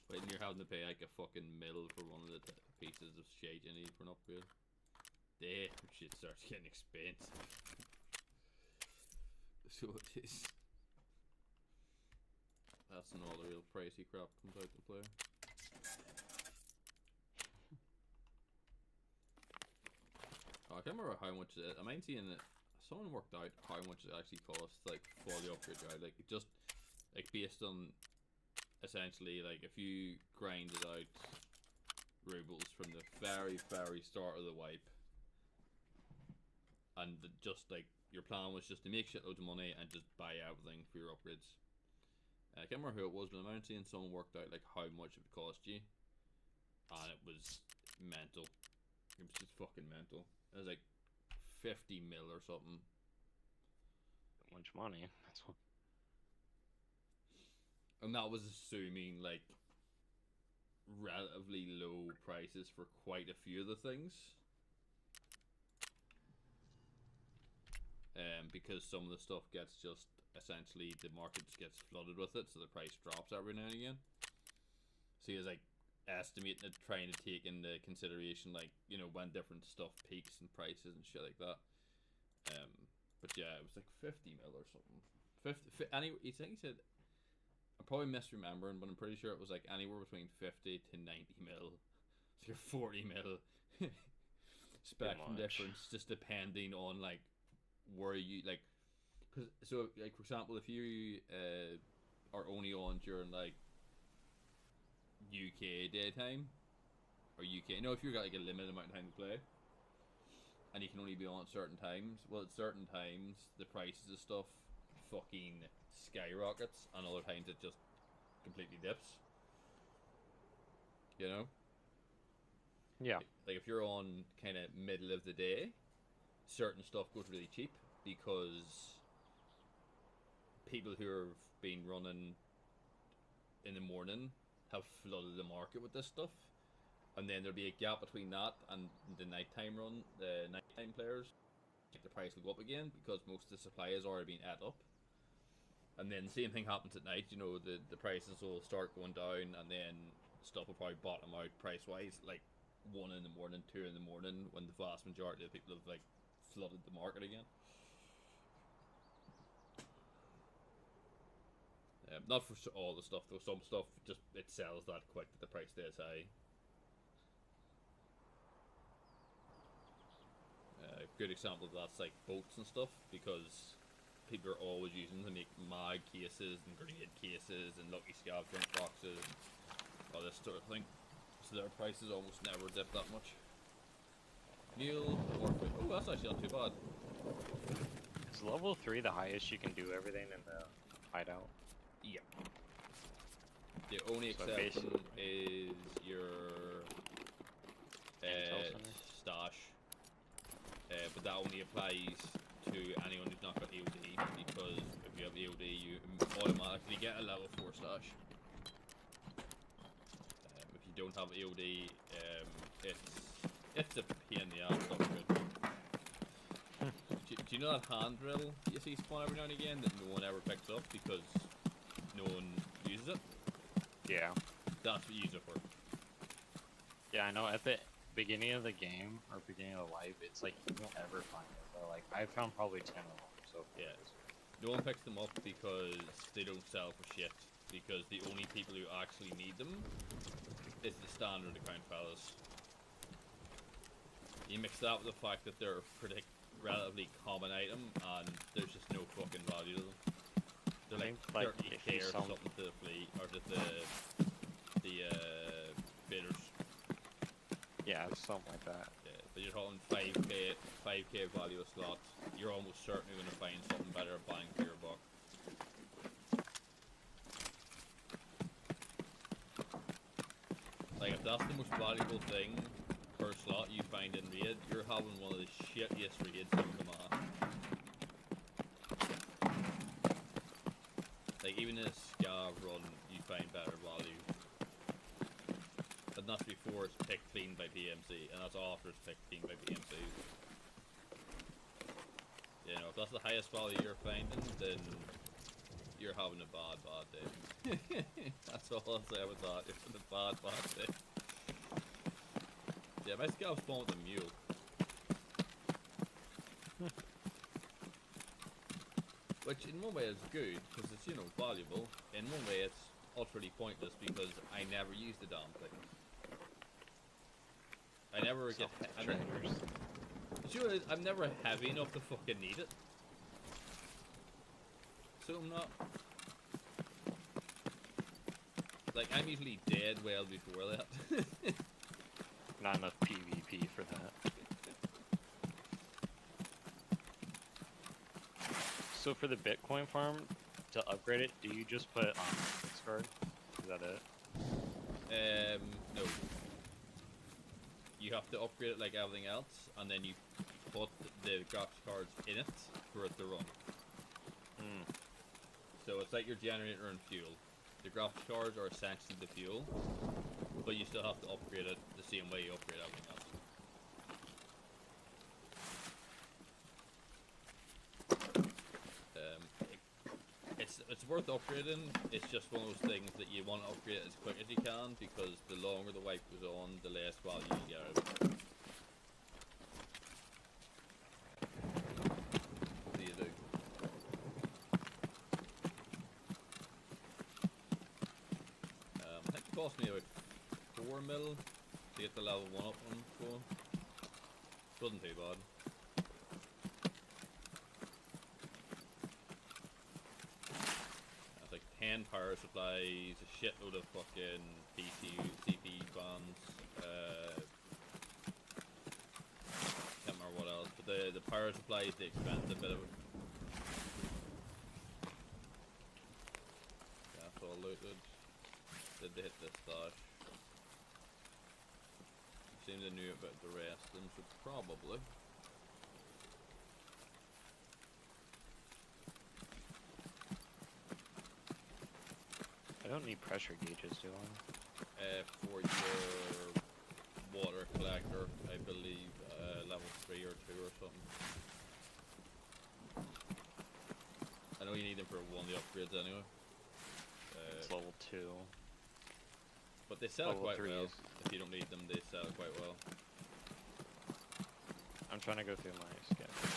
When you're having to pay like a fucking mill for one of the pieces of shit you need for an upgrade. There, shit starts getting expensive. So it is. That's when all the real pricey crap comes out to play. Oh, I can't remember how much it is. I'm seeing that someone worked out how much it actually costs, like, for the upgrade guide. Like, just, like, based on, essentially, like, if you grinded out rubles from the very, very start of the wipe, and just, like, your plan was just to make shitloads of money and just buy everything for your upgrades. I can't remember who it was, but I'm seeing someone worked out, like, how much it would cost you. And it was mental. It was just fucking mental. It was like 50 mil or something.
How much money? That's what.
And that was assuming like relatively low prices for quite a few of the things. Because some of the stuff gets just essentially the market just gets flooded with it, so the price drops every now and again. So he was like estimating it, trying to take into consideration, like, you know, when different stuff peaks in prices and shit like that. But yeah, it was like 50 mil or something. Anyway, he said, I'm probably misremembering, but I'm pretty sure it was like anywhere between 50 to 90 mil. So you're 40 mil spectrum difference, just depending on like where you like. Cause, so like for example, if you are only on during like UK daytime or UK, if you've got like a limited amount of time to play and you can only be on at certain times, well, at certain times the prices of stuff fucking skyrockets, and other times it just completely dips, you know.
Yeah.
Like if you're on kind of middle of the day, certain stuff goes really cheap because people who have been running in the morning have flooded the market with this stuff, and then there'll be a gap between that and the nighttime run. The nighttime players, the price will go up again because most of the supply has already been ate up, and then the same thing happens at night. You know, the prices will start going down, and then stuff will probably bottom out price wise like 1 in the morning, 2 in the morning, when the vast majority of people have like flooded the market again. Not for all the stuff though. Some stuff just it sells that quick that the price stays high. Good example of that's like boats and stuff, because people are always using them to make mag cases and grenade cases and lucky scav junk boxes and all this sort of thing. So their prices almost never dip that much. Mule, Warfare. Oh, that's actually not too bad.
Is level 3 the highest you can do everything in the hideout?
Yeah. The only
So
exception
basically-
is your
Intel center?
stash. But that only applies to anyone who's not got AOD, because if you have AOD, you automatically get a level 4 stash. If you don't have AOD, it's a pain in the ass. Not good. Do you know that hand drill you see spawn every now and again that no one ever picks up because no one uses it?
Yeah.
That's what you use it for.
Yeah, I know at the beginning of the game, or beginning of life, it's like you won't ever find it. But like, I found probably 10 of them, so.
Yeah. No one picks them up because they don't sell for shit. Because the only people who actually need them is the standard account fellas. You mix that with the fact that they're a relatively common item, and there's just no fucking value to them. They're like
think, like,
30k
if you
or
sell-
something to the fleet, or to the bidders.
Yeah, something like that.
Yeah, but you're talking 5k value a slot. You're almost certainly going to find something better bang for your buck. Like, if that's the most valuable thing per slot you find in raid, you're having one of the shittiest raids you can have. Like, even in a scav run, you find better value. And that's before it's picked clean by PMC, and that's after it's picked clean by PMC. You know, if that's the highest value you're finding, then you're having a bad day. That's all I'll say about that. You're having a bad day. Yeah, my scav spawned with a mule. Which in one way is good, because it's, you know, valuable. In one way it's utterly pointless, because I never use the damn thing. I never get...
Trainers.
Sure, I'm never heavy enough to fucking need it. So I'm not... Like, I'm usually dead well before that.
Not enough PvP for that. So for the Bitcoin farm, to upgrade it, do you just put graphics card? Is that it?
No. You have to upgrade it like everything else, and then you put the graphics cards in it for it to run.
Hmm.
So it's like your generator and fuel. The graphics cards are essentially the fuel, but you still have to upgrade it the same way you upgrade everything else. It's worth upgrading. It's just one of those things that you want to upgrade as quick as you can, because the longer the wipe goes on, the less value you get out of it. What do you do? I think it cost me about 4 mil to get the level 1 up on going. Wasn't too bad. That's like 10 power supplies, a shitload of fucking PCU, CPU fans, can't remember what else, but the power supply is the expensive bit of it. That's all looted. Did they hit this stash? Seems I knew about the rest of them, so probably.
I don't need pressure gauges, do I?
For your water collector, I believe, level 3 or 2 or something. I know you need them for one of the upgrades anyway.
It's level 2.
But they sell
level
quite
3
well.
is-
If you don't need them, they sell quite well.
I'm trying to go through my schedule.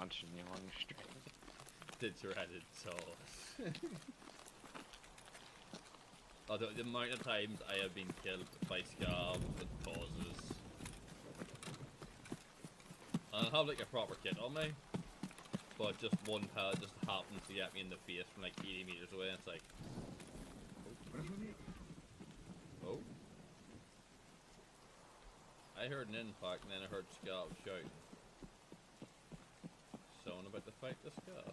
watching you on stream.
The dreaded sauce. Although the amount of times I have been killed by scabs with pauses. And I have like a proper kit on me, but just one pellet just happens to get me in the face from like 80 meters away, and it's like, oh. I heard an impact and then I heard scab shout. Someone about to fight the scab.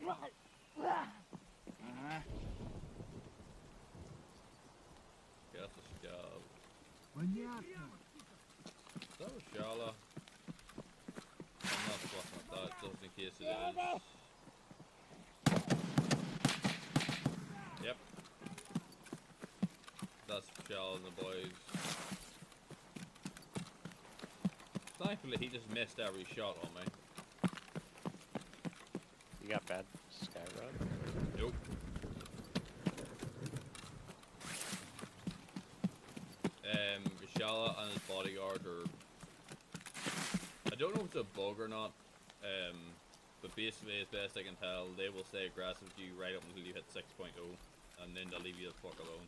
Guess a scab. Is that a Shala? I'm not fucking with that, just in case it is. Yep. That's Shala and the boys. Thankfully, he just missed every shot on me.
You got bad Skyrod?
Nope. Shala and his bodyguard are... I don't know if it's a bug or not, but basically, as best I can tell, they will stay aggressive to you right up until you hit 6.0, and then they'll leave you the fuck alone.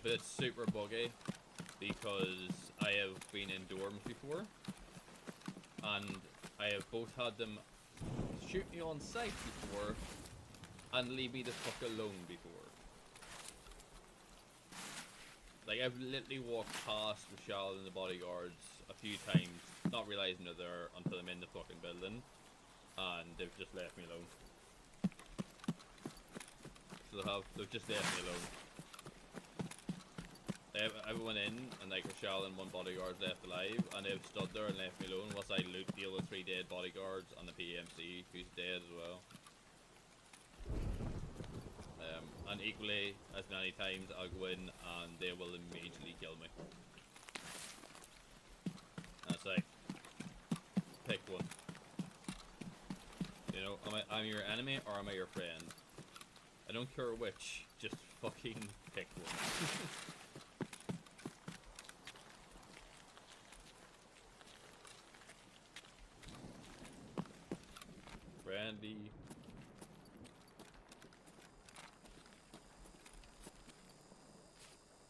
But it's super buggy, because I have been in dorms before, and I have both had them shoot me on sight before, and leave me the fuck alone before. Like, I've literally walked past Michelle and the bodyguards a few times, not realizing they're there until I'm in the fucking building, and they've just left me alone. So they've just left me alone. Everyone in, and like Michelle and one bodyguard left alive, and they've stood there and left me alone whilst I loot the other 3 dead bodyguards and the PMC, who's dead as well. And equally, as many times I'll go in and they will immediately kill me. And it's like, pick one. You know, am I your enemy or am I your friend? I don't care which, just fucking pick one. Brandy.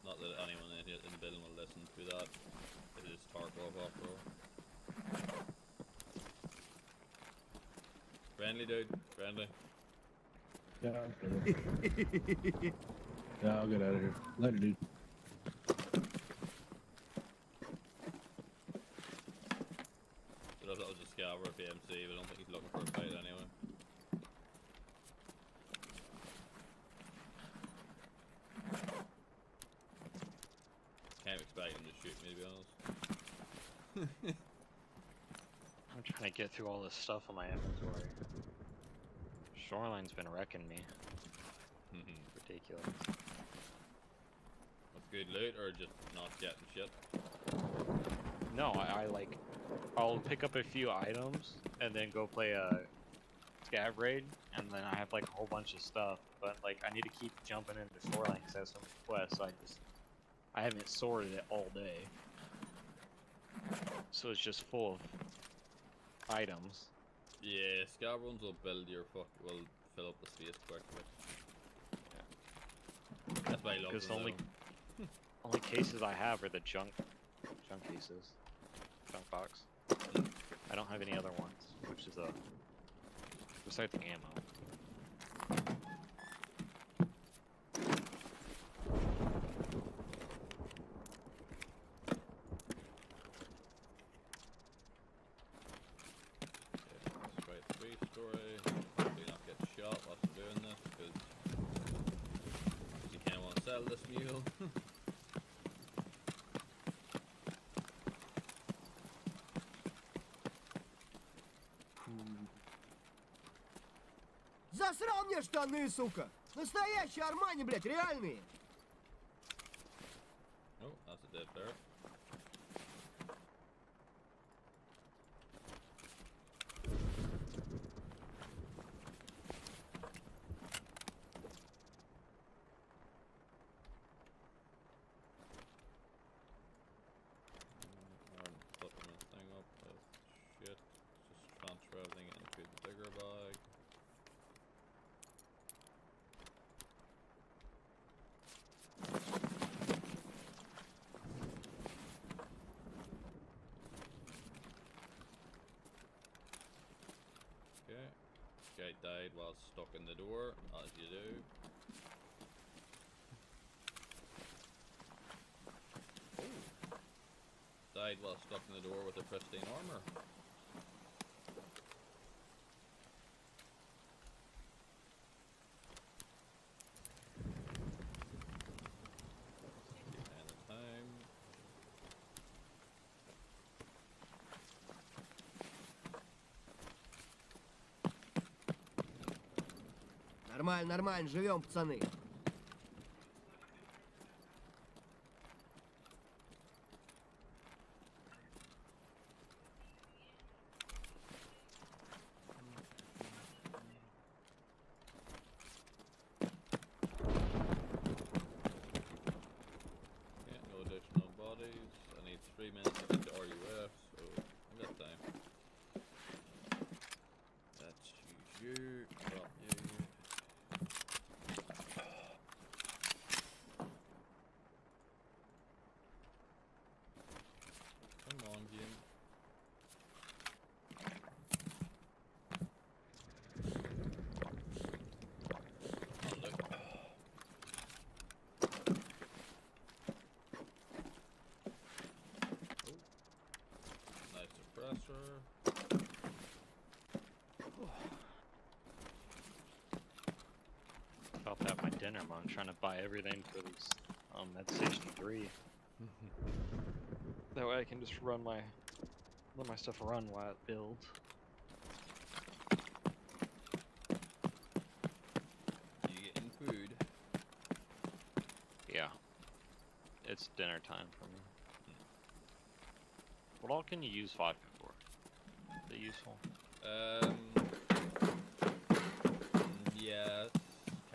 Not that anyone in the building will listen to that. It is Tarkov after all. Friendly, dude. Friendly.
Yeah, okay. Yeah, I'll get out of here. Later, dude.
So that was a scour of BMC, but I don't think he's looking for a fight anyway. Can't expect him to shoot me, to be honest.
I'm trying to get through all this stuff in my inventory. Shoreline's been wrecking me. Ridiculous.
With good loot or just not getting shit?
No, I like, I'll pick up a few items and then go play a scav raid, and then I have like a whole bunch of stuff, but like I need to keep jumping into Shoreline because I have so many quests, so I haven't sorted it all day. So it's just full of items.
Yeah, scout runs will will fill up the space quickly. Yeah. That's why I love
Because
them,
the only cases I have are the junk cases. Junk box. I don't have any other ones, which is besides the ammo.
Let's try a 3-story. Hopefully not get shot whilst we're doing this, because you kind of want to sell this mule.
Засрал мне штаны, сука! Настоящие Армани, блядь, реальные!
Oh, that's a dead ferret. Putting this thing up, guy died while stuck in the door, as you do. Oh. Died while stuck in the door with a pristine armor.
Нормально, нормально, живем, пацаны.
Yeah, no additional bodies. I need 3 minutes to get to RUF, so I got time. That's you. Drop you. Come on, game. Oh, look. Nice suppressor.
About to have my dinner, man. I'm trying to buy everything for this Med Station 3. That way I can just let my stuff run while it builds.
You getting food?
Yeah. It's dinner time for me. What all can you use vodka for? Is it useful?
Yeah,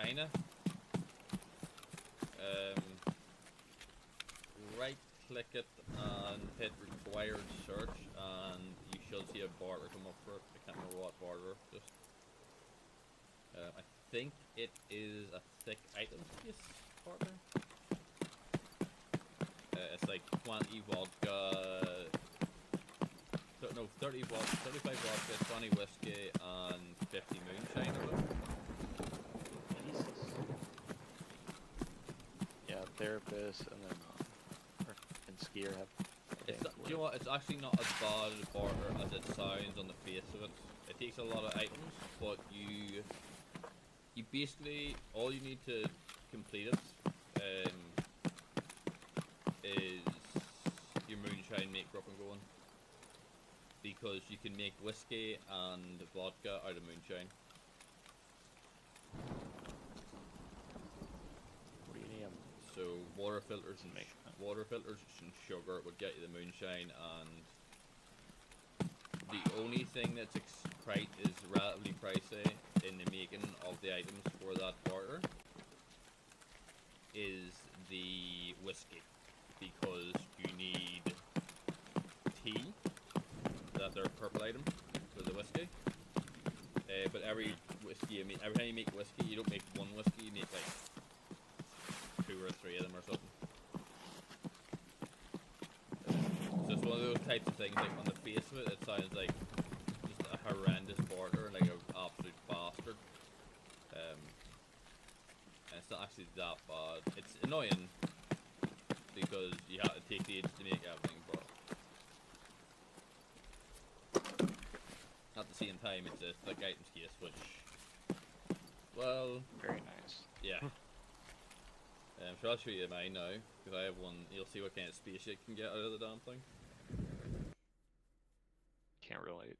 kinda. Right click it and hit required search, and you should see a barter come up for it. I can't remember what barter. Just, I think it is a thick items case barter. It's like 20 vodka. No, 30 vodka, 35 vodka, 20 whiskey, and 50 moonshine of it.
Jesus. Yeah, therapist and then and skier have.
It's not, do you know what? It's actually not as bad a barter as it sounds on the face of it. It takes a lot of items, but you basically all you need to complete it is your moonshine maker up and going, because you can make whiskey and vodka out of moonshine.
What do you need?
So water filters and sugar would get you the moonshine, and the only thing that's is relatively pricey in the making of the items for that barter is the whiskey, because you need tea, that they're purple item for the whiskey. But every whiskey, every time you make whiskey, you don't make one whiskey, you make like 2 or 3 of them or something. So it's one of those types of things, like on the face of it, it sounds like just a horrendous barter, like an absolute bastard. And it's not actually that bad. It's annoying because you have to take the ages to make everything, but at the same time, it's a thick items case, which, well,
Very nice.
yeah. So I'll show you mine now, because I have one. You'll see what kind of space it can get out of the damn thing.
Can't relate.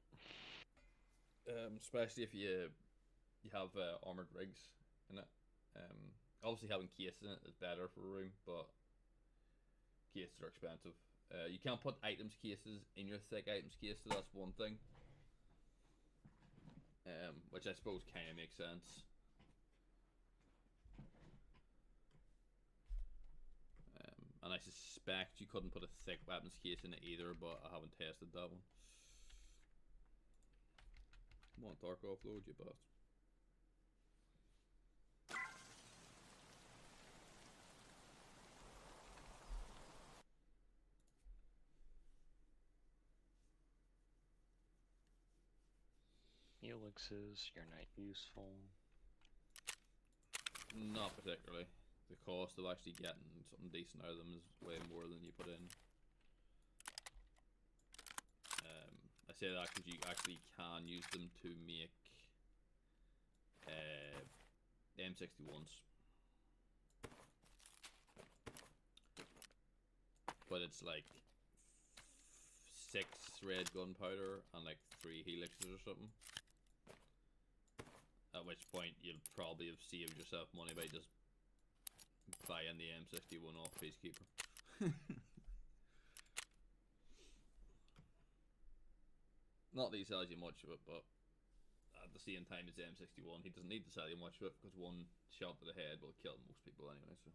Especially if you have armored rigs in it. Obviously having cases in it is better for a room, but cases are expensive. You can't put items cases in your thick items case, so that's one thing. Which I suppose kind of makes sense. And I suspect you couldn't put a thick weapons case in it either, but I haven't tested that one. Come on, Dark Offload, you bastard.
Helixes, you're not useful.
Not particularly. The cost of actually getting something decent out of them is way more than you put in. I say that because you actually can use them to make M61s. But it's like 6 red gunpowder and like 3 helixes or something. At which point you'll probably have saved yourself money by just buying the M61 off Peacekeeper. Not that he sells you much of it, but at the same time, it's M61. He doesn't need to sell you much of it because one shot to the head will kill most people anyway. So.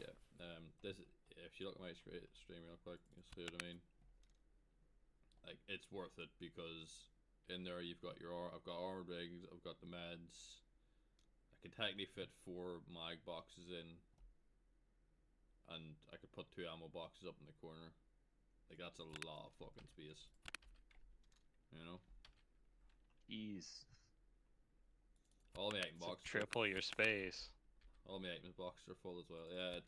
Yeah, this, if you look at my stream real quick, you'll see what I mean. Like, it's worth it because in there you've got I've got armored rigs, I've got the meds. I could technically fit 4 mag boxes in, and I could put 2 ammo boxes up in the corner. Like, that's a lot of fucking space. You know?
Ease.
All my item boxes.
Triple your space.
All my items boxes are full as well. Yeah,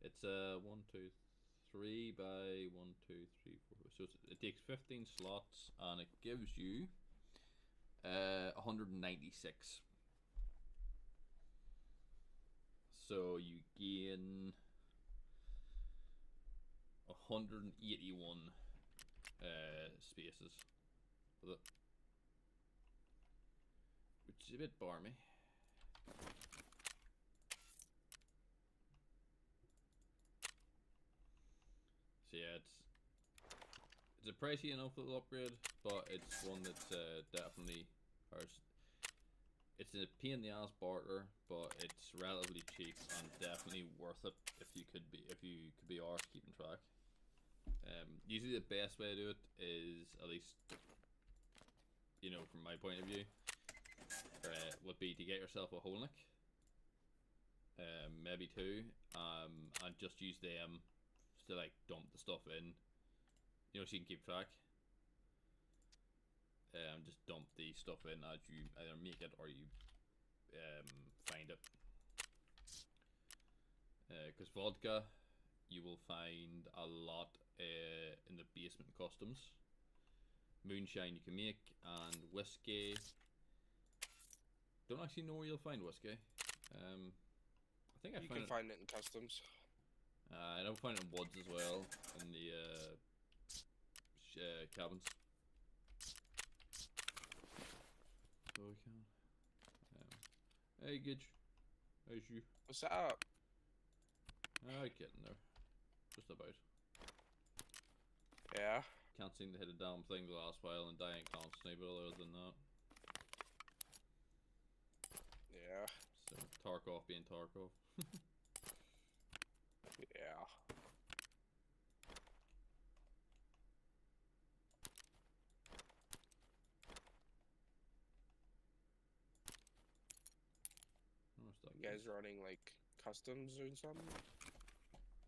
it's 1, 2, 3 by 1, 2, 3, 4. So it takes 15 slots and it gives you 196. So you gain 181 spaces with it, which is a bit barmy. So yeah, it's a pricey enough little upgrade, but it's one that's definitely hurts. It's a pain in the ass barter, but it's relatively cheap and definitely worth it if you could be arsed keeping track. Usually the best way to do it is, at least, you know, from my point of view, would be to get yourself a Holnick, maybe 2, and just use them to like dump the stuff in, you know, so you can keep track. Just dump the stuff in as you either make it or you find it. Because vodka, you will find a lot in the basement customs. Moonshine you can make, and whiskey. Don't actually know where you'll find whiskey. I think
you can find it in customs.
I don't find it in woods as well, in the cabins. So we can. Hey, Gidge. How's you?
What's up?
Getting there. Just about.
Yeah.
Can't seem to hit a damn thing the last while and dying constantly, but other than that.
Yeah.
So, Tarkov being Tarkov.
Yeah. You guys running like customs or something?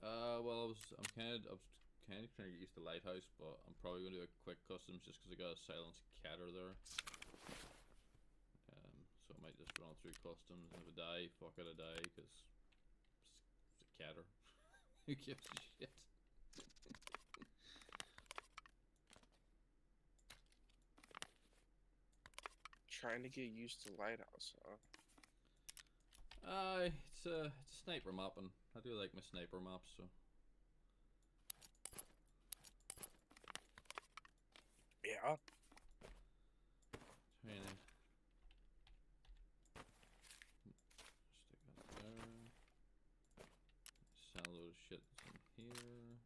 Well, I'm kind of trying to get used to Lighthouse, but I'm probably going to do a quick customs just because I got a silenced catter there. So I might just run through customs, and if I die, fuck it, I die, because it's a catter. Who gives a shit?
Trying to get used to Lighthouse, huh?
It's a sniper map, and I do like my sniper maps, so.
Yeah.
Trying to stick that there. Sell a load of shit that's in here.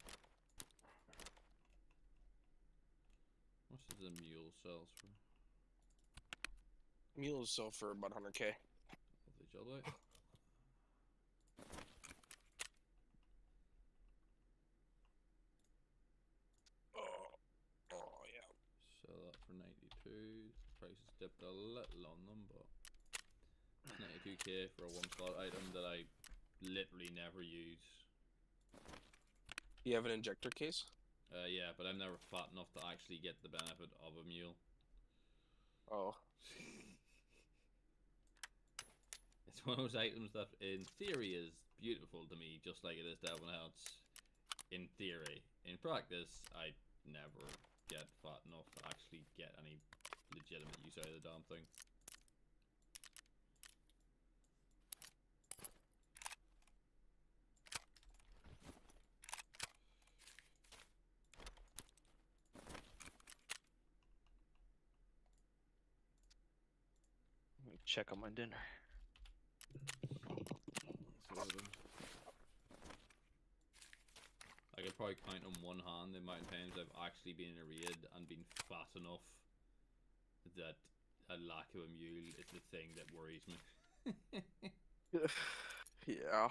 What does the mule sells for?
Mules sell for about 100K.
Lovely job out. for 92. Prices dipped a little on them, but 92k for a one slot item that I literally never use.
You have an injector case?
Yeah, but I'm never fat enough to actually get the benefit of a mule.
Oh.
It's one of those items that in theory is beautiful to me, just like it is to everyone else. In theory. In practice, I never get fat enough to actually get any legitimate use out of the damn thing.
Let me check on my dinner.
I could probably count on one hand the amount of times I've actually been in a raid and been fat enough that a lack of a mule is the thing that worries me.
Yeah.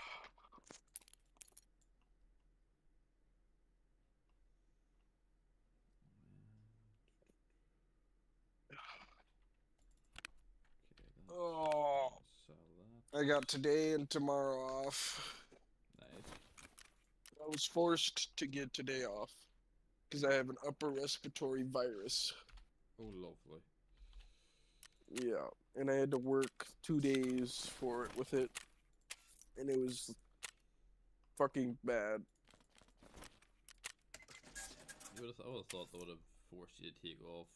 Oh,
Sell that.
I got today and tomorrow off.
Nice.
I was forced to get today off because I have an upper respiratory virus.
Oh, lovely.
Yeah, and I had to work 2 days for it with it, and it was fucking bad.
I would have thought that would have forced you to take off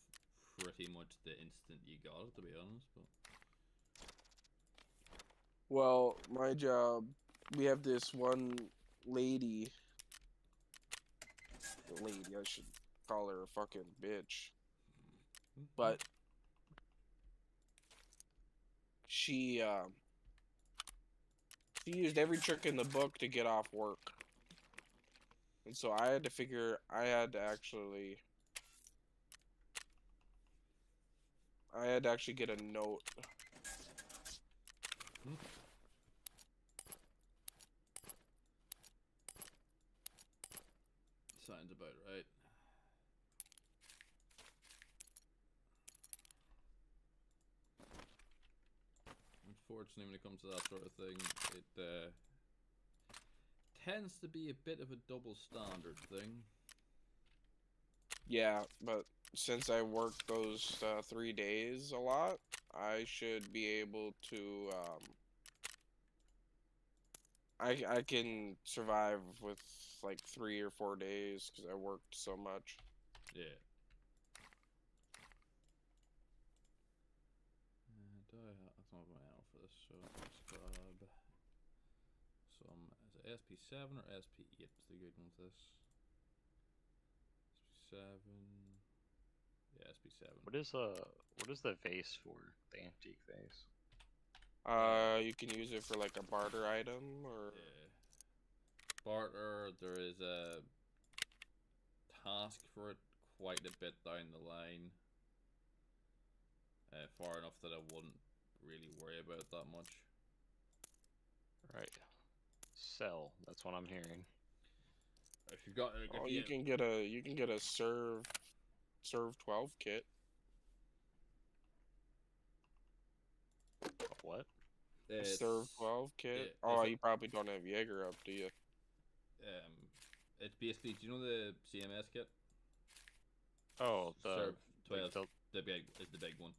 pretty much the instant you got it, to be honest. But
Well, my job, we have this one lady. I should call her a fucking bitch. But she used every trick in the book to get off work. And so I had to actually get a note.
sounds about right. Unfortunately, when it comes to that sort of thing, it tends to be a bit of a double standard thing.
Yeah, but since I work those 3 days a lot, I should be able to I can survive with like 3 or 4 days because I worked so much.
Yeah. Do I have? That's not my ammo for this, so let's grab some. Is it SP7 or SP8? Is the good one with this? SP7. Yeah, SP7.
What is the vase for? The antique vase.
You can use it for like a barter item or
Yeah. Barter, there is a task for it quite a bit down the line. Far enough that I wouldn't really worry about it that much.
Right. Sell. That's what I'm hearing.
If you got, like, if
you can get a serve 12 kit.
What?
A serve 12 kit.
yeah,
Oh, you probably don't have Jaeger up, do you?
It's basically, do you know the CMS kit?
Oh, the
Serve 12
like
the big is the big one.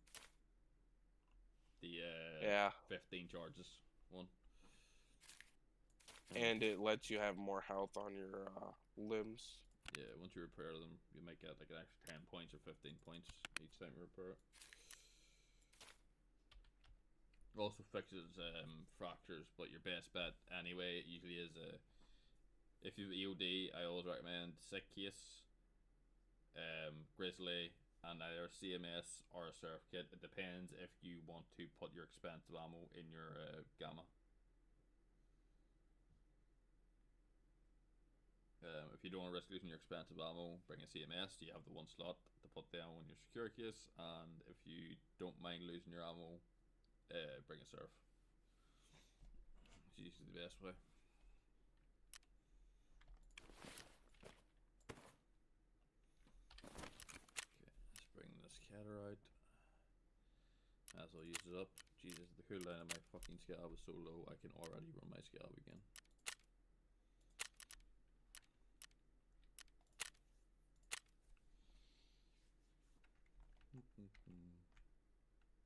The
Yeah.
15 charges one.
And it lets you have more health on your limbs.
Yeah, once you repair them, you might get like an extra 10 points or 15 points each time you repair it. Also fixes fractures, but your best bet anyway usually is if you have EOD, I always recommend Sick Case, Grizzly, and either CMS or a Surf Kit. It depends if you want to put your expensive ammo in your Gamma. If you don't want to risk losing your expensive ammo, bring a CMS. You have the one slot to put the ammo in your secure case, and if you don't mind losing your ammo, bring a Surf. It's usually the best way. Okay, let's bring this Catarite. As I'll use it up. Jesus, the cooldown of my fucking scab is so low, I can already run my scab again.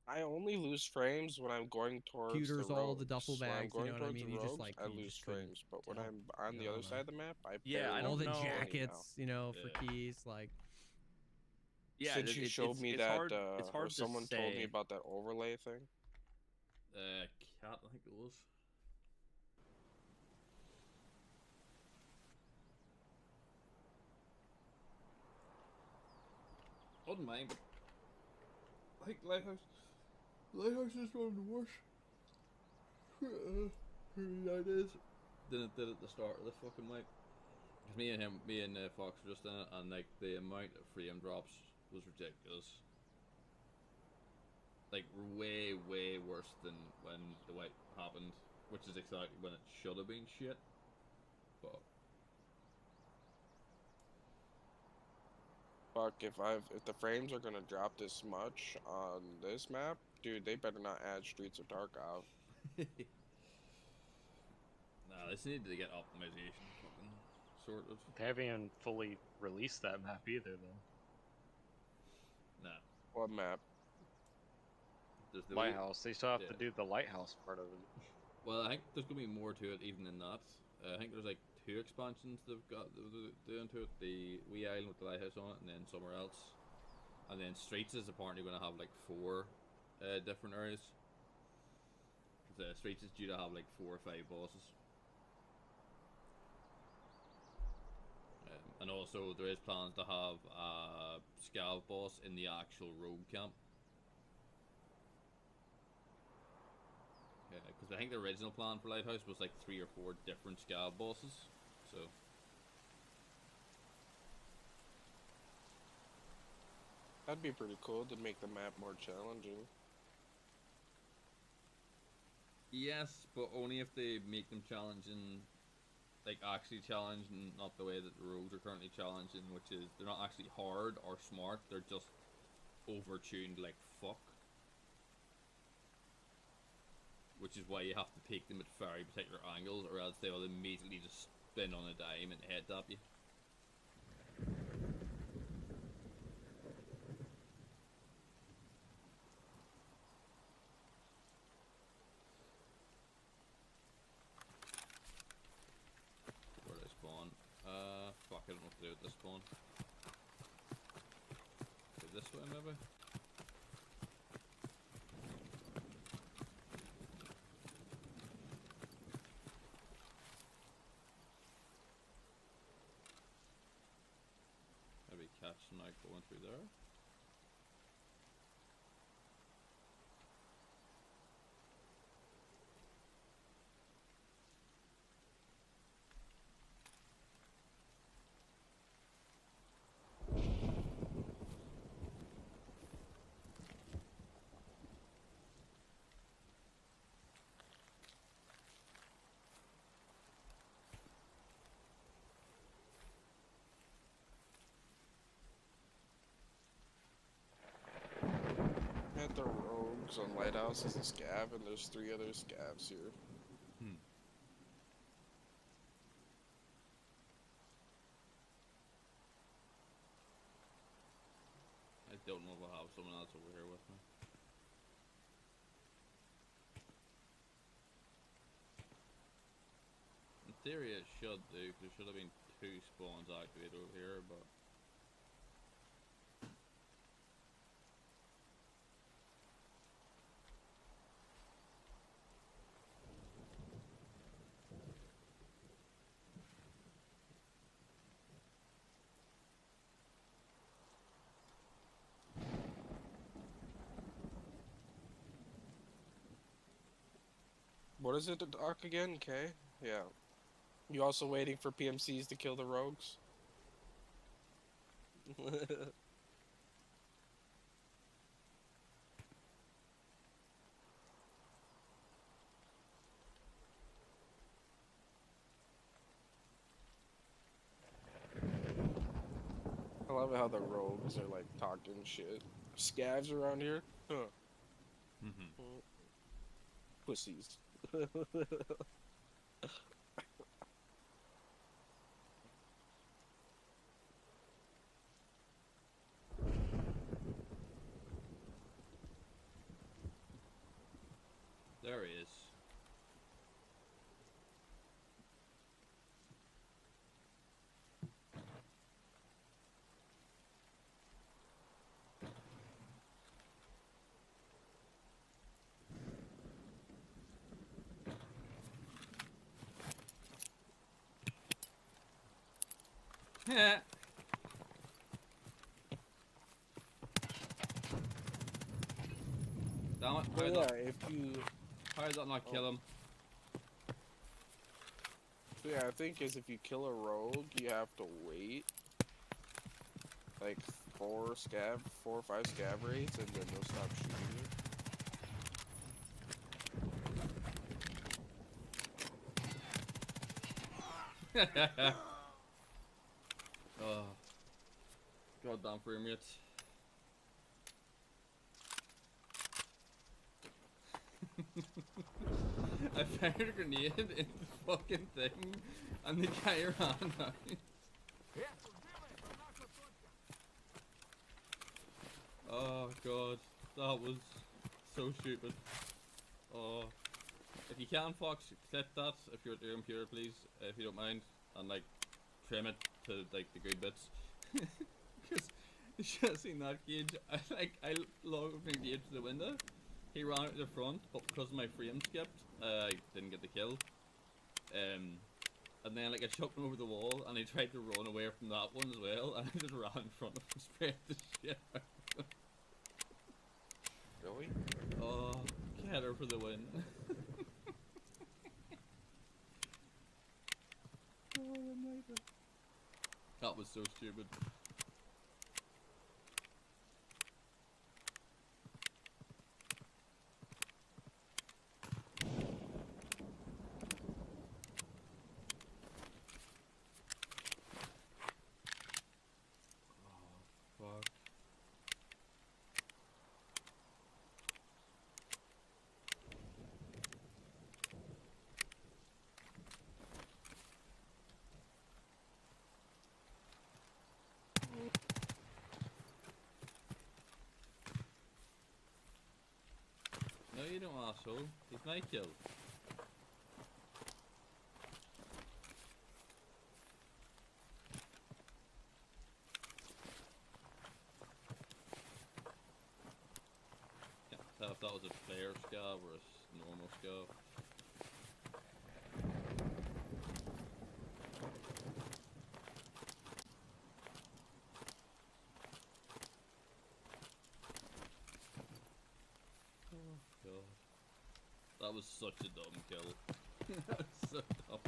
I only lose frames when I'm going towards
Computers,
the
all
rogues.
the duffel
When I'm
bags, you
going
know what I
towards
mean?
the
You just
rogues,
like
I
you
lose
just couldn't
frames. But when
tell.
I'm on the
I
other
don't
side
know.
of the map, I
Yeah, I
barely
don't
All the
know.
lose any now.
jackets, you know, for
Yeah.
keys, like
Yeah,
Since you showed me
it's
that,
hard. It's hard
or
to
someone told me
say.
about that overlay thing.
Cat, I think it was. Wouldn't mind, but I think Lighthouse is one of the worst. That is. Did it at the start of the fucking night. Cause me and Fox were just in it, and like the amount of frame drops was ridiculous. Like way worse than when the wipe happened, which is exactly when it should have been shit. But
Fuck, if the frames are gonna drop this much on this map, dude, they better not add Streets of Tarkov.
nah, this needed to get optimization fucking sorted.
They haven't even fully released that map either, though.
Nah,
What map?
there's the
Lighthouse. They still have to
yeah.
do the lighthouse part of it.
Well, I think there's gonna be more to it even than that. I think there's like 2 expansions they've got doing to it. The wee island with the lighthouse on it, and then somewhere else. And then Streets is apparently gonna have like 4 different areas. The Streets is due to have like 4 or 5 bosses. And also there is plans to have a Scav boss in the actual rogue camp. Because I think the original plan for Lighthouse was like 3 or 4 different Scav bosses. So
That'd be pretty cool to make the map more challenging.
yes, but only if they make them challenging, like actually challenging, not the way that the rogues are currently challenging, which is they're not actually hard or smart, they're just overtuned like fuck. Which is why you have to pick them at very particular angles, or else they will immediately just spin on a dime and head tap you. Where do I spawn? Fuck, I don't know what to do with this spawn. Go this way, maybe? Maybe catch Night going through there.
At the rogues on Lighthouse is a Scav, and there's 3 other Scavs here.
I don't know if I'll have someone else over here with me. In theory it should do, 'cause there should have been 2 spawns activated over here, but...
What is it to dock again, Kay? Yeah. You also waiting for PMCs to kill the rogues? I love how the rogues are like talking shit. scavs around here? Huh.
Mhm.
Pussies.
There he is. Heh. Damn it,
But yeah, if you,
how did that not kill him?
so yeah, I think is if you kill a rogue, you have to wait like 4 or 5 scav raids, and then they'll stop shooting you.
Oh, goddamn frame rates. I fired a grenade into the fucking thing, and the guy ran out. Oh god, that was so stupid. Oh, if you can, Fox, clip that if you're at your computer, please, if you don't mind, and like trim it to like the good bits. Because you should have seen that Gage. I logged my Gage to the window. He ran out the front, but because my frame skipped, I didn't get the kill. And then like I chucked him over the wall, and he tried to run away from that one as well, and I just ran in front of him, sprayed the shit out of him.
Really?
Oh, get her for the win. That was so stupid. Oh, fuck. No, you don't, asshole. He's my kill. Can't tell if that was a player scav or a normal scav. Oh god. That was such a dumb kill. That was so dumb.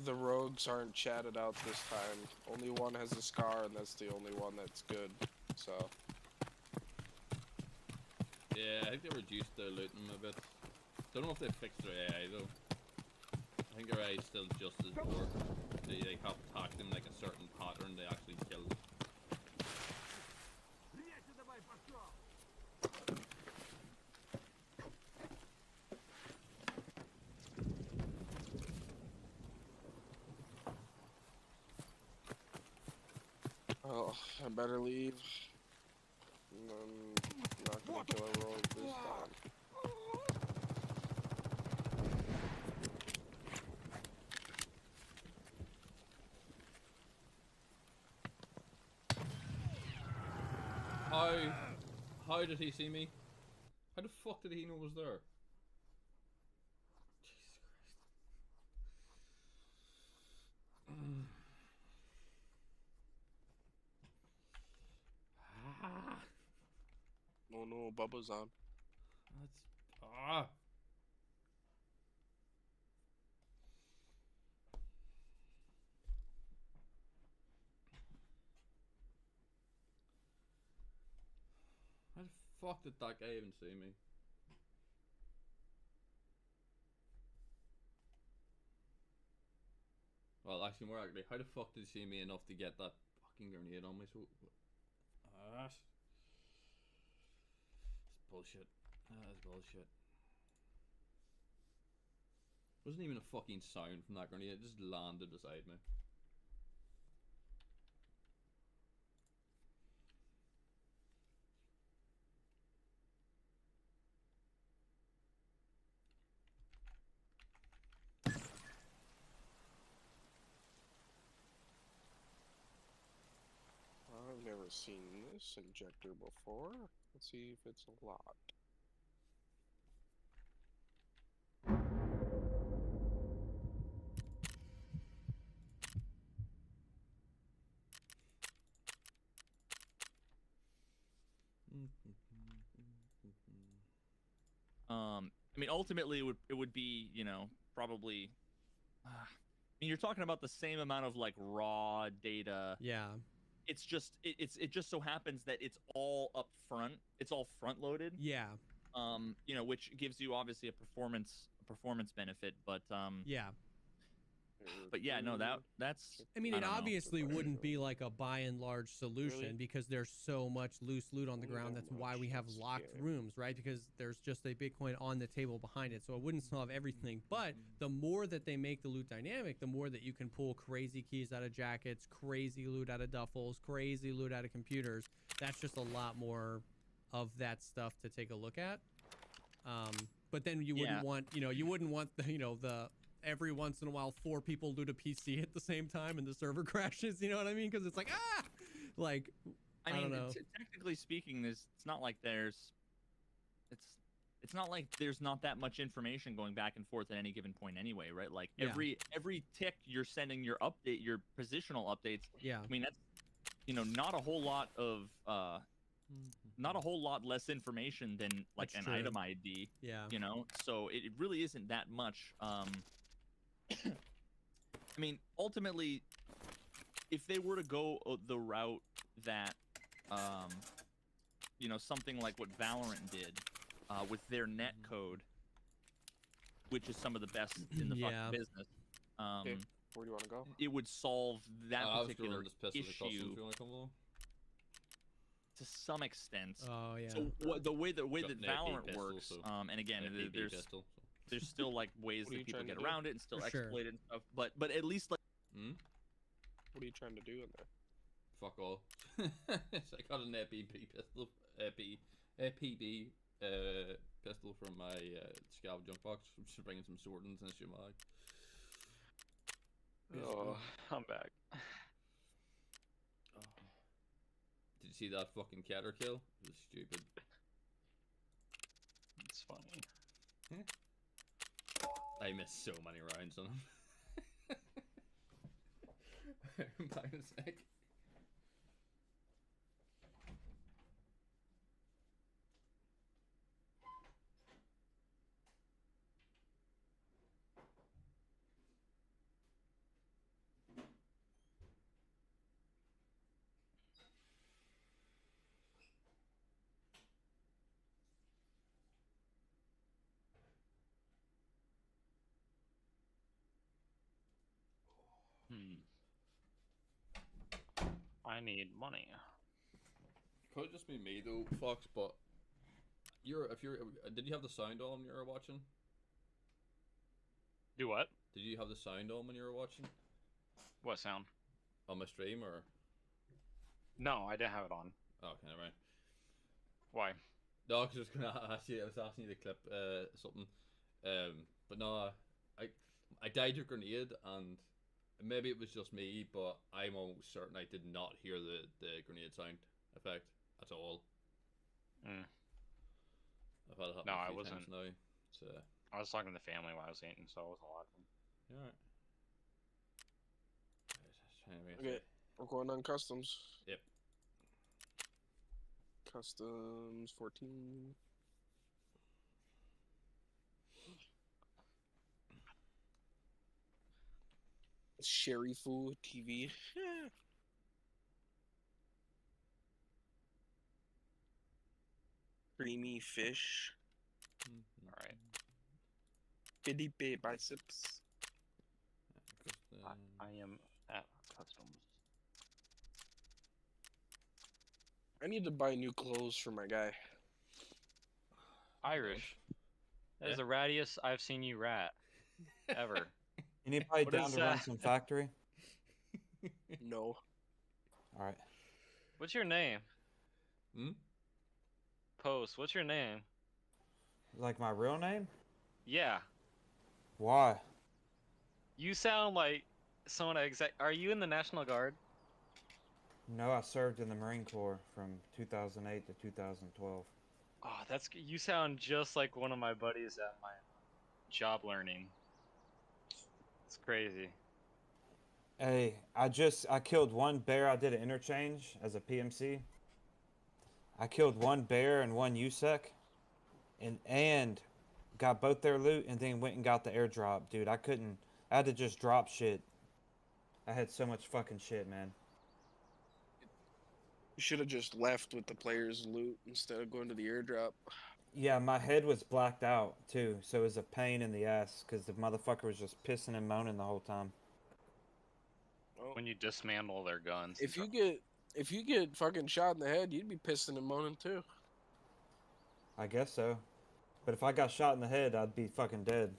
The rogues aren't chatted out this time. Only one has a scar, and that's the only one that's good. So
Yeah, I think they reduced their looting a bit. Don't know if they fixed their AI though. I think their AI is still just as poor. They have to attack them like a certain pattern they actually kill.
oh, I better leave. I'm not gonna kill a rogue this time.
How did he see me? How the fuck did he know I was there? Jesus Christ. Ah,
Oh no, Bubba's on.
that's fuck did that guy even see me? Well, actually, more accurately, how the fuck did he see me enough to get that fucking grenade on me? So, it's bullshit. That is bullshit. Wasn't even a fucking sound from that grenade. It just landed beside me.
I've never seen this injector before. Let's see if it's a lot.
I mean, ultimately, it would be, you know, probably. I mean, you're talking about the same amount of like raw data.
Yeah.
It's just it just so happens that it's all up front. It's all front loaded.
Yeah.
You know, which gives you obviously a performance benefit, but
Yeah.
But yeah, no, that's.
I mean,
I
it
don't know.
obviously wouldn't be like a by and large solution
Really?
because there's so much loose loot on the
Only
ground.
that
That's why we
much,
have
that's
locked
scary.
rooms, right? Because there's just a Bitcoin on the table behind it. So it wouldn't solve everything. But the more that they make the loot dynamic, the more that you can pull crazy keys out of jackets, crazy loot out of duffels, crazy loot out of computers. That's just a lot more of that stuff to take a look at. But then you wouldn't want, you wouldn't want the every once in a while 4 people loot a PC at the same time and the server crashes. You know what I mean? Because it's like like I
mean,
don't know.
Technically speaking, it's not like there's not that much information going back and forth at any given point anyway, right? Like every tick you're sending your positional updates.
Yeah.
I mean, that's not a whole lot of not a whole lot less information than like
That's
an
true.
item ID.
Yeah.
So it really isn't that much. I mean, ultimately, if they were to go the route that, something like what Valorant did with their net code, which is some of the best in the fucking business,
Okay, where do you want to go?
it would solve that
I was
particular
this pistol to customs if
issue
you want to come along.
to some extent.
Oh yeah.
So the way that
Got an AP
Valorant
pistol,
works,
so-
and again,
AP
there's
pistol, so.
there's still like ways
What are
that
you
people
trying to
get
do?
around it and still
For sure.
exploit it and stuff. But at least like.
What are you trying to do in there?
Fuck all. So I got an APB pistol, APB pistol from my scav junk box. I'm just bringing some swordings and shit mag.
Oh, I'm back.
Did you see that fucking Keter kill? It was stupid.
It's funny.
I missed so many rounds on him. I'm back in a sec.
I need money.
Could just be me though, Fox. But did you have the sound on when you were watching?
Do what?
Did you have the sound on when you were watching?
What sound?
On my stream or?
No, I didn't have it on.
Oh, okay, never mind.
Why?
No, because I was gonna ask you. I was asking you to clip something. But no, I died to a grenade, and maybe it was just me, but I'm almost certain I did not hear the grenade sound effect at all.
Mm.
I've had it happen
No,
a
I
few
wasn't.
times now. So
I was talking to the family while I was eating, so I wasn't watching.
yeah. Alright.
Okay, we're going on customs.
Yep.
Customs 14. Sherifu TV. Creamy fish.
Mhm.
Alright.
Felipe biceps.
I am at customs.
I need to buy new clothes for my guy.
Irish. That is
Yeah.
the rattiest I've seen you rat ever.
Anybody
What
down
is
to run
that?
some factory?
No.
All right.
What's your name?
Hmm?
Post. What's your name?
Like my real name?
Yeah.
Why?
You sound like someone exact. Are you in the National Guard?
No, I served in the Marine Corps from 2008 to 2012.
Oh, you sound just like one of my buddies at my job learning. It's crazy.
Hey, I killed one bear. I did an interchange as a PMC. I killed one bear and one USEC, and got both their loot, and then went and got the airdrop, dude. I had to just drop shit. I had so much fucking shit, man.
You should have just left with the player's loot instead of going to the airdrop.
Yeah, my head was blacked out too, so it was a pain in the ass because the motherfucker was just pissing and moaning the whole time.
Well,
When you dismantle their guns.
if you get fucking shot in the head, you'd be pissing and moaning too.
I guess so. But if I got shot in the head, I'd be fucking dead.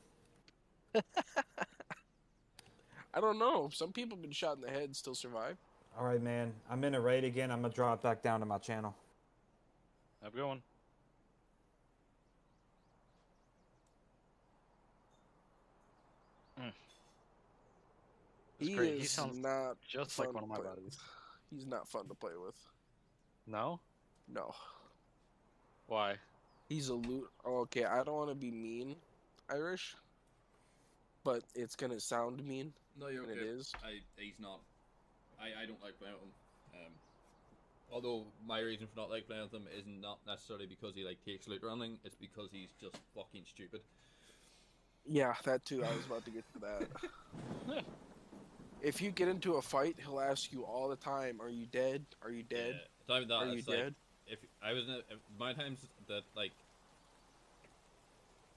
I don't know. Some people have been shot in the head and still survive.
All right, man. I'm in a raid again. I'm gonna drop back down to my channel.
Have a good one. It's great. He sounds
not
just like
fun
one of my
to play
buddies.
with. He's not fun to play with.
No?
No.
Why?
He's a loot. Oh, okay, I don't want to be mean, Irish, but it's gonna sound mean.
No, you're
And
okay.
it is.
He's not. I don't like playing with him. Although my reason for not like playing with him is not necessarily because he like takes loot or anything. It's because he's just fucking stupid.
Yeah, that too. I was about to get to that. If you get into a fight, he'll ask you all the time, "Are you dead? Are you dead?
Yeah, it's not even that.
Are you
It's like,
dead?"
if I was in my times that like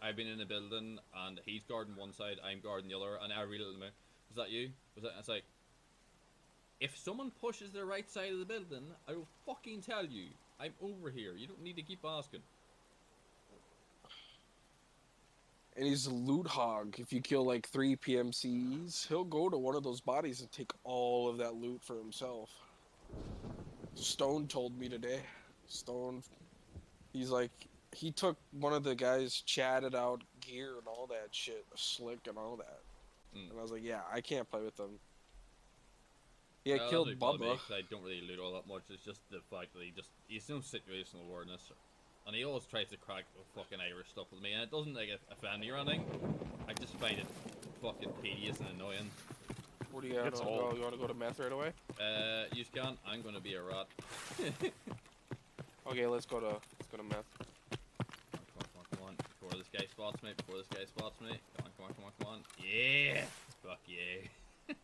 I've been in a building and he's guarding one side, I'm guarding the other, and I read it to him. Was that you? Was that? It's like, if someone pushes the right side of the building, I will fucking tell you. I'm over here. You don't need to keep asking.
And he's a loot hog. If you kill like 3 PMCs, he'll go to one of those bodies and take all of that loot for himself. Stone told me today. Stone, he's like, he took one of the guys' chatted out gear and all that shit, slick and all that.
Mm.
And I was like, yeah, I can't play with them. He had
Well,
killed
that's what bothered me,
Bubba.
'cause I don't really loot all that much. It's just the fact that he's no situational awareness, and he always tries to crack the fucking Irish stuff with me, and it doesn't like offend me or anything. I just find it fucking tedious and annoying.
What do you got?
It's
You want to go to meth right away?
You can. I'm gonna be a rat.
Okay, let's go to meth.
Come on. Before this guy spots me. Come on. Yeah. Fuck yeah.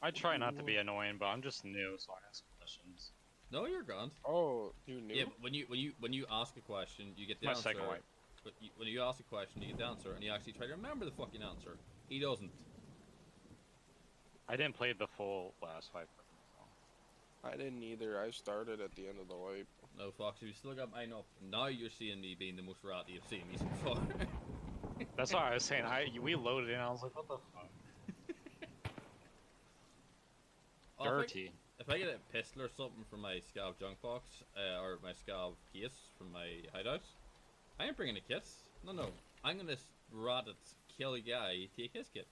I try not to be annoying, but I'm just new, so I ask questions.
No, you're gone.
Oh, you knew?
Yeah, but when you ask a question, you get the
My
answer.
second wipe.
But when you ask a question, you get the answer, and you actually try to remember the fucking answer. He doesn't.
I didn't play the full last fight.
I didn't either. I started at the end of the wipe.
No, Fox, you still got mine up. Now you're seeing me being the most ratty you've seen me so far.
That's why I was saying. We loaded in. I was like, what the fuck?
Oh,
Dirty.
If I get a pistol or something from my scav junk box, or my scav case from my hideout, I ain't bringing the kits. No. I'm gonna rat it, kill a guy, take his kit.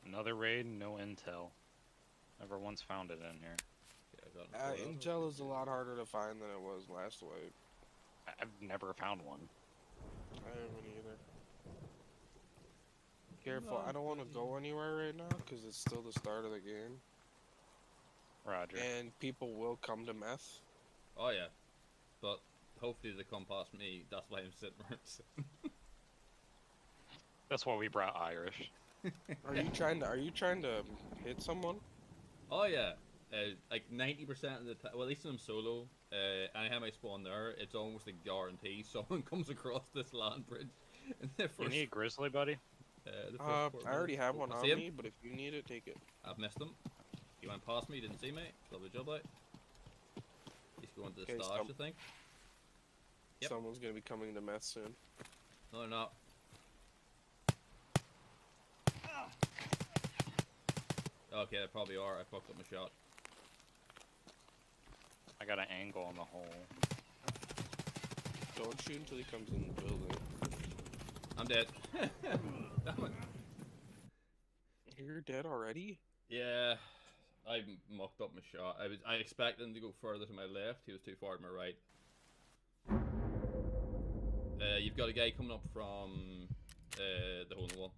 Another raid, no intel. Never once found it in here.
Yeah,
Intel is a lot harder to find than it was last wipe.
I've never found one.
I haven't either. Careful, I don't want to go anywhere right now because it's still the start of the game.
Roger.
And people will come to meth.
Oh yeah, but hopefully they come past me. That's why I'm sitting where I'm sitting.
That's why we brought Irish.
Are you trying to hit someone?
Oh yeah, like 90% of the time, well, at least when I'm solo, anytime I spawn there, it's almost a guarantee someone comes across this land bridge. In the
You
first,
need grizzly, buddy?
the first
I
quarter
already
minute.
have
Oh,
one
I
on
see him.
me, but if you need it, take it.
I've missed him. He went past me, didn't see me. Lovely job out. He's going to the
Okay,
stash, I think. Yep.
Someone's gonna be coming to meth soon.
No, they're not. Okay, they probably are. I fucked up my shot.
I got an angle on the hole.
Don't shoot until he comes in the building.
I'm dead. Damn it.
You're dead already?
Yeah, I mucked up my shot. I expected him to go further to my left. He was too far to my right. You've got a guy coming up from the hole in the wall.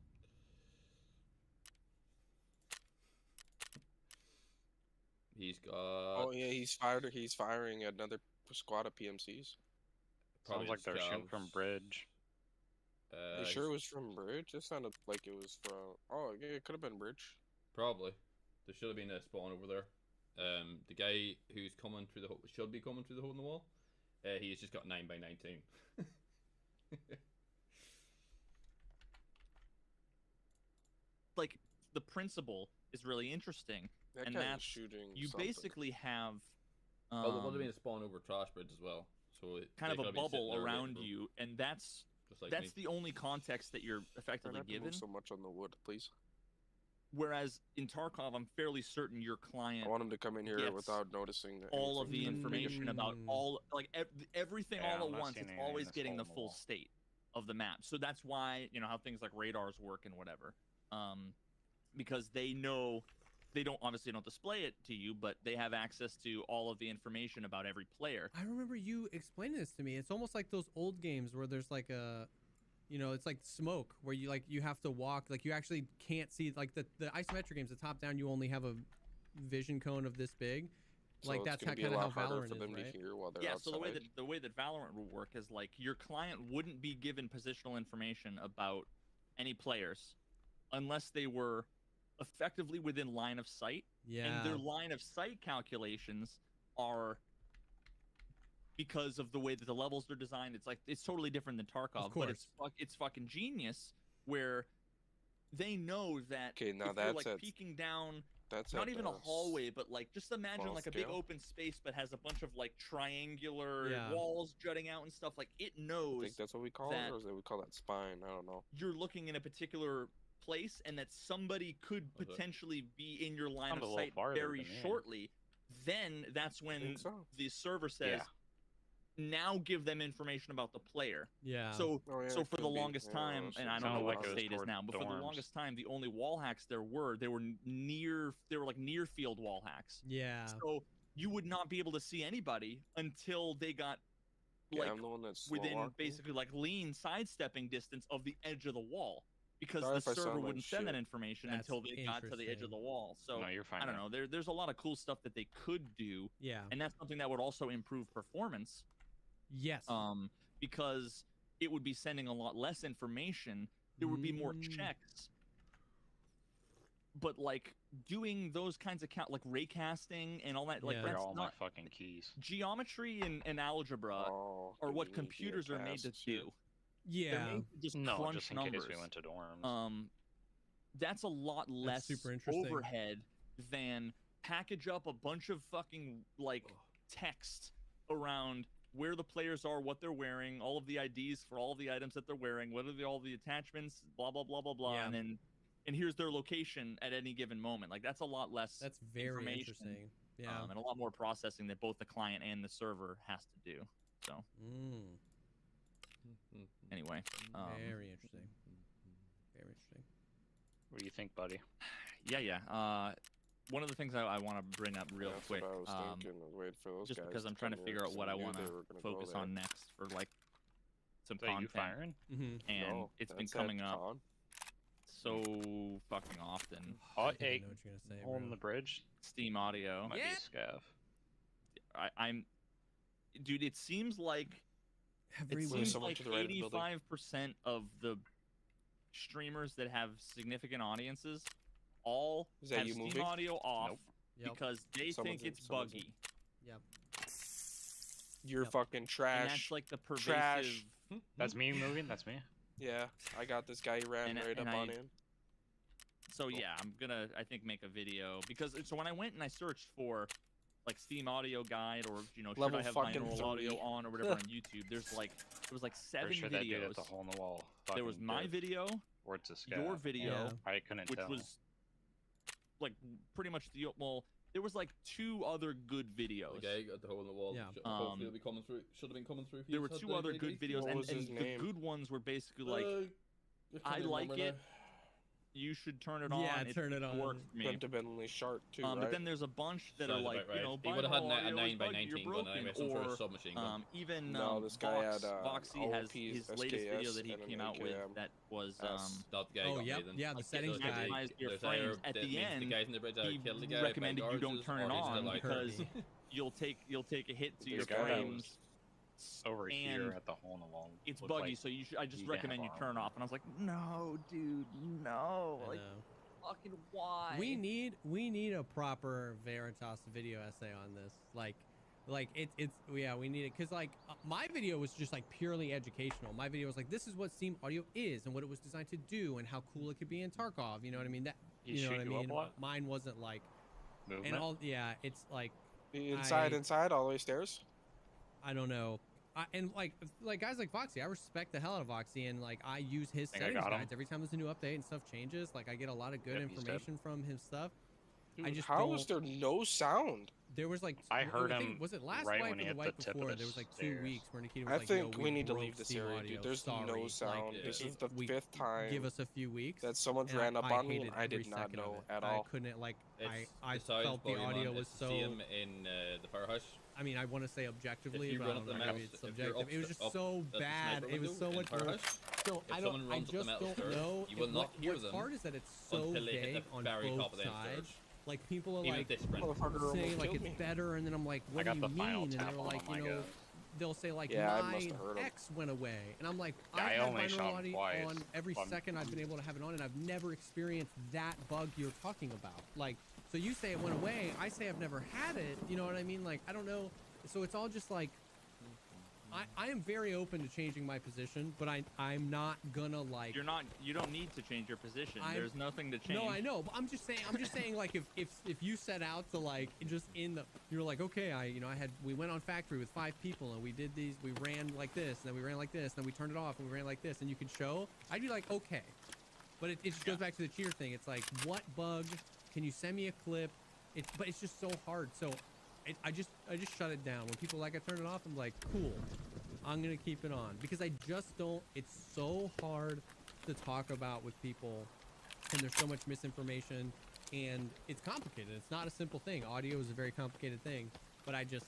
He's got.
Oh yeah, he's firing at another squad of PMCs.
Sounds like they're shooting from bridge.
Are you sure it was from bridge? It sounded like it was from. Oh yeah, it could have been bridge.
Probably. There should have been a spawn over there. The guy who's coming through the hole should be coming through the hole in the wall. He's just got 9 by 19.
Like, the principle is really interesting,
That
and
guy was
that's
shooting.
you
something.
basically have
Oh, there would have been a spawn over Trash Bridge as well. So
kind
they
of a
could have been sitting
bubble
there waiting
around
for him,
you, and that's
just like me.
the only context that you're
Try
effectively
not to move
given.
so much on the wood, please.
Whereas in Tarkov, I'm fairly certain your client
I want him to come in here
gets
without noticing
all of the
anything.
information about all, like everything
Yeah,
all
I'm
at
not
once.
seeing
It's
anything in
always
this
getting
hole
the
in the
full
wall.
state of the map. So that's why, you know, how things like radars work and whatever. Because they know they don't display it to you, but they have access to all of the information about every player.
I remember you explaining this to me. It's almost like those old games where there's like a, you know, it's like smoke where you have to walk, like you actually can't see, like the isometric games, the top down, you only have a vision cone of this big.
So
Like
it's
that's
gonna be
kind
a
of
lot
how
harder
Valorant
for
is,
them
right?
to hear while they're
Yeah,
outside.
so the way that Valorant will work is like your client wouldn't be given positional information about any players unless they were effectively within line of sight.
Yeah.
And their line of sight calculations are because of the way that the levels are designed. It's like it's totally different than Tarkov, but it's fucking genius where they know that
Okay, now
if you're
that's
like
at-
peeking down
That's
not
at
even a
the
hallway, but like just imagine
small
like a big
scale.
open space, but has a bunch of like triangular
Yeah.
walls jutting out and stuff. Like it
I
knows
think that's what we call
that-
it, or is that we call that spine? I don't know.
you're looking in a particular place, and that somebody could
Okay.
potentially be in your line
Sounds a
of
little
sight
farther
very
than me.
shortly. Then that's when
think so.
the server says, "Now give them information about the player."
Yeah.
So
Oh, yeah,
so
it
for the
could be.
longest
Yeah,
time,
that's
and I don't
sounded
know
like
what
it
the
was
state is
toward
now, but for the
dorms.
longest time, the only wall hacks there were like near field wall hacks.
yeah.
So you would not be able to see anybody until they got
Yeah,
like
I'm the one that's
within
slow walking.
basically like lean sidestepping distance of the edge of the wall, because
Sorry
the
if I
server
sound like
wouldn't send that
shit.
information
That's
until they got to the edge of the
interesting.
wall. So
No, you're fine.
I don't
man.
know. There's a lot of cool stuff that they could do,
Yeah.
and that's something that would also improve performance.
Yes.
Because it would be sending a lot less information. There would be more checks. But like doing those kinds of like raycasting and all that, like
Yeah.
Bring
that's
all my
not
fucking keys.
geometry and algebra
Oh,
are
do
what
we need
computers are made to
geocasts here?
do. They're
Yeah.
made to just
No,
crunch
just in
numbers.
case we went to dorms.
That's a lot less
super interesting.
overhead than package up a bunch of fucking like text around where the players are, what they're wearing, all of the IDs for all of the items that they're wearing, what are all the attachments, blah blah blah blah blah,
Yeah.
and here's their location at any given moment. Like that's a lot less.
That's very
information,
interesting. Yeah.
and a lot more processing that both the client and the server has to do. So anyway,
Very interesting. Very interesting.
What do you think, buddy?
yeah. One of the things I want to bring up real
That's
quick,
what I was thinking. I was waiting for those
just
guys
because I'm trying to
come
figure
here,
out
'cause
what I
knew
want
they
to
were gonna go
focus
there.
on next for like some
Is that you
content,
firing?
Mm-hmm.
and
No,
it's been
that's at
coming up
con.
so fucking often.
Oh,
I think I
hey,
know what you're gonna say.
hole in
bro.
the bridge.
Steam Audio.
Might be Scav.
I'm, dude. It seems like
Everywhere.
it seems
someone
like
to the right of the building.
85% of the streamers that have significant audiences all
Is that
have
you
Steam
moving?
Audio off
Nope.
Yep.
because they
Someone's
think
in-
it's
someone's in.
buggy.
Yep.
You're
Yep.
fucking
And
trash.
that's like the pervasive.
Trash.
That's me moving. That's me.
Yeah, I got this guy. He ran
And-
right
and
up on
I-
him.
So yeah, I'm gonna I think make a video because so when I went and I searched for like Steam Audio Guide or should
Level
I have
fucking
binaural
3.
audio on or whatever on YouTube, there's like there was like 7
Pretty sure that dude
videos.
at the hole in the wall.
There was
fucking
my
did.
video,
Or it's a scav.
your video,
Yeah.
I couldn't
which
tell.
was like pretty much the there was like 2 other good
The
videos.
guy at the hole in the wall.
Yeah.
Hopefully it'll be coming through. Should have been coming through. if
There
you
were
had
2
the
other
ID.
good videos,
What
and,
was
and
his
the
name?
good ones were basically like
I
I
can't
like
remember
it. You should turn it on.
Yeah,
it
turn it on.
worked for me.
Fundamentally sharp too, right?
But then there's a bunch that are
Sounds
like,
about right.
you know,
He would have had
binaural
a
audio is
9 by
buggy, you're
19 gun
broken,
anyway, some sort of
or
submachine gun.
even
No, this guy
Vox,
had,
Voxy has
OPs,
his latest video
SKS,
that he
and an
came out with
AKM.
that was
Not the guy
Oh,
got
yep,
me then.
yeah, the
Like,
settings
there's
guide.
maximize your
There's
frames.
either
At
that
the
means
end,
the guys in the bridge either
he
killed the guy,
recommended
by
you don't
gorges,
turn
or
it
he's
on
still like,
because
me.
you'll take a hit to
This
your
guy that
frames.
over here
and
at the hole in the wall.
It's
looked
buggy,
like
so I just
he
recommend you
didn't have
turn it off. And I was like, no, dude, no,
I
like
know.
fucking why?
We need a proper Veritas video essay on this. Like we need it because like my video was just like purely educational. My video was like, this is what Steam Audio is and what it was designed to do and how cool it could be in Tarkov. You know what I mean? That
He
you know
shoot
what I
you up
mean?
a lot?
Mine wasn't like
movement.
and all. Yeah, it's like
Inside, all the way stairs.
I don't know. And like guys like Voxy, I respect the hell out of Voxy, and like I use his
Think I
settings
got him.
guides every time there's a new update and stuff changes. Like I get a lot of good
Yep, he's dead.
information from his stuff.
Dude,
I just
how is
don't-
there no sound?
There was like
I heard
think-
him
Was it last
right
wipe
when
or
he
the
hit
wipe
the tip of
before?
the
There was like 2
stairs.
weeks where Nikita was
I
like,
think
Yo,
we need to
broke
leave this
Steam
area,
Audio.
dude. There's
Sorry.
no sound.
Like,
This is
it-
the
we-
5th time
Give us a few weeks.
that someone's
and
ran up
I
on me,
hated
and I
every
did not
second of
know
it.
at
I
all.
couldn't like
It's
I
the sounds
felt the
volume
audio
on,
was
it's
so.
the same in the powerhouse.
I mean, I want to say objectively,
If you
but
run
I
up
don't
the
know,
metal
maybe it's
st- if you're
subjective. It was
up
just
at
so
the
bad.
sniper
It was so
window in
much worse.
Powerhouse,
So
if
I
someone
don't. I
runs up the
just
metal
don't
stairs,
know.
you will not hear
what's
them
hard is that it's so
until they hit
vague
the
on
very top
both
of them
sides.
stairs.
Like people are
Even
like
if they sprint.
Motherfucker almost
saying like
killed
it's
me.
better, and then I'm like,
I
what do
got
you
the
mean?
final
And
tap
they're
on
like,
him,
you
I
know,
guess.
they'll say like
Yeah, I
my
must have heard 'em.
X went away, and I'm like,
Yeah, I
I've had
only shot
binaural
him twice,
on every
but-
second I've been able to have it on, and I've never experienced that bug you're talking about. Like, so you say it went away, I say I've never had it. You know what I mean? Like, I don't know. So it's all just like. I am very open to changing my position, but I'm not gonna like.
You don't need to change your position.
I'm-
There's nothing to change.
No, I know, but I'm just saying like if you set out to like just in the you're like, okay, we went on factory with 5 people and we did these, we ran like this, and then we ran like this, and then we turned it off and we ran like this, and you can show, I'd be like, okay. But it just goes back to the cheater thing. It's like, what bug? Can you send me a clip? But it's just so hard. So I just shut it down. When people like I turn it off, I'm like, cool. I'm gonna keep it on because I just don't. It's so hard to talk about with people, and there's so much misinformation, and it's complicated. It's not a simple thing. Audio is a very complicated thing, but I just,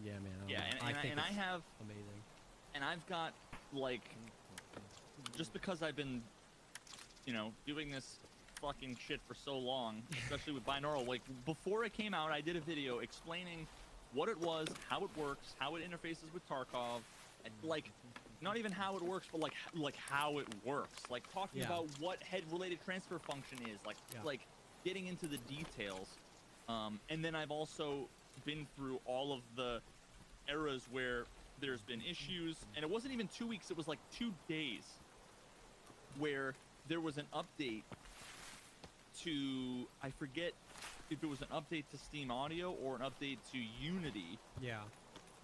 yeah, man. I don't know. I think
I
it's
have
amazing.
and I've got like just because I've been doing this fucking shit for so long, especially with binaural, like before it came out I did a video explaining what it was, how it works, how it interfaces with Tarkov, and, like not even how it works, but like how it works, like talking
Yeah.
about what head related transfer function is, like getting into the details. And then I've also been through all of the eras where there's been issues, and it wasn't even 2 weeks, it was like 2 days where there was an update to, I forget if it was an update to Steam Audio or an update to Unity,
Yeah.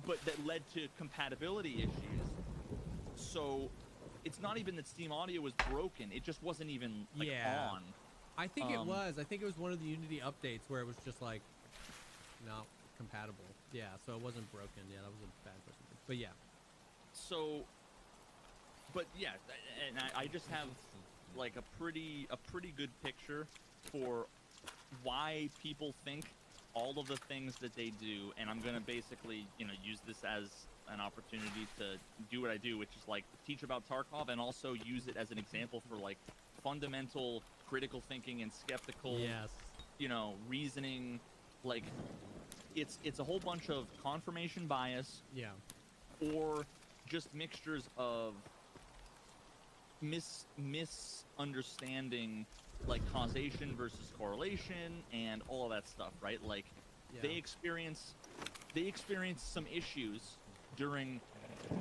but that led to compatibility issues. So it's not even that Steam Audio was broken, it just wasn't even like
Yeah.
on.
I think it was. I think it was one of the Unity updates where it was just like not compatible. Yeah, so it wasn't broken. Yeah, that was a bad person. But yeah.
So, but yeah, and I just have like a pretty good picture for why people think all of the things that they do, and I'm gonna basically use this as an opportunity to do what I do, which is like teach about Tarkov and also use it as an example for like fundamental critical thinking and skeptical
Yes.
reasoning. Like it's a whole bunch of confirmation bias
Yeah.
or just mixtures of misunderstanding like causation versus correlation and all of that stuff, right? Like
Yeah.
they experienced some issues during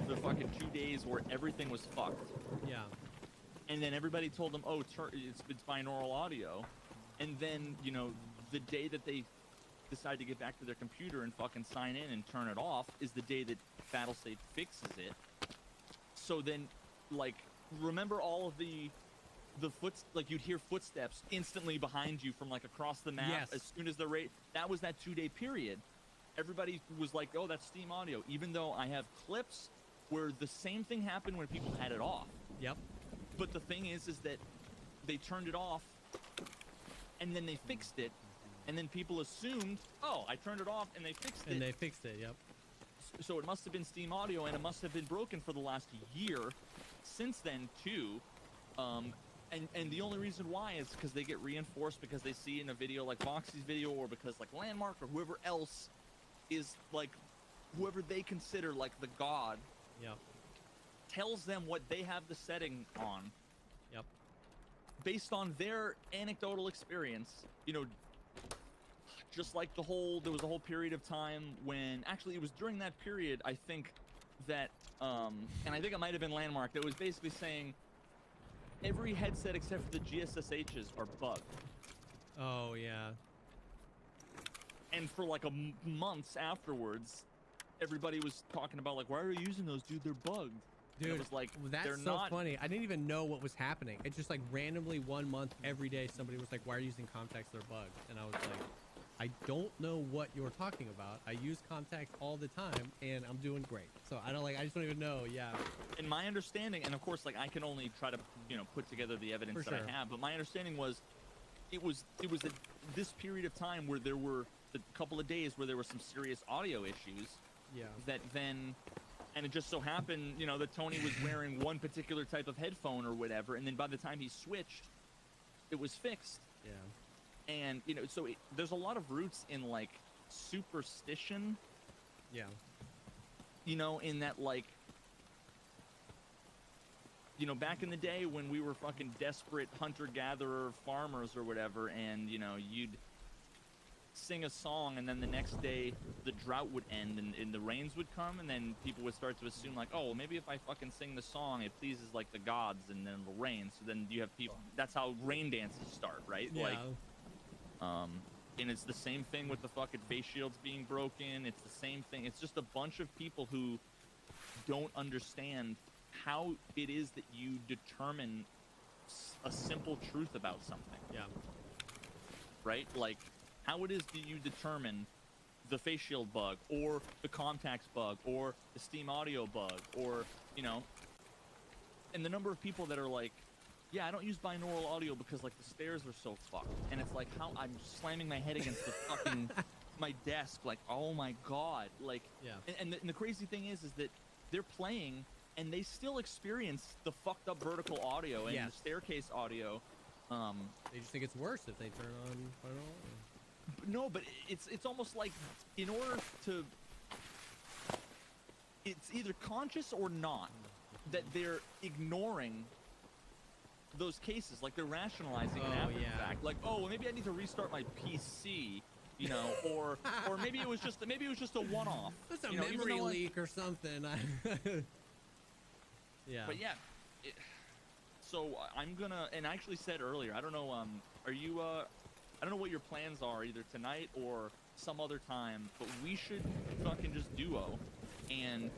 the fucking 2 days where everything was fucked.
Yeah.
And then everybody told them, oh, it's binaural audio. And then, you know, the day that they decide to get back to their computer and fucking sign in and turn it off is the day that Battlestate fixes it. So then, like, remember all of the like you'd hear footsteps instantly behind you from like across the map.
Yes.
As soon as the rate, that was that 2-day period. Everybody was like, oh, that's Steam Audio, even though I have clips where the same thing happened when people had it off.
Yep.
But the thing is that they turned it off and then they fixed it, and then people assumed, oh, I turned it off and they fixed it.
And they fixed it. Yep.
So it must have been Steam Audio, and it must have been broken for the last year since then too. And the only reason why is because they get reinforced because they see in a video like Voxy's video, or because like Landmark or whoever else is like whoever they consider like the god.
Yep.
Tells them what they have the setting on.
Yep.
Based on their anecdotal experience, you know, just like there was a whole period of time when, actually it was during that period, I think that, and I think it might have been Landmark, that was basically saying every headset except for the GSSHs are bugged.
Oh yeah.
And for like months afterwards, everybody was talking about like, why are you using those, dude? They're bugged.
Dude,
and it was like,
that's
they're
so
not
funny. I didn't even know what was happening. It just like randomly 1 month every day somebody was like, why are you using contacts? They're bugged. And I was like, I don't know what you're talking about. I use contacts all the time and I'm doing great. So I just don't even know. Yeah.
In my understanding, and of course, like I can only try to, you know, put together the evidence
For
that
sure.
I have, but my understanding was, it was this period of time where there were a couple of days where there were some serious audio issues.
Yeah.
That then, and it just so happened, you know, that Tony was wearing one particular type of headphone or whatever, and then by the time he switched, it was fixed.
Yeah.
And you know, so there's a lot of roots in like superstition.
Yeah.
You know, in that like, you know, back in the day when we were fucking desperate hunter-gatherer farmers or whatever, and you know, you'd sing a song and then the next day the drought would end and the rains would come, and then people would start to assume like, oh, well, maybe if I fucking sing the song it pleases like the gods and then it'll rain. So then you have people, that's how rain dances start, right?
Yeah.
Like, and it's the same thing with the fucking face shields being broken. It's the same thing. It's just a bunch of people who don't understand how it is that you determine a simple truth about something.
Yeah.
Right? Like, how it is that you determine the face shield bug, or the contacts bug, or the Steam Audio bug, or, you know, and the number of people that are like, yeah, I don't use binaural audio because like the stairs are so fucked, and it's like, how I'm slamming my head against the fucking my desk, like, oh my god, like,
Yeah.
and the crazy thing is that they're playing and they still experience the fucked up vertical audio and
Yes.
the staircase audio.
They just think it's worse if they turn on binaural audio.
No, but it's almost like, in order to, it's either conscious or not that they're ignoring those cases, like they're rationalizing it
Oh,
after
yeah.
the fact, like, oh, well, maybe I need to restart my PC, you know, or maybe it was just a one-off.
That's a
you know, even
memory
though, like-
leak or something. Yeah.
But yeah, so I'm gonna, and I actually said earlier, I don't know, are you, I don't know what your plans are either tonight or some other time, but we should fucking just duo, and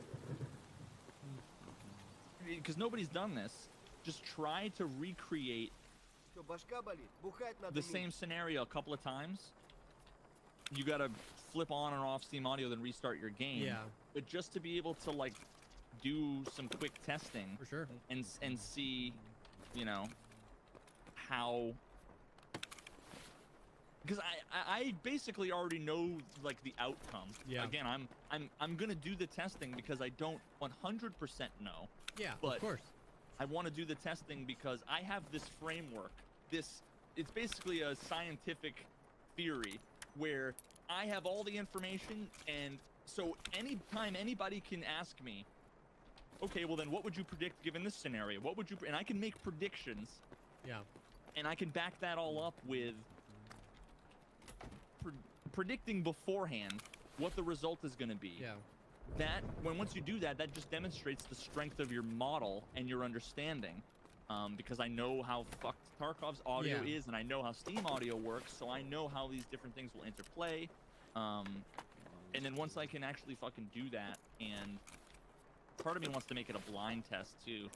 because nobody's done this, just try to recreate
Что, башка болит? Бухать надо
the
меньше.
same scenario a couple of times. You gotta flip on and off Steam Audio, then restart your game.
Yeah.
But just to be able to like do some quick testing
For sure.
and see, you know, how. Because I basically already know like the outcome.
Yeah.
Again, I'm gonna do the testing because I don't 100% know.
Yeah,
But
of course.
I want to do the testing because I have this framework. It's basically a scientific theory where I have all the information, and so anytime anybody can ask me, okay, well then what would you predict given this scenario? What would you, and I can make predictions
Yeah.
And I can back that all up with predicting beforehand what the result is going to be.
Yeah.
That once you do that, that just demonstrates the strength of your model and your understanding. Because I know how fucked Tarkov's audio
Yeah.
is, and I know how Steam audio works, so I know how these different things will interplay. And then once I can actually fucking do that, and part of me wants to make it a blind test too,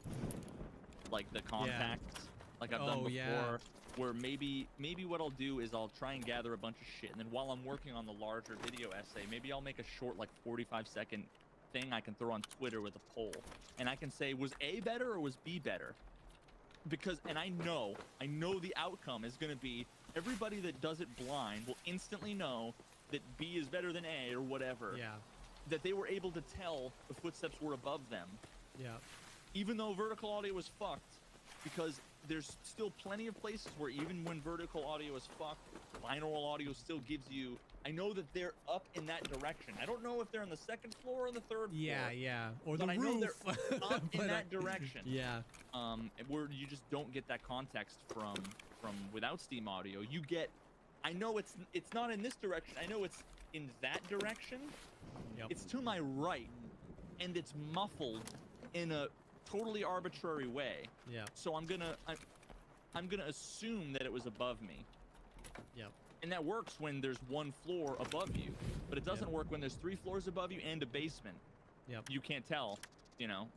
like the contacts, like I've done before.
Yeah.
Where maybe what I'll do is I'll try and gather a bunch of shit, and then while I'm working on the larger video essay, maybe I'll make a short, like 45-second thing I can throw on Twitter with a poll, and I can say, was A better or was B better? Because, and I know the outcome is going to be everybody that does it blind will instantly know that B is better than A or whatever.
Yeah.
That they were able to tell the footsteps were above them.
Yeah.
Even though vertical audio is fucked, because there's still plenty of places where even when vertical audio is fucked, binaural audio still gives you, I know that they're up in that direction. I don't know if they're on the second floor or on the third
Yeah,
floor.
yeah. Or
But
the
I
roof.
know they're up in
But,
that direction.
Yeah.
Where you just don't get that context from without Steam audio. You get, I know it's not in this direction. I know it's in that direction.
Yep.
It's to my right, and it's muffled in a totally arbitrary way.
Yeah.
So I'm gonna assume that it was above me.
Yep.
And that works when there's one floor above you, but it doesn't work when there's 3 floors above you and a basement.
Yep.
You can't tell,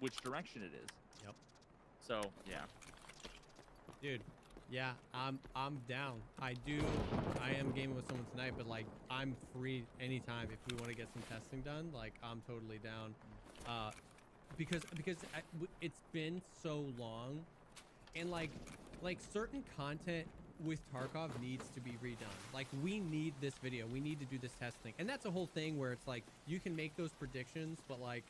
which direction it is.
Yep.
So yeah.
Dude, yeah, I'm down. I am gaming with someone tonight, but like I'm free anytime if we want to get some testing done. Like I'm totally down. Because it's been so long, and like certain content with Tarkov needs to be redone. Like we need this video, we need to do this testing, and that's a whole thing where it's like you can make those predictions, but like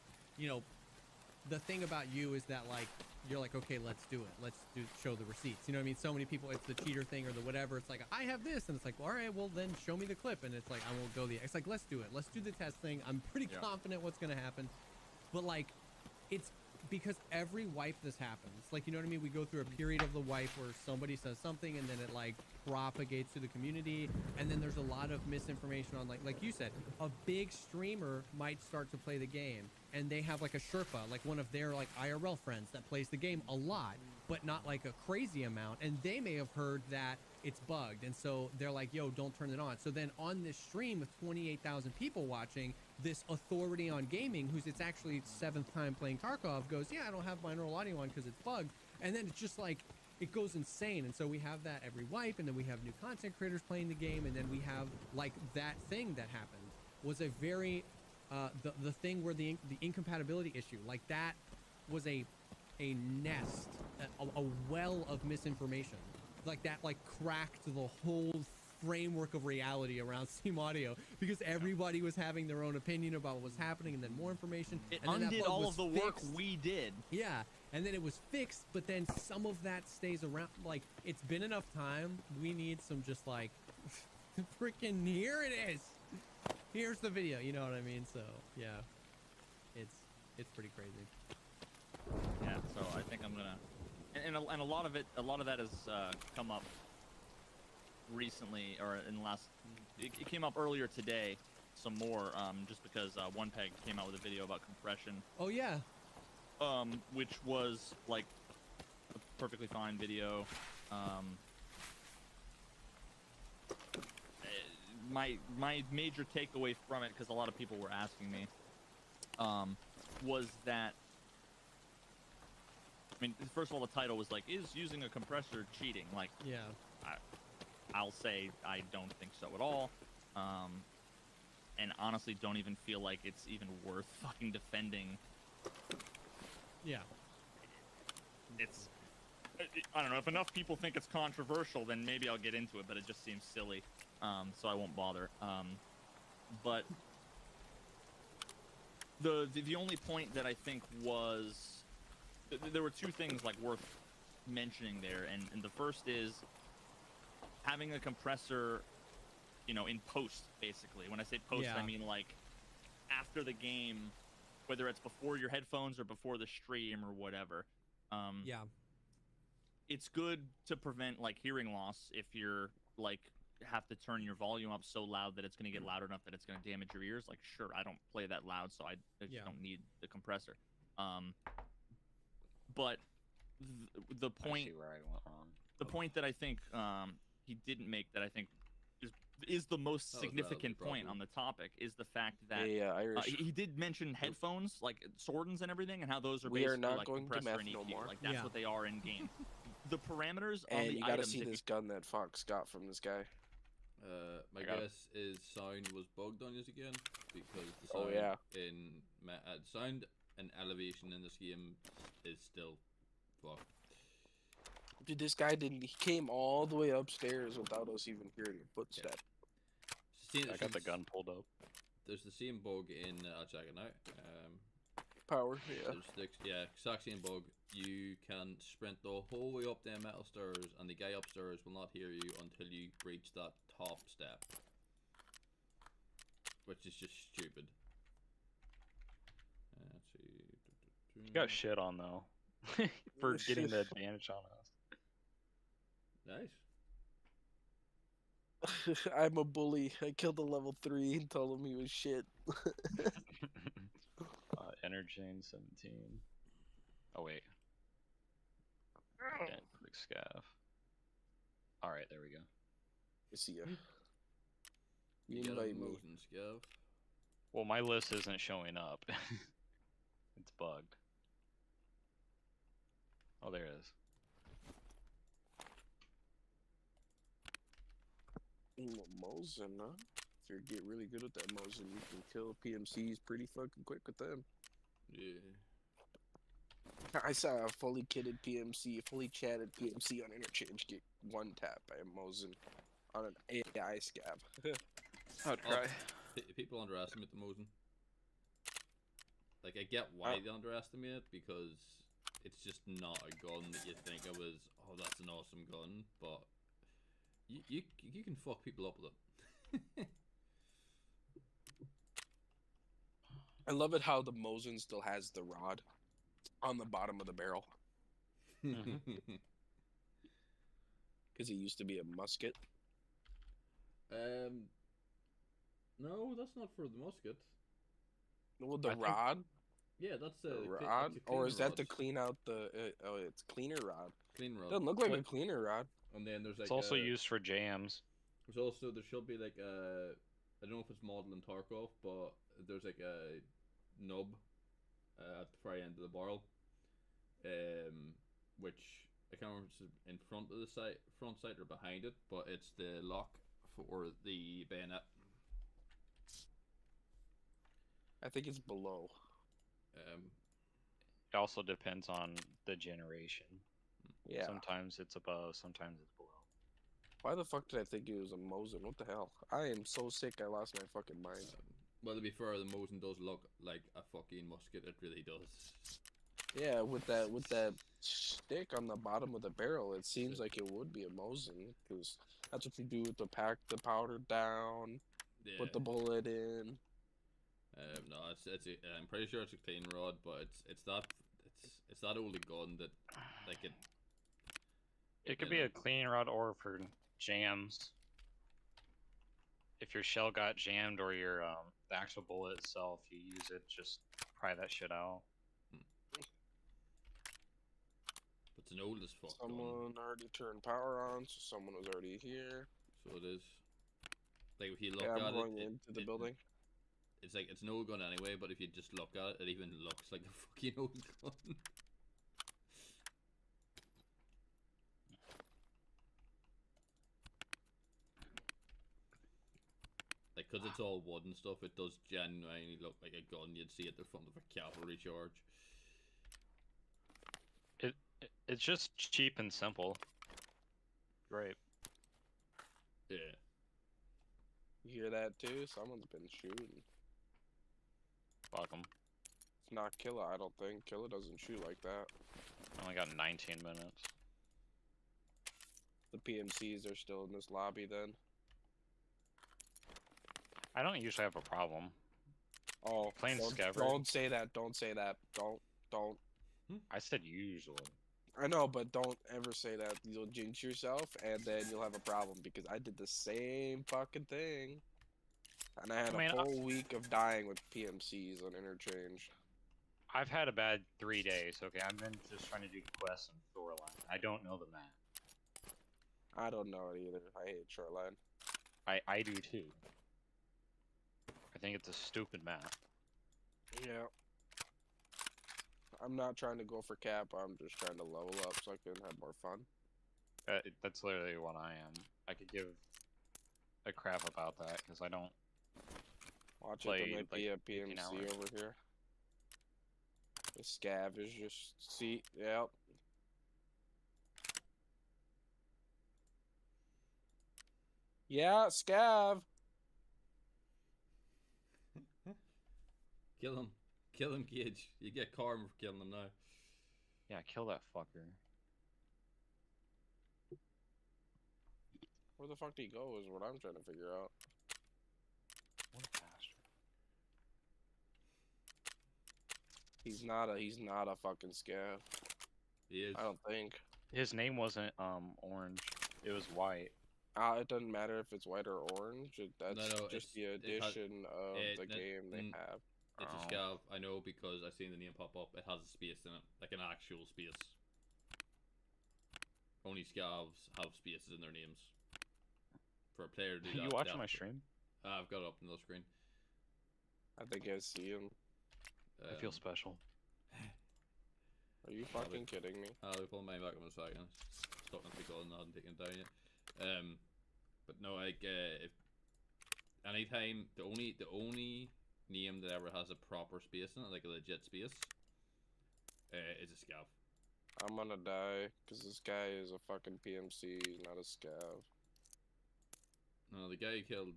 the thing about you is that like you're like, okay, let's do it, let's show the receipts, you know what I mean? So many people, it's the cheater thing or the whatever, it's like I have this, and it's like, well, all right, well then show me the clip, and it's like I won't go it's like let's do it, let's do the testing. I'm pretty confident what's gonna happen, but like it's because every wipe this happens, like, you know what I mean, we go through a period of the wipe where somebody says something and then it like propagates to the community, and then there's a lot of misinformation on like you said, a big streamer might start to play the game and they have like a Sherpa, like one of their like IRL friends that plays the game a lot but not like a crazy amount, and they may have heard that it's bugged, and so they're like, yo, don't turn it on. So then on this stream with 28,000 people watching, this authority on gaming, who's it's actually 7th time playing Tarkov, goes, yeah, I don't have binaural audio on because it's bugged, and then it's just like it goes insane. And so we have that every wipe, and then we have new content creators playing the game, and then we have like that thing that happened was a very the thing where the incompatibility issue, like that was a nest, a well of misinformation, like that, like cracked the whole framework of reality around Steam audio, because everybody was having their own opinion about what was happening, and then more information.
It
and then that
undid
bug
all
was
of the work
fixed.
we did.
Yeah, and then it was fixed, but then some of that stays around. Like, it's been enough time. We need some just like freaking, here it is. Here's the video. You know what I mean? So yeah, it's pretty crazy.
Yeah, so I think I'm gonna, and a lot of that has come up recently, or in the last, it came up earlier today, some more, just because OnePeg came out with a video about compression.
Oh yeah.
Which was like a perfectly fine video. My major takeaway from it, because a lot of people were asking me, was that, I mean, first of all, the title was like, is using a compressor cheating? Like,
yeah,
I'll say I don't think so at all, and honestly don't even feel like it's even worth fucking defending.
Yeah.
It's, I don't know, if enough people think it's controversial, then maybe I'll get into it, but it just seems silly, so I won't bother. But the only point that I think was, there were two things like worth mentioning there, and the first is having a compressor, you know, in post, basically. When I say post,
Yeah.
I mean like after the game, whether it's before your headphones or before the stream or whatever.
Yeah.
it's good to prevent like hearing loss if you're like have to turn your volume up so loud that it's going to get loud enough that it's going to damage your ears. Like, sure, I don't play that loud, so I just
Yeah.
don't need the compressor. But the
I
point
see where I went wrong.
the point that I think he didn't make that I think is the most
That was
significant
relatively
point on the topic is the fact that
Yeah, Irish.
he did mention headphones like Sordens and everything and how those are
We are
basically
not
like
going to
compressor
meth
and
no
EQ.
more.
Like that's
Yeah.
what they are in game. The parameters on
And
the
you gotta
items.
see
if
this gun that Fox got from this guy.
My
I got it.
guess is sound was bugged on us again because the
Oh,
sound
yeah.
in sound and elevation in this game is still fucked.
Dude, this guy didn't. He came all the way upstairs without us even hearing a footstep.
I got the gun pulled up.
There's the same bug in. I'll check it out.
Power, yeah.
There's the exact same bug. You can sprint the whole way up them metal stairs, and the guy upstairs will not hear you until you reach that top step, which is just stupid. Let's see.
You got shit on though for getting the advantage on us.
Nice.
I'm a bully. I killed a level 3 and told him he was shit.
Energane 17. Oh wait. Yeah, quick scav. All right, there we go.
I see ya.
You
You
got a
invite me.
motion scav.
Well, my list isn't showing up. It's bugged. Oh, there it is.
Mosin, huh? If you get really good at that Mosin, you can kill PMCs pretty fucking quick with them.
Yeah.
I saw a fully kitted PMC, a fully chatted PMC on interchange get one tap by a Mosin on an AI scab.
I'd cry.
People underestimate the Mosin. Like, I get why they underestimate it, because it's just not a gun that you think of as, oh, that's an awesome gun, but you can fuck people up with it.
I love it how the Mosin still has the rod on the bottom of the barrel. Because it used to be a musket.
No, that's not for the musket.
Well, the
I think-
rod?
Yeah, that's
The
a
rod?
that's a
Or is
cleaner
that to
rod.
clean out the... oh, it's cleaner rod.
Clean rod?
Doesn't look like a
What?
cleaner rod.
And then there's like
It's also used for jams.
There's also, there should be like a, I don't know if it's modeled in Tarkov, but there's like a nub at the very end of the barrel, which I can't remember if it's in front of the front sight or behind it, but it's the lock for the bayonet.
I think it's below.
It also depends on the generation.
Yeah.
Sometimes it's above, sometimes it's below.
Why the fuck did I think it was a Mosin? What the hell? I am so sick I lost my fucking mind.
Well, to be fair, the Mosin does look like a fucking musket. It really does.
Yeah, with that stick on the bottom of the barrel, it seems like it would be a Mosin, because that's what you do with pack the powder down,
Yeah.
put the bullet in.
No, I'm pretty sure it's a clean rod, but it's that old a gun that like it.
It could
you
be
know.
a clean rod or for jams. If your shell got jammed or your the actual bullet itself, you use it, just pry that shit out.
It's an old as fuck gun,
Someone already turned power on, so someone was already here.
so it is. Like if you look
Yeah, I'm
at
going
it,
into the building.
It's like it's an old gun anyway, but if you just look at it, it even looks like a fucking old gun. Like, cause it's all wood and stuff, it does genuinely look like a gun you'd see at the front of a cavalry charge.
It's just cheap and simple. Right.
Yeah.
You hear that too? Someone's been shooting.
Fuck 'em.
It's not Killa, I don't think. Killa doesn't shoot like that.
I only got 19 minutes.
The PMCs are still in this lobby then.
I don't usually have a problem.
Oh,
Playing
don't,
Scav, right?
don't say that. Don't say that. Don't.
I said usually.
I know, but don't ever say that. You'll jinx yourself, and then you'll have a problem because I did the same fucking thing, and I had
I mean,
a whole week of dying with PMCs on interchange.
I've had a bad 3 days. Okay, I've been just trying to do quests and Shoreline. I don't know the map.
I don't know it either. I hate Shoreline.
I do too. I think it's a stupid map.
Yeah. I'm not trying to go for cap. I'm just trying to level up so I can have more fun.
That's literally what I am. I could give a crap about that because I don't.
Watch it.
Play,
There might be a
like, 15
PMC
hours.
over here. The scav is just see. Yep. Yeah, scav.
Kill him. Kill him, Gage. You get karma for killing him now.
Yeah, kill that fucker.
Where the fuck did he go is what I'm trying to figure out.
What a bastard.
He's not a fucking scav.
He is.
I don't think.
His name wasn't orange. It was white.
It doesn't matter if it's white or orange. That's
No,
just the
it has-
addition of the game they have.
It's a
Oh.
scav. I know because I've seen the name pop up. It has a space in it, like an actual space. Only scavs have spaces in their names. For a player to do
Are
that,
you
they
watching
have
my
to-
stream?
I've got it up on the screen.
I think I see him.
I feel
Um,
special.
Are you fucking kidding me?
I'll be pulling mine back in a second. Stuck on the and I hadn't taken it down yet. But no, like if anytime the only name that ever has a proper space in it, like a legit space, is a scav.
I'm gonna die because this guy is a fucking PMC, not a scav.
No, the guy who killed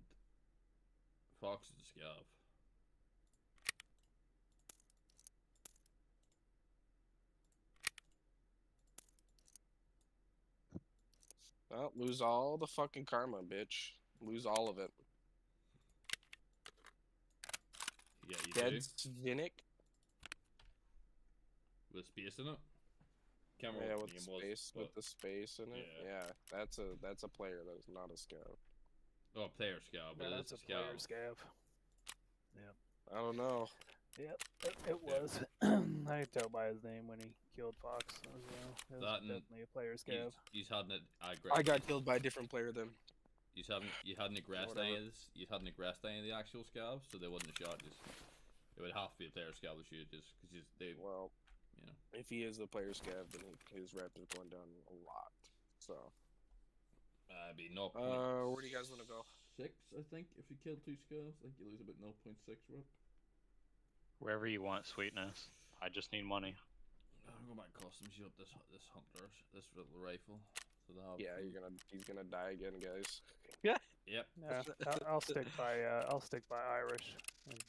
Fox is a scav.
Well, lose all the fucking karma, bitch. Lose all of it.
Yeah, you
Dead
do.
Svinik?
With space in it. Can't
Yeah,
remember
with
what
the
the name
space,
was.
with the space in it.
Yeah.
Yeah, that's a player that is not a scav.
Oh, player scav, but
That's
it's
a
a
player
scav.
scav. Yep.
I don't know.
Yep, it was. I could tell by his name when he killed Fox as well. It was
That and
definitely a player scav.
You hadn't
I got killed by a different player then.
You hadn't aggressed
Whatever.
any of this. You hadn't aggressed any of the actual scavs, so they wouldn't have shot you. It would have to be a player scav to shoot just because they.
Well,
you know.
if he is the player scav, then his rep is going down a lot. So.
Be 0.
Where do you guys want to go?
6, I think. If you kill 2 scavs, I think you lose about 0.6 rep.
Wherever you want, sweetness. I just need money.
I'm going back custom shoot this hunter, this little rifle. So they have
Yeah, he's gonna die again, guys.
Yeah.
Yep.
Yeah, I'll stick by Irish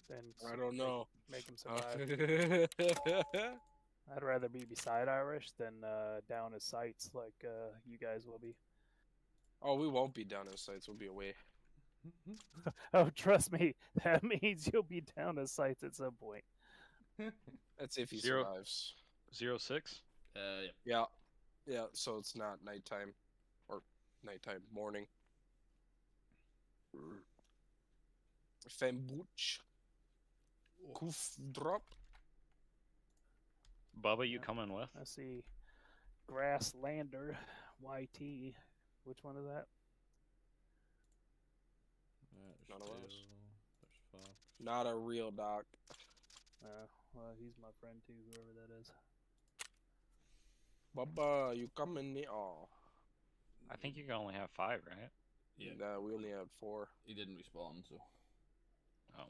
and
I don't know.
make him survive. I'd rather be beside Irish than down his sights like you guys will be.
Oh, we won't be down his sights. We'll be away.
Oh, trust me, that means you'll be down his sights at some point.
That's if he
Zero.
survives.
06?
Yeah.
Yeah. Yeah, so it's not nighttime. Or nighttime, morning. Fembuch. Kuf drop.
Bubba, you coming with?
I see Grasslander YT. Which one is that?
None of us. Not a real doc.
Well, he's my friend too, whoever that is.
Bubba, you coming me? Oh.
I think you can only have 5, right?
Yeah.
Nah, we only had 4.
He didn't respawn, so.
Oh.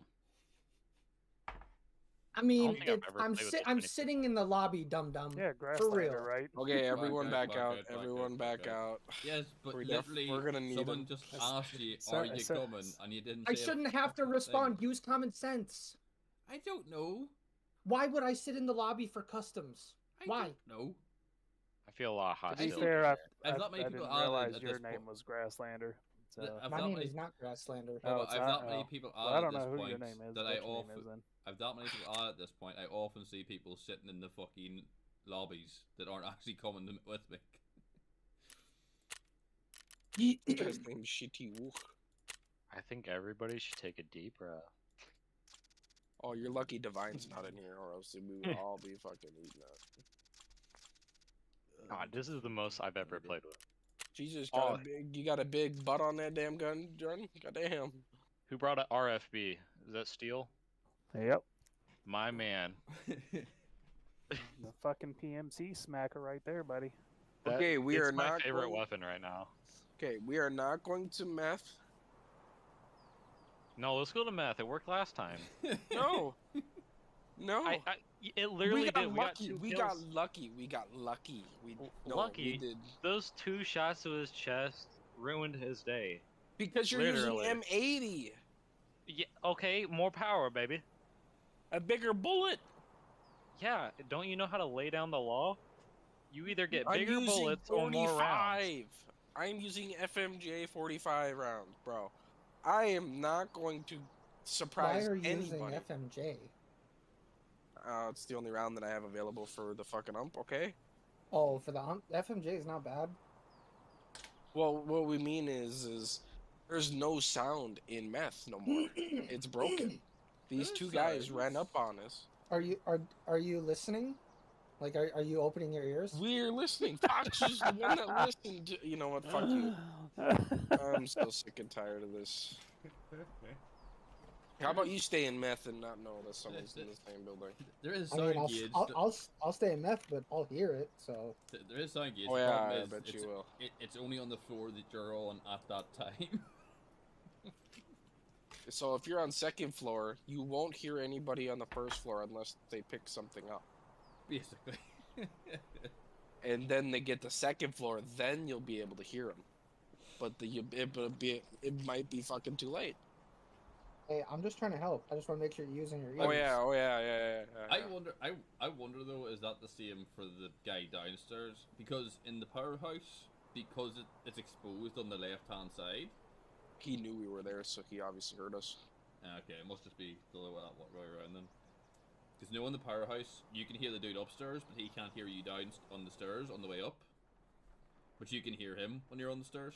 I mean,
don't think I've ever
I'm
played with this
I'm
many
sitting in the lobby, dum dum.
Yeah,
For real.
Grasslander, right?
Okay, everyone
Back
back
out,
out. Everyone back out.
Yes, but
We're
literally,
gonna need
someone
him.
just asked you,
so-
are you
so-
coming? And you didn't
I
say a
shouldn't have to
thing.
respond. Use common sense.
I don't know.
Why would I sit in the lobby for customs? Why?
No.
I feel a lot
To
hot.
be
still-
fair,
I've
I
not many people
didn't
added
realize
at
your
this
name
point.
was Grasslander. So,
I've
My
that
name
many-
is not Grasslander.
Oh,
But
it's
I've
not?
that many
Oh.
people
Well,
added
I don't
at
know
this
who
point
your name is.
that
what
I
your name
often
is then.
I've that many people added at this point. I often see people sitting in the fucking lobbies that aren't actually coming with me.
His name's Shitty Woo.
I think everybody should take a deep breath.
Oh, you're lucky Divine's not in here, or else we would all be fucking eating that.
God, this is the most I've ever played with.
Jesus, you got a big butt on that damn gun, Jordan? Goddamn.
Who brought a RFB? Is that Steel?
Yep.
My man.
The fucking PMC smacker right there, buddy.
Okay, we
it's
are
my
not
favorite
going...
weapon right now.
Okay, we are not going to meth.
No, let's go to meth. It worked last time.
No. No.
It literally
we got
did.
lucky.
We got
lucky. We got lucky.
lucky.
We did.
Those 2 shots to his chest ruined his day.
Because you're
Literally.
using M80.
Yeah. Okay. More power, baby.
A bigger bullet.
Yeah. Don't you know how to lay down the law? You either get
I'm
bigger
using
bullets or more rounds.
45. I'm using FMJ 45 rounds, bro. I am not going to surprise
Why are you
anybody.
using FMJ?
It's the only round that I have available for the fucking ump, okay?
Oh, for the FMJ is not bad.
Well, what we mean is there's no sound in meth no more. It's broken. These two guys ran up on us.
Are you listening? Like, are you opening your ears?
We're listening. Fox is the one that listened to... You know what? Fuck you. I'm so sick and tired of this. How about you stay in meth and not know that someone's in the same building?
There is
I
sound
mean,
gauge.
I'll stay in meth, but I'll hear it. So
There is sound gauge.
Oh
The
yeah,
problem
I
is
bet you will.
It's only on the floor that you're on at that time.
So if you're on second floor, you won't hear anybody on the first floor unless they pick something up.
Basically.
And then they get to second floor, then you'll be able to hear them. But it might be fucking too late.
hey, I'm just trying to help. I just want to make sure you're using your ears.
Oh yeah.
I wonder though, is that the same for the guy downstairs? Because in the powerhouse, because it's exposed on the left hand side.
He knew we were there, so he obviously heard us.
Okay, it must just be the way around then. Because no, in the powerhouse, you can hear the dude upstairs, but he can't hear you down on the stairs on the way up. But you can hear him when you're on the stairs.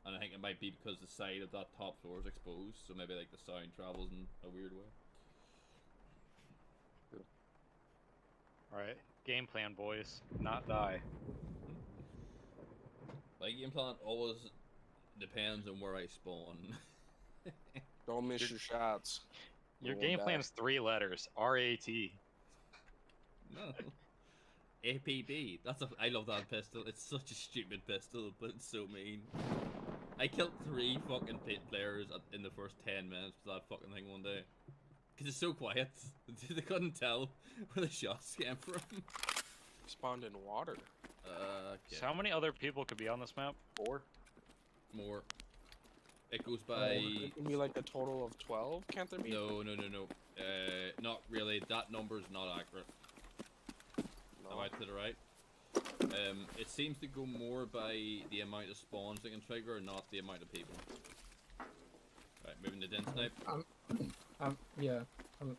And I think it might be because the side of that top floor is exposed, so maybe like the sound travels in a weird way.
Alright, game plan, boys. Not die.
My game plan always depends on where I spawn.
Don't miss your shots.
Your
We'll
game
die.
plan's 3 letters. R-A-T.
No. APB. I love that pistol. It's such a stupid pistol, but it's so mean. I killed 3 fucking players in the first 10 minutes with that fucking thing one day. Because it's so quiet. They couldn't tell where the shots came from.
Spawned in water.
Okay.
So how many other people could be on this map? 4?
More. It goes by...
It can be like a total of 12, can't there be?
No. Not really. That number's not accurate.
No.
Am I to the right? It seems to go more by the amount of spawns they can trigger, not the amount of people. Right, moving to den snipe.
Yeah. I'm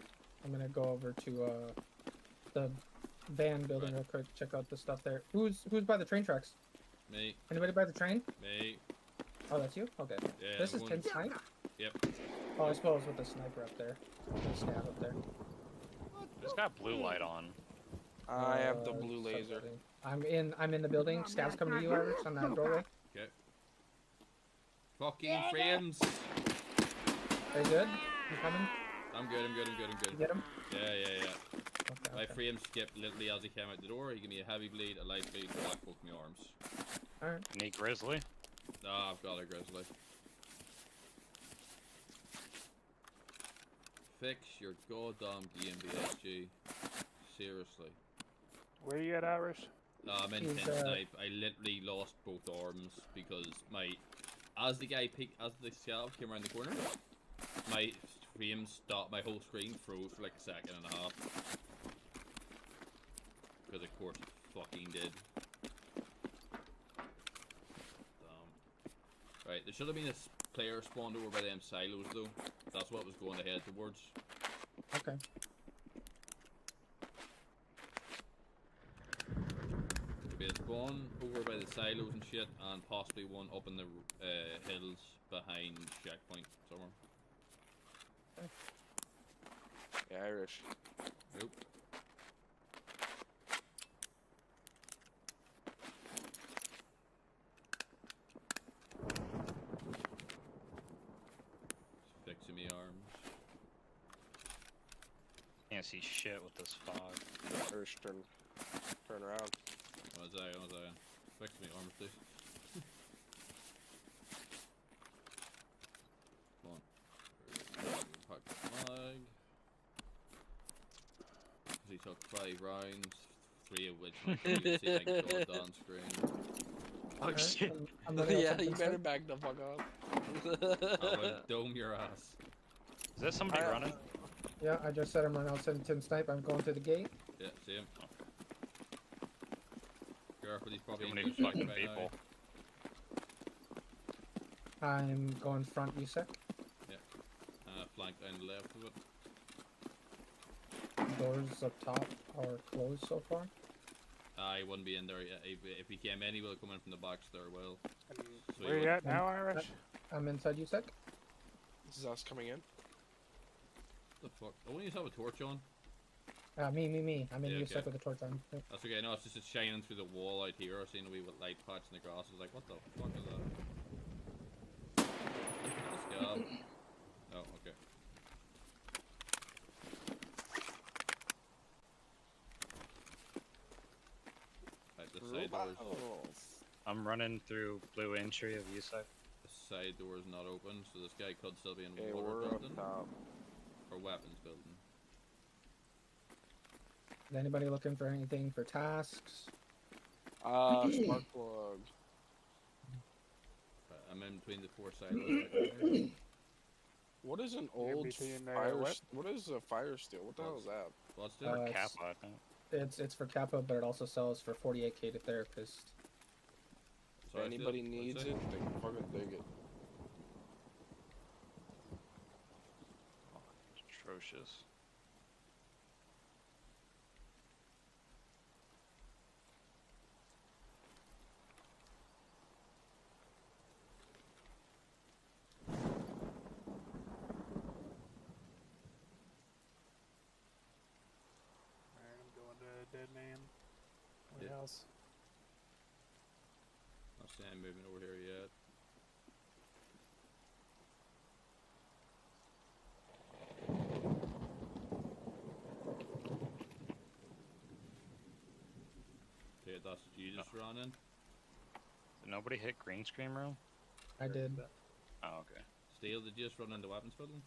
gonna go over to the van building real quick. Check out the stuff there. Who's by the train tracks?
Me.
Anybody by the train?
Me.
Oh, that's you. Okay.
Yeah.
This is
one-
10 snipe.
Yep.
Oh, I suppose with the sniper up there, the stab up there.
It's got blue light on.
I have the blue laser.
something. I'm in the building. Stab's coming to you, Alex, on that doorway.
Okay. Fucking frames.
Are you good? You coming?
I'm good.
You get him?
Yeah.
Okay.
My frame skipped literally as he came out the door. He gave me a heavy bleed, a light bleed, black both my arms.
Alright.
Need Grizzly?
Nah, I've got a grizzly. Fix your goddamn game, BSG. Seriously.
Where you at, Irish?
I'm in 10 snipe. I literally lost both arms because as the scav came around the corner, my frame stopped, my whole screen froze for like a second and a half. Because of course it fucking did. Right, there should have been a player spawned over by them silos though. That's what was going to head towards.
Okay.
be a spawn over by the silos and shit, and possibly one up in the hills behind checkpoint somewhere.
Yeah, Irish.
Nope. Fixing me arms.
Can't see shit with this fog.
Irish, turn around.
One second. Fix me arms, please. Come on. Pack the flag. He took 5 rounds, 3 of which you can see I can show it on screen.
Oh shit.
Yeah, you better back the fuck up.
I'm gonna dome your ass.
Is that somebody running?
Yeah, I just said I'm running outside Tim Snipe. I'm going to the gate.
Yeah, see him. Careful, he's probably
Too
in
many
your
fucking
right
people.
I'm going front USEC.
Yeah. Flank down the left of it.
Doors up top are closed so far.
He wouldn't be in there yet. If he came in, he will come in from the back stairwell.
And
So
where
he
you
would-
at now, Irish?
I'm inside USEC.
This is us coming in.
The fuck? Oh, when you have a torch on?
Me. I'm in
Yeah,
USEC
okay.
with the torch on. Yep.
That's okay. No, it's just shining through the wall out here. I seen a wee with light patch in the grass. I was like, what the fuck is that? Let's go. Oh, okay. Right, the side doors.
I'm running through blue entry of USEC.
The side door is not open, so this guy could still be in
Okay,
water
we're
building
up top.
or weapons building.
Is anybody looking for anything for tasks?
Spark plug.
I'm in between the 4 silos.
What is an
You're
old
between,
fire?
what?
What is a fire steel? What the hell is that?
What's
Uh,
that?
it's-
Kappa, I think.
It's for Kappa, but it also sells for 48k to therapist.
If anybody needs it, they can fucking dig it.
Atrocious.
Alright, I'm going to Dead Man.
Yeah.
Warehouse.
Not seeing him moving over here yet. Okay, that's you just running.
Did nobody hit green screen room?
I did.
Oh, okay.
Steel, did you just run into weapons building?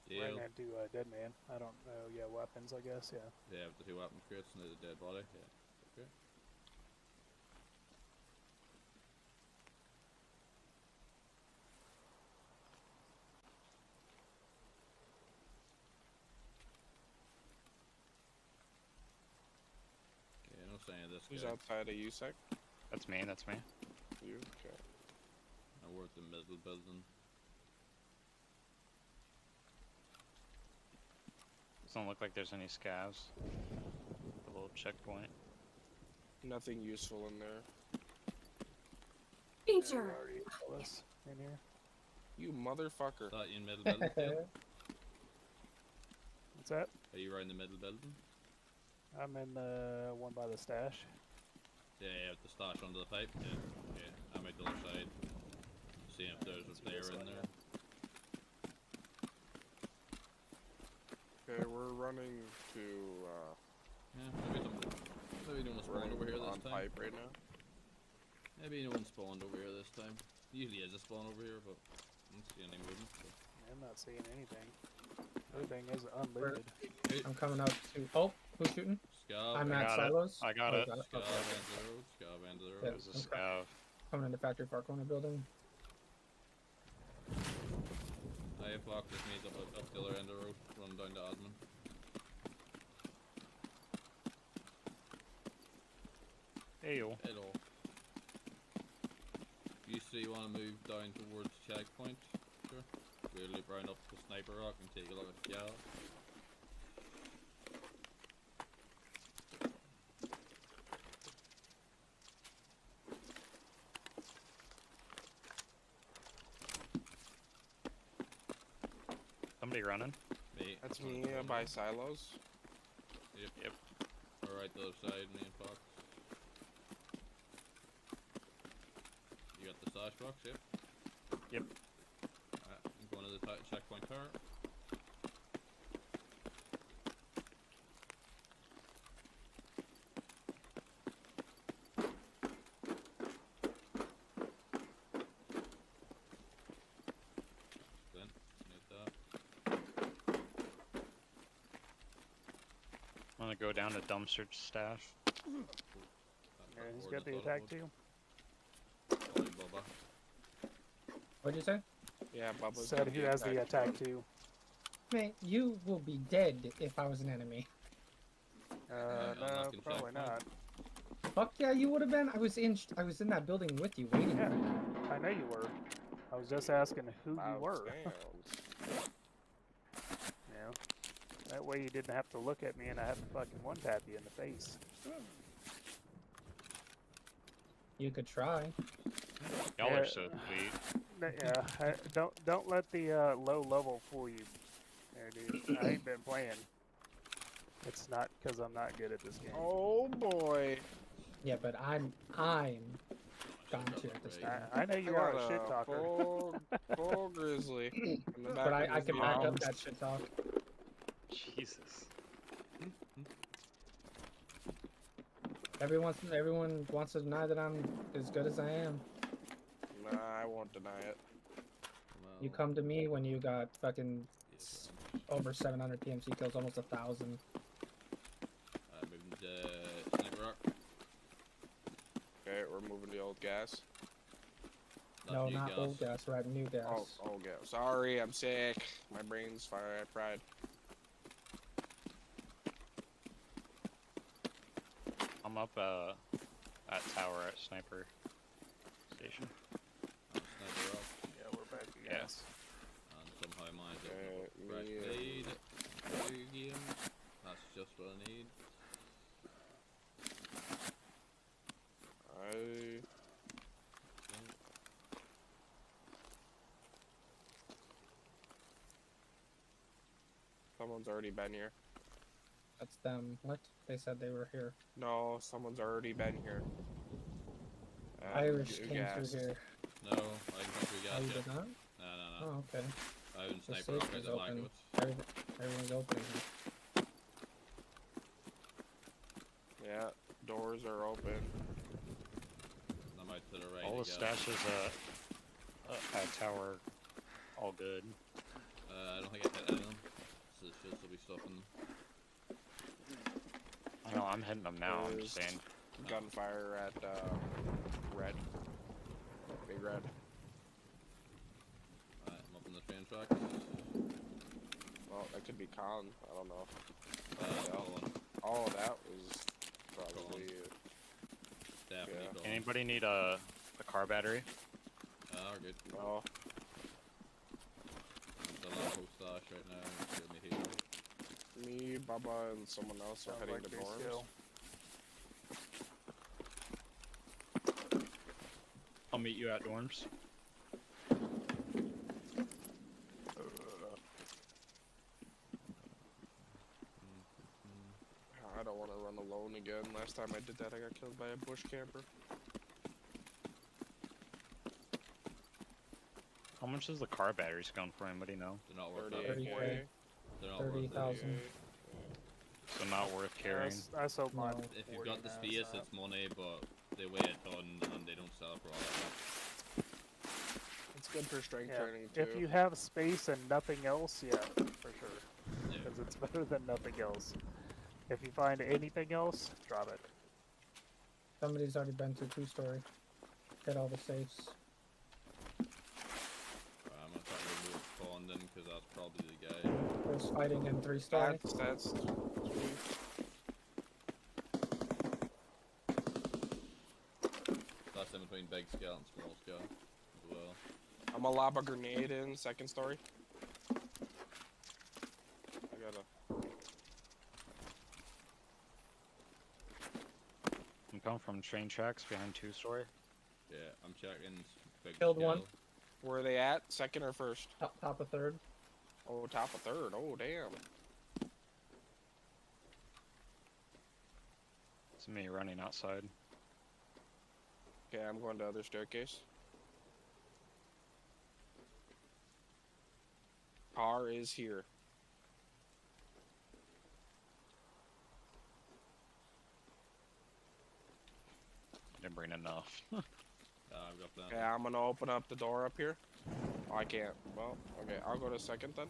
Steel.
Right now, do Dead Man. I don't know. Yeah, weapons, I guess. Yeah.
Yeah, with the 2 weapons crates and the dead body. Yeah. Okay. Okay, no sign of this
Who's
guy.
outside of USEC?
That's me, that's me.
You? Okay.
I work the middle building.
Doesn't look like there's any scavs. A little checkpoint.
Nothing useful in there.
Danger. Already saw this in here.
You motherfucker.
Thought you in middle building still?
What's that?
Are you around the middle building?
I'm in the one by the stash.
Yeah, yeah, with the stash under the pipe. Yeah, okay. I'm at the other side. Seeing if there's a player in there.
Okay, we're running to.
Yeah, maybe no one spawned over here
on
this time.
pipe right now.
Maybe no one spawned over here this time. Usually is a spawn over here, but I don't see any movement. So.
I'm not seeing anything. Everything is unlooted.
I'm coming up to. Oh, who's shooting?
Scav.
I'm
I
at
got it.
silos.
I got
Oh,
it.
you
Scav
Okay.
into the road. Scav into the road.
Yeah.
There's a
Okay.
scav.
Coming into factory far corner building.
Hey, fuck, just meet up the other end of the road. Run down to admin.
Hey yo.
Hello. You see, you want to move down towards checkpoint? Sure. We'll loop round up the sniper rock and take a look at Scav.
Somebody running.
Me.
That's me by silos.
Yep. Alright, the other side, me and Fox. You got the stash box, yep?
Yep.
Alright, I'm going to the checkpoint tower. Then, need that.
I'm gonna go down to dumpster stash.
Yeah, he's got the attack too.
Ollie Bubba.
What'd you say?
Yeah, Bubba's
Said
got
who has the attack too.
Man, you will be dead if I was an enemy.
No, probably not.
Fuck yeah, you would have been. I was in that building with you, waiting
Yeah,
for you.
I know you were. I was just asking who
Wow,
you were.
damn.
You know, that way you didn't have to look at me and I had to fucking one tap you in the face.
You could try.
Y'all
Yeah.
are so sweet.
Yeah, don't let the low level fool you, there, dude. I ain't been playing. It's not because I'm not good at this game.
Oh boy.
Yeah, but I'm gone to at this time.
I know you
I
are
got
a shit talker.
Full grizzly. in the
But
back of
I
his
can back
mouth.
up that shit talk.
Jesus.
Everyone wants to deny that I'm as good as I am.
Nah, I won't deny it.
You come to me when you got fucking over 700 PMC kills, almost 1,000.
I'm moving the sniper rock.
Okay, we're moving the old gas.
No,
new
not
gas.
old gas, right? New gas.
Oh, old gas. Sorry, I'm sick. My brain's fried.
I'm up at tower at sniper station.
Sniper rock.
Yeah, we're back again.
Yes.
And somehow mine's
Okay,
fresh
me,
blade. New game. That's just what I need.
Someone's already been here.
That's them. What? They said they were here.
No, someone's already been here.
Irish
new
came
gas.
through here.
No, I can go through
Oh,
gas
you
yet.
did not?
No.
Oh, okay.
I haven't
The
sniper rock
safe
out
is
the back of
open.
it.
Everything's open here.
Yeah, doors are open.
I'm out to the right.
All the stashes at tower, all good.
I don't think I hit any of them. So there should still be stuff in them.
I know, I'm hitting them now, I'm just saying.
Gunfire at red. Big red.
Alright, I'm up in the train track.
Well, that could be con. I don't know.
Colin.
All of that was probably.
Definitely
Yeah.
Colin.
Anybody need a car battery?
We're good.
No.
I'm still on host stash right now. Give me here.
Me, Bubba, and someone else are
Sounds
heading
like
to
they
dorms.
still-
I'll meet you at dorms.
I don't want to run alone again. Last time I did that, I got killed by a bush camper.
How much is the car batteries going for? Anybody know?
They're not worth
30K.
that. They're not worth it.
30,000.
So not worth carrying.
I sold mine.
No.
If you've
40
got the
now,
space,
so-
it's money, but they weigh a ton and they don't sell for all that.
It's good for strength
Yeah,
training too.
if you have space and nothing else, yeah, for sure.
Yeah.
Because it's better than nothing else. If you find anything else, drop it.
Somebody's already been to 2-story. Hit all the safes.
I'm gonna try to remove Colin then, because that's probably the guy.
There's fighting in 3-story.
That's
That's in between big scale and small scale as well.
I'm gonna lob a grenade in 2nd story. I gotta.
I'm coming from train tracks behind 2-story.
Yeah, I'm checking big
Killed
scale.
one.
Where are they at? 2nd or 1st?
Top of 3rd.
Oh, top of third. Oh, damn.
It's me running outside.
Okay, I'm going to other staircase. Car is here.
Didn't bring enough.
I've got plenty.
Okay, I'm gonna open up the door up here. Oh, I can't. Well, okay, I'll go to second then.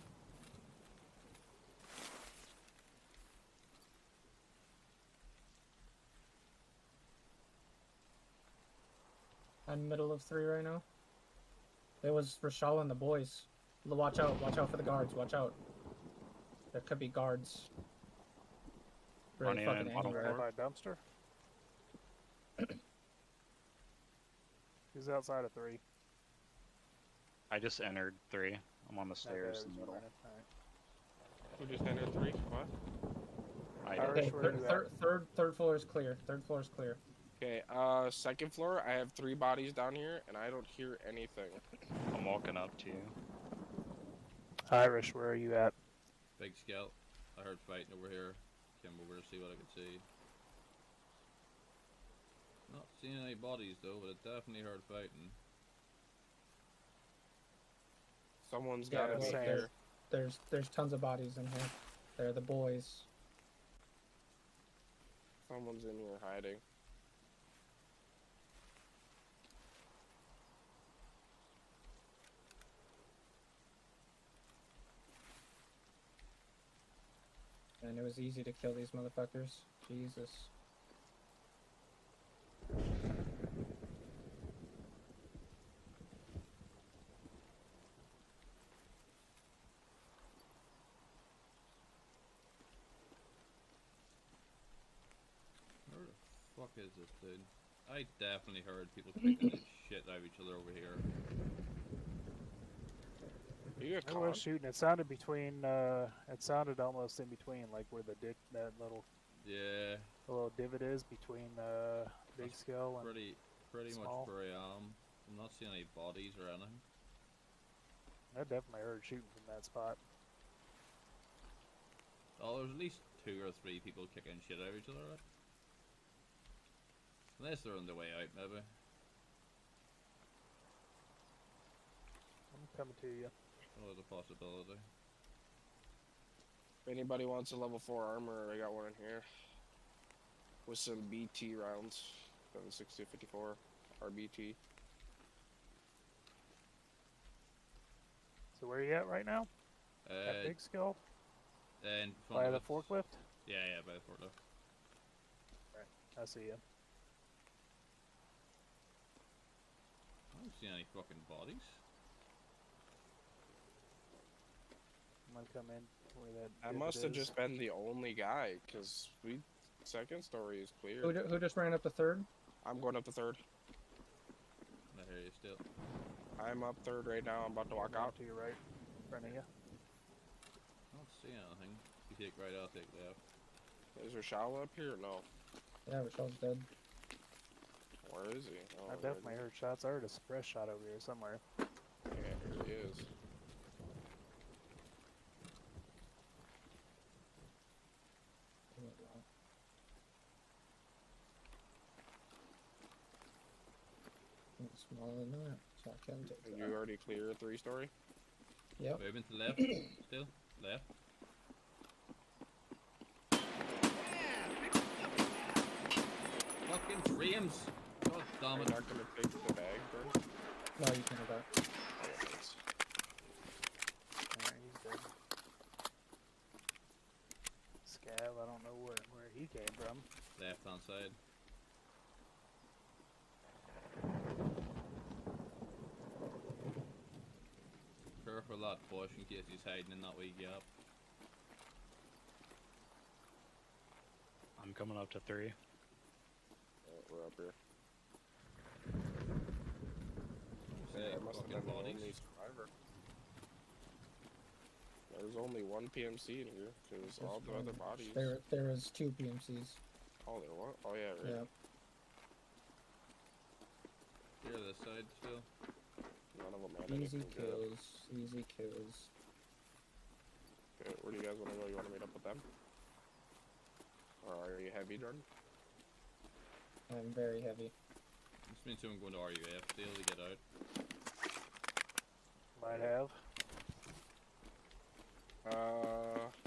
I'm middle of 3 right now. There was Rashal and the boys. Watch out for the guards, watch out. There could be guards. Really
Running in
fucking
bottom
anywhere.
floor.
By dumpster. He's outside of 3.
I just entered 3. I'm on the stairs
Okay,
in the middle.
Who just entered 3? What?
I
Irish,
did.
where are you at?
Third floor is clear. Third floor is clear.
Okay, second floor, I have 3 bodies down here, and I don't hear anything.
I'm walking up to you.
Irish, where are you at?
Big scout. I heard fighting over here. Came over to see what I could see. Not seeing any bodies though, but it definitely heard fighting.
Someone's
Yeah,
gotta be
same.
here.
There's tons of bodies in here. They're the boys.
Someone's in here hiding.
And it was easy to kill these motherfuckers. Jesus.
Where the fuck is this dude? I definitely heard people kicking the shit out of each other over here.
You got
I
caught?
was shooting. It sounded between. It sounded almost in between, like where the that little
Yeah,
divot is between big
That's
scale and.
pretty
small.
much where I am. I'm not seeing any bodies or anything.
I definitely heard shooting from that spot.
Oh, there's at least 2 or 3 people kicking shit out of each other. Right? Unless they're on their way out, maybe.
I'm coming to you.
Always a possibility.
If anybody wants a level 4 armor, I got one in here. With some BT rounds. 760-54 RBT.
So where are you at right now? At big scale?
And
By the forklift?
Yeah, by the forklift.
I see you.
I don't see any fucking bodies.
I'm gonna come in where that.
I
divot
must have
is.
just been the only guy, because second story is clear.
Who just ran up the third?
I'm going up the third.
I hear you still.
I'm up third right now. I'm about to walk out.
To your right, in front of you.
I don't see anything. You take right, I'll take left.
Is Rashal up here? No.
Yeah, Rachel's dead.
Where is he? Oh,
I
there
definitely
he is.
heard shots. I heard a suppress shot over here somewhere.
Yeah, here he is.
It's smaller than that, so I can take
Did
that.
you already clear a 3-story?
Yep.
Moving to left. Still. Left. Fucking frames! God damn
You're
it.
not gonna take the bag, bro?
No, you can have that.
Alright, he's dead. Scav, I don't know where he came from.
Left hand side. Careful that bush in case he's hiding in that wee gap.
I'm coming up to 3.
We're up here.
See
Yeah,
any
it must have
fucking
been the
bodies.
only survivor. There's only one PMC in here, because all the other bodies.
There was 2 PMCs.
Oh, there what? Oh, yeah, right.
Yeah.
Clear this side still.
None of them had
Easy
anything good.
kills. Easy kills.
Where do you guys want to go? You want to meet up with them? Or are you heavy, Jordan?
I'm very heavy.
This means someone going to RUF deal to get out.
Might have.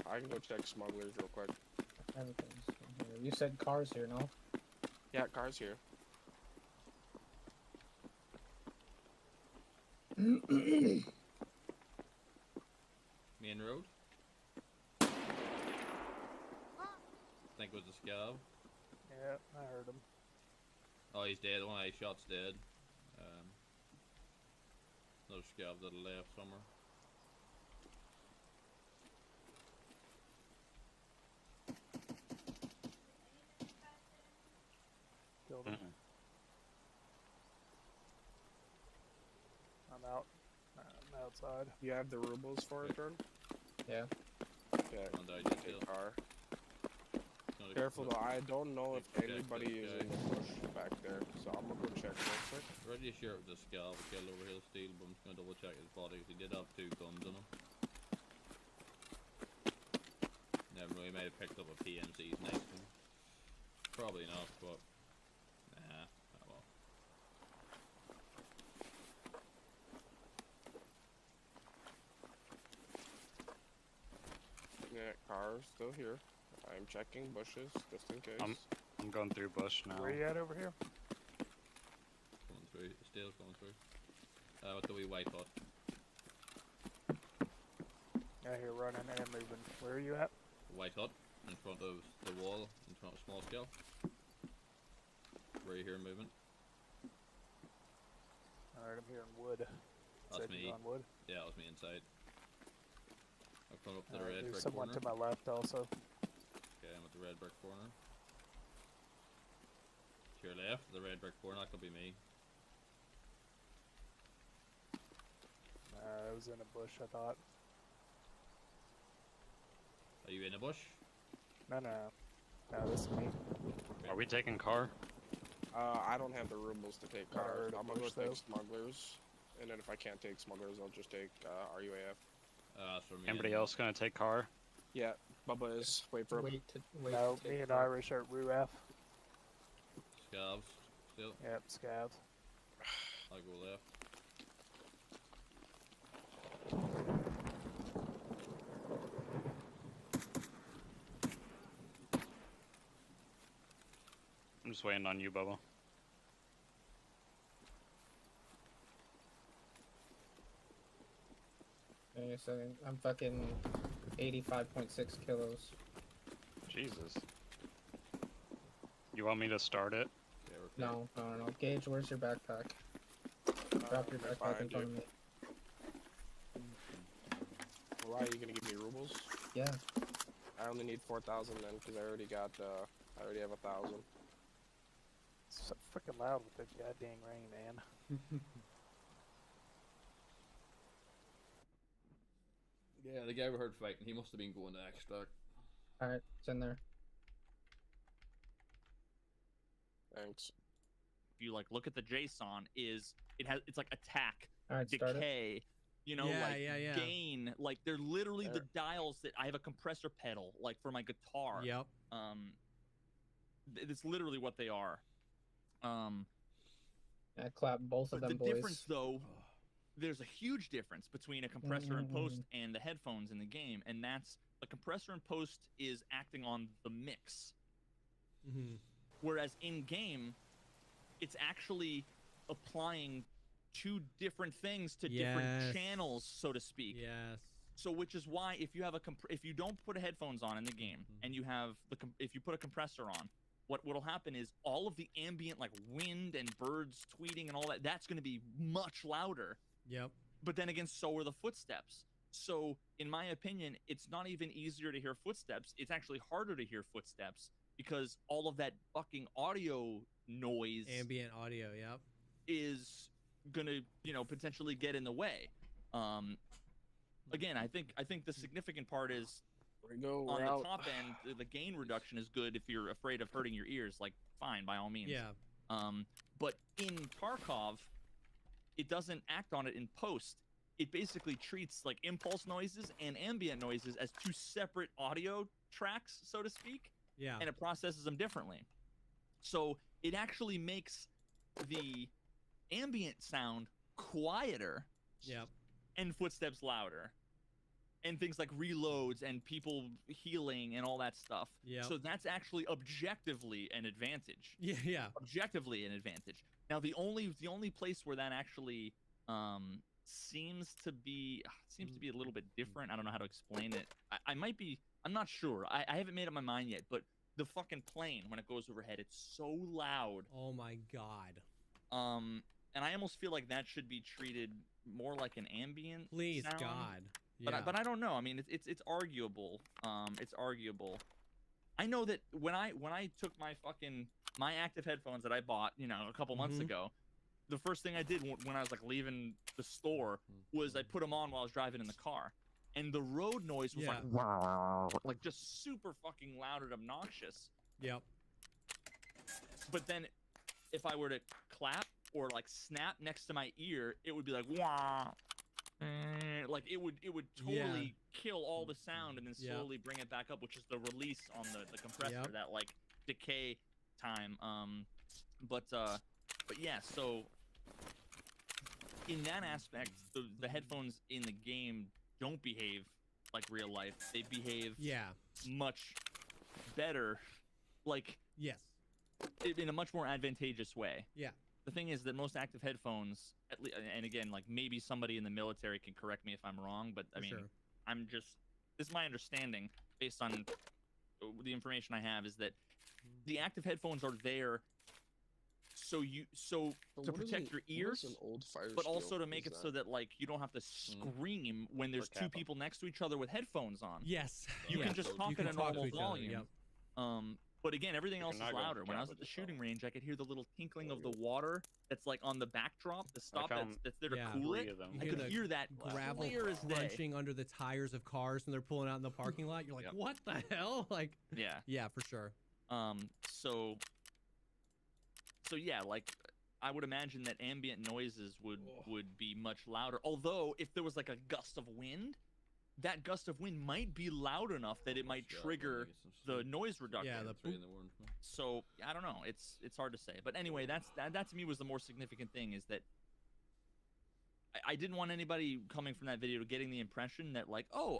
I can go check smugglers real quick.
Everything's in here. You said cars here, no?
Yeah, cars here.
Main road. Think it was a scav.
Yeah, I heard him.
Oh, he's dead. One of his shots dead. Another scav that left somewhere.
Killed him. I'm out. I'm outside.
You have the rubles for it, Jordan?
Yeah.
Okay.
One died just
Take
kill.
car.
Gonna
Careful though, I don't know if
check
anybody
this
is in
guy.
the bush back there, so I'm gonna go check real quick.
Ready to share with this scav we killed over Hill Steel, but I'm just gonna double check his body 'cause he did have 2 guns on him. Never know, he might have picked up a PMC's next to him. Probably not, but nah, oh well.
Yeah, car's still here. I'm checking bushes just in case.
I'm going through bush now.
Where you at over here?
Going through, still going through. With the wee white hut.
Out here running and moving. Where are you at?
White hut in front of the wall, in front of small scale. Where you hear movement?
Alright, I'm here in wood.
That's
Said
me.
you're on wood.
Yeah, that was me inside. I've come up to the
Alright,
red
there's
brick
someone
corner.
to my left also.
Okay, I'm at the red brick corner. To your left, the red brick corner, that could be me.
I was in a bush, I thought.
Are you in a bush?
No, no. No, this is me.
Are we taking car?
I don't have the rubles to take
I
cars.
heard a
I'm gonna go
bush,
take
though.
smugglers, and then if I can't take smugglers, I'll just take RUAF.
That's for me.
Anybody
and-
else gonna take car?
Yeah, Bubba is. Wait for him.
Wait
No,
to take
me and
car.
Irish are at RUF.
Scavs, still.
Yep, scavs.
I'll go left.
I'm just waiting on you, Bubba.
Give me a second. I'm fucking 85.6 kilos.
Jesus. You want me to start it?
Yeah, we're clear.
No. Gage, where's your backpack? Drop your backpack in front of me.
Why are you gonna give me rubles?
Yeah.
I only need 4,000 then, because I already got. I already have 1,000.
It's so freaking loud with the goddamn rain, man.
Yeah, the guy we heard fighting, he must have been going to extract.
Alright, it's in there.
Thanks.
If you like look at the JSON, it's like attack,
Alright, start it.
decay, you know,
Yeah,
like
yeah.
gain, like they're literally the
There.
dials that I have a compressor pedal, like for my guitar.
Yep.
It's literally what they are.
I clap both of
But
them,
the
boys.
difference, though, there's a huge difference between a compressor in post and the headphones in the game, and that's the compressor in post is acting on the mix,
Mm-hmm.
whereas in game, it's actually applying 2 different things to different
Yes.
channels, so to speak.
Yes.
So, which is why if you have if you don't put headphones on in the game and you have if you put a compressor on, what'll happen is all of the ambient like wind and birds tweeting and all that's going to be much louder.
Yep.
But then again, so are the footsteps. So, in my opinion, it's not even easier to hear footsteps. It's actually harder to hear footsteps because all of that fucking audio noise
Ambient audio. Yep.
is gonna, potentially get in the way. Again, I think the significant part is
Here we go.
on
We're
the
out.
top end, the gain reduction is good if you're afraid of hurting your ears. Like, fine, by all means.
Yeah.
But in Tarkov, it doesn't act on it in post. it basically treats like impulse noises and ambient noises as two separate audio tracks, so to speak,
Yeah.
and it processes them differently. So it actually makes the ambient sound quieter
Yep.
and footsteps louder and things like reloads and people healing and all that stuff.
Yep.
So that's actually objectively an advantage.
Yeah. Yeah.
Objectively an advantage. Now the only place where that actually seems to be a little bit different. I don't know how to explain it. I might be, I'm not sure. I haven't made up my mind yet, but the fucking plane when it goes overhead, it's so loud.
Oh my god.
And I almost feel like that should be treated more like an ambient
Please
sound.
God.
But
Yeah.
but I don't know. I mean, it's arguable. It's arguable. I know that when I took my active headphones that I bought, a couple months
Mhm.
ago, the first thing I did when I was like leaving the store was I put them on while I was driving in the car, and the road noise was
Yeah.
like just super fucking loud and obnoxious.
Yep.
But then, if I were to clap or like snap next to my ear, it would be like wah. Like it would totally kill all the sound and then
Yep.
slowly bring it back up, which is the release on the compressor,
Yep.
that like decay time. But yeah, so in that aspect, the headphones in the game don't behave like real life. They behave
Yeah.
much better, like
Yes.
in a much more advantageous way.
Yeah.
The thing is that most active headphones, and again, like maybe somebody in the military can correct me if I'm wrong, but I
For
mean,
sure.
this is my understanding based on the information I have, is that the active headphones are there so to protect your ears,
An old fire
but also
steel
to make
is
it so that like you don't have to scream when there's two
Kappa.
people next to each other with headphones on.
Yes.
You
Yeah.
can just talk
You can
at a
talk to
normal
each other,
volume.
yep.
But again, everything
You
else
can
is
not go
louder. When I was
Kappa
at the
just
shooting
fine.
range, I could hear the little tinkling of the water that's like on the backdrop, the stop
found
that's there to
Yeah.
cool
3
it.
of them.
You
I
hear
could
the
hear that
gravel
clear as day.
crunching under the tires of cars when they're pulling out in the parking lot. You're like,
Yep.
what the hell? Like,
Yeah.
yeah, for sure.
So yeah, like I would imagine that ambient noises would be much louder. Although if there was like a gust of wind, that gust of wind might be loud enough that it might
Yeah,
trigger
get some
the
sleep.
noise reduction.
Yeah, the
3 in the morning.
So I don't know. It's hard to say. But anyway, that to me was the more significant thing, is that I didn't want anybody coming from that video getting the impression that like, oh,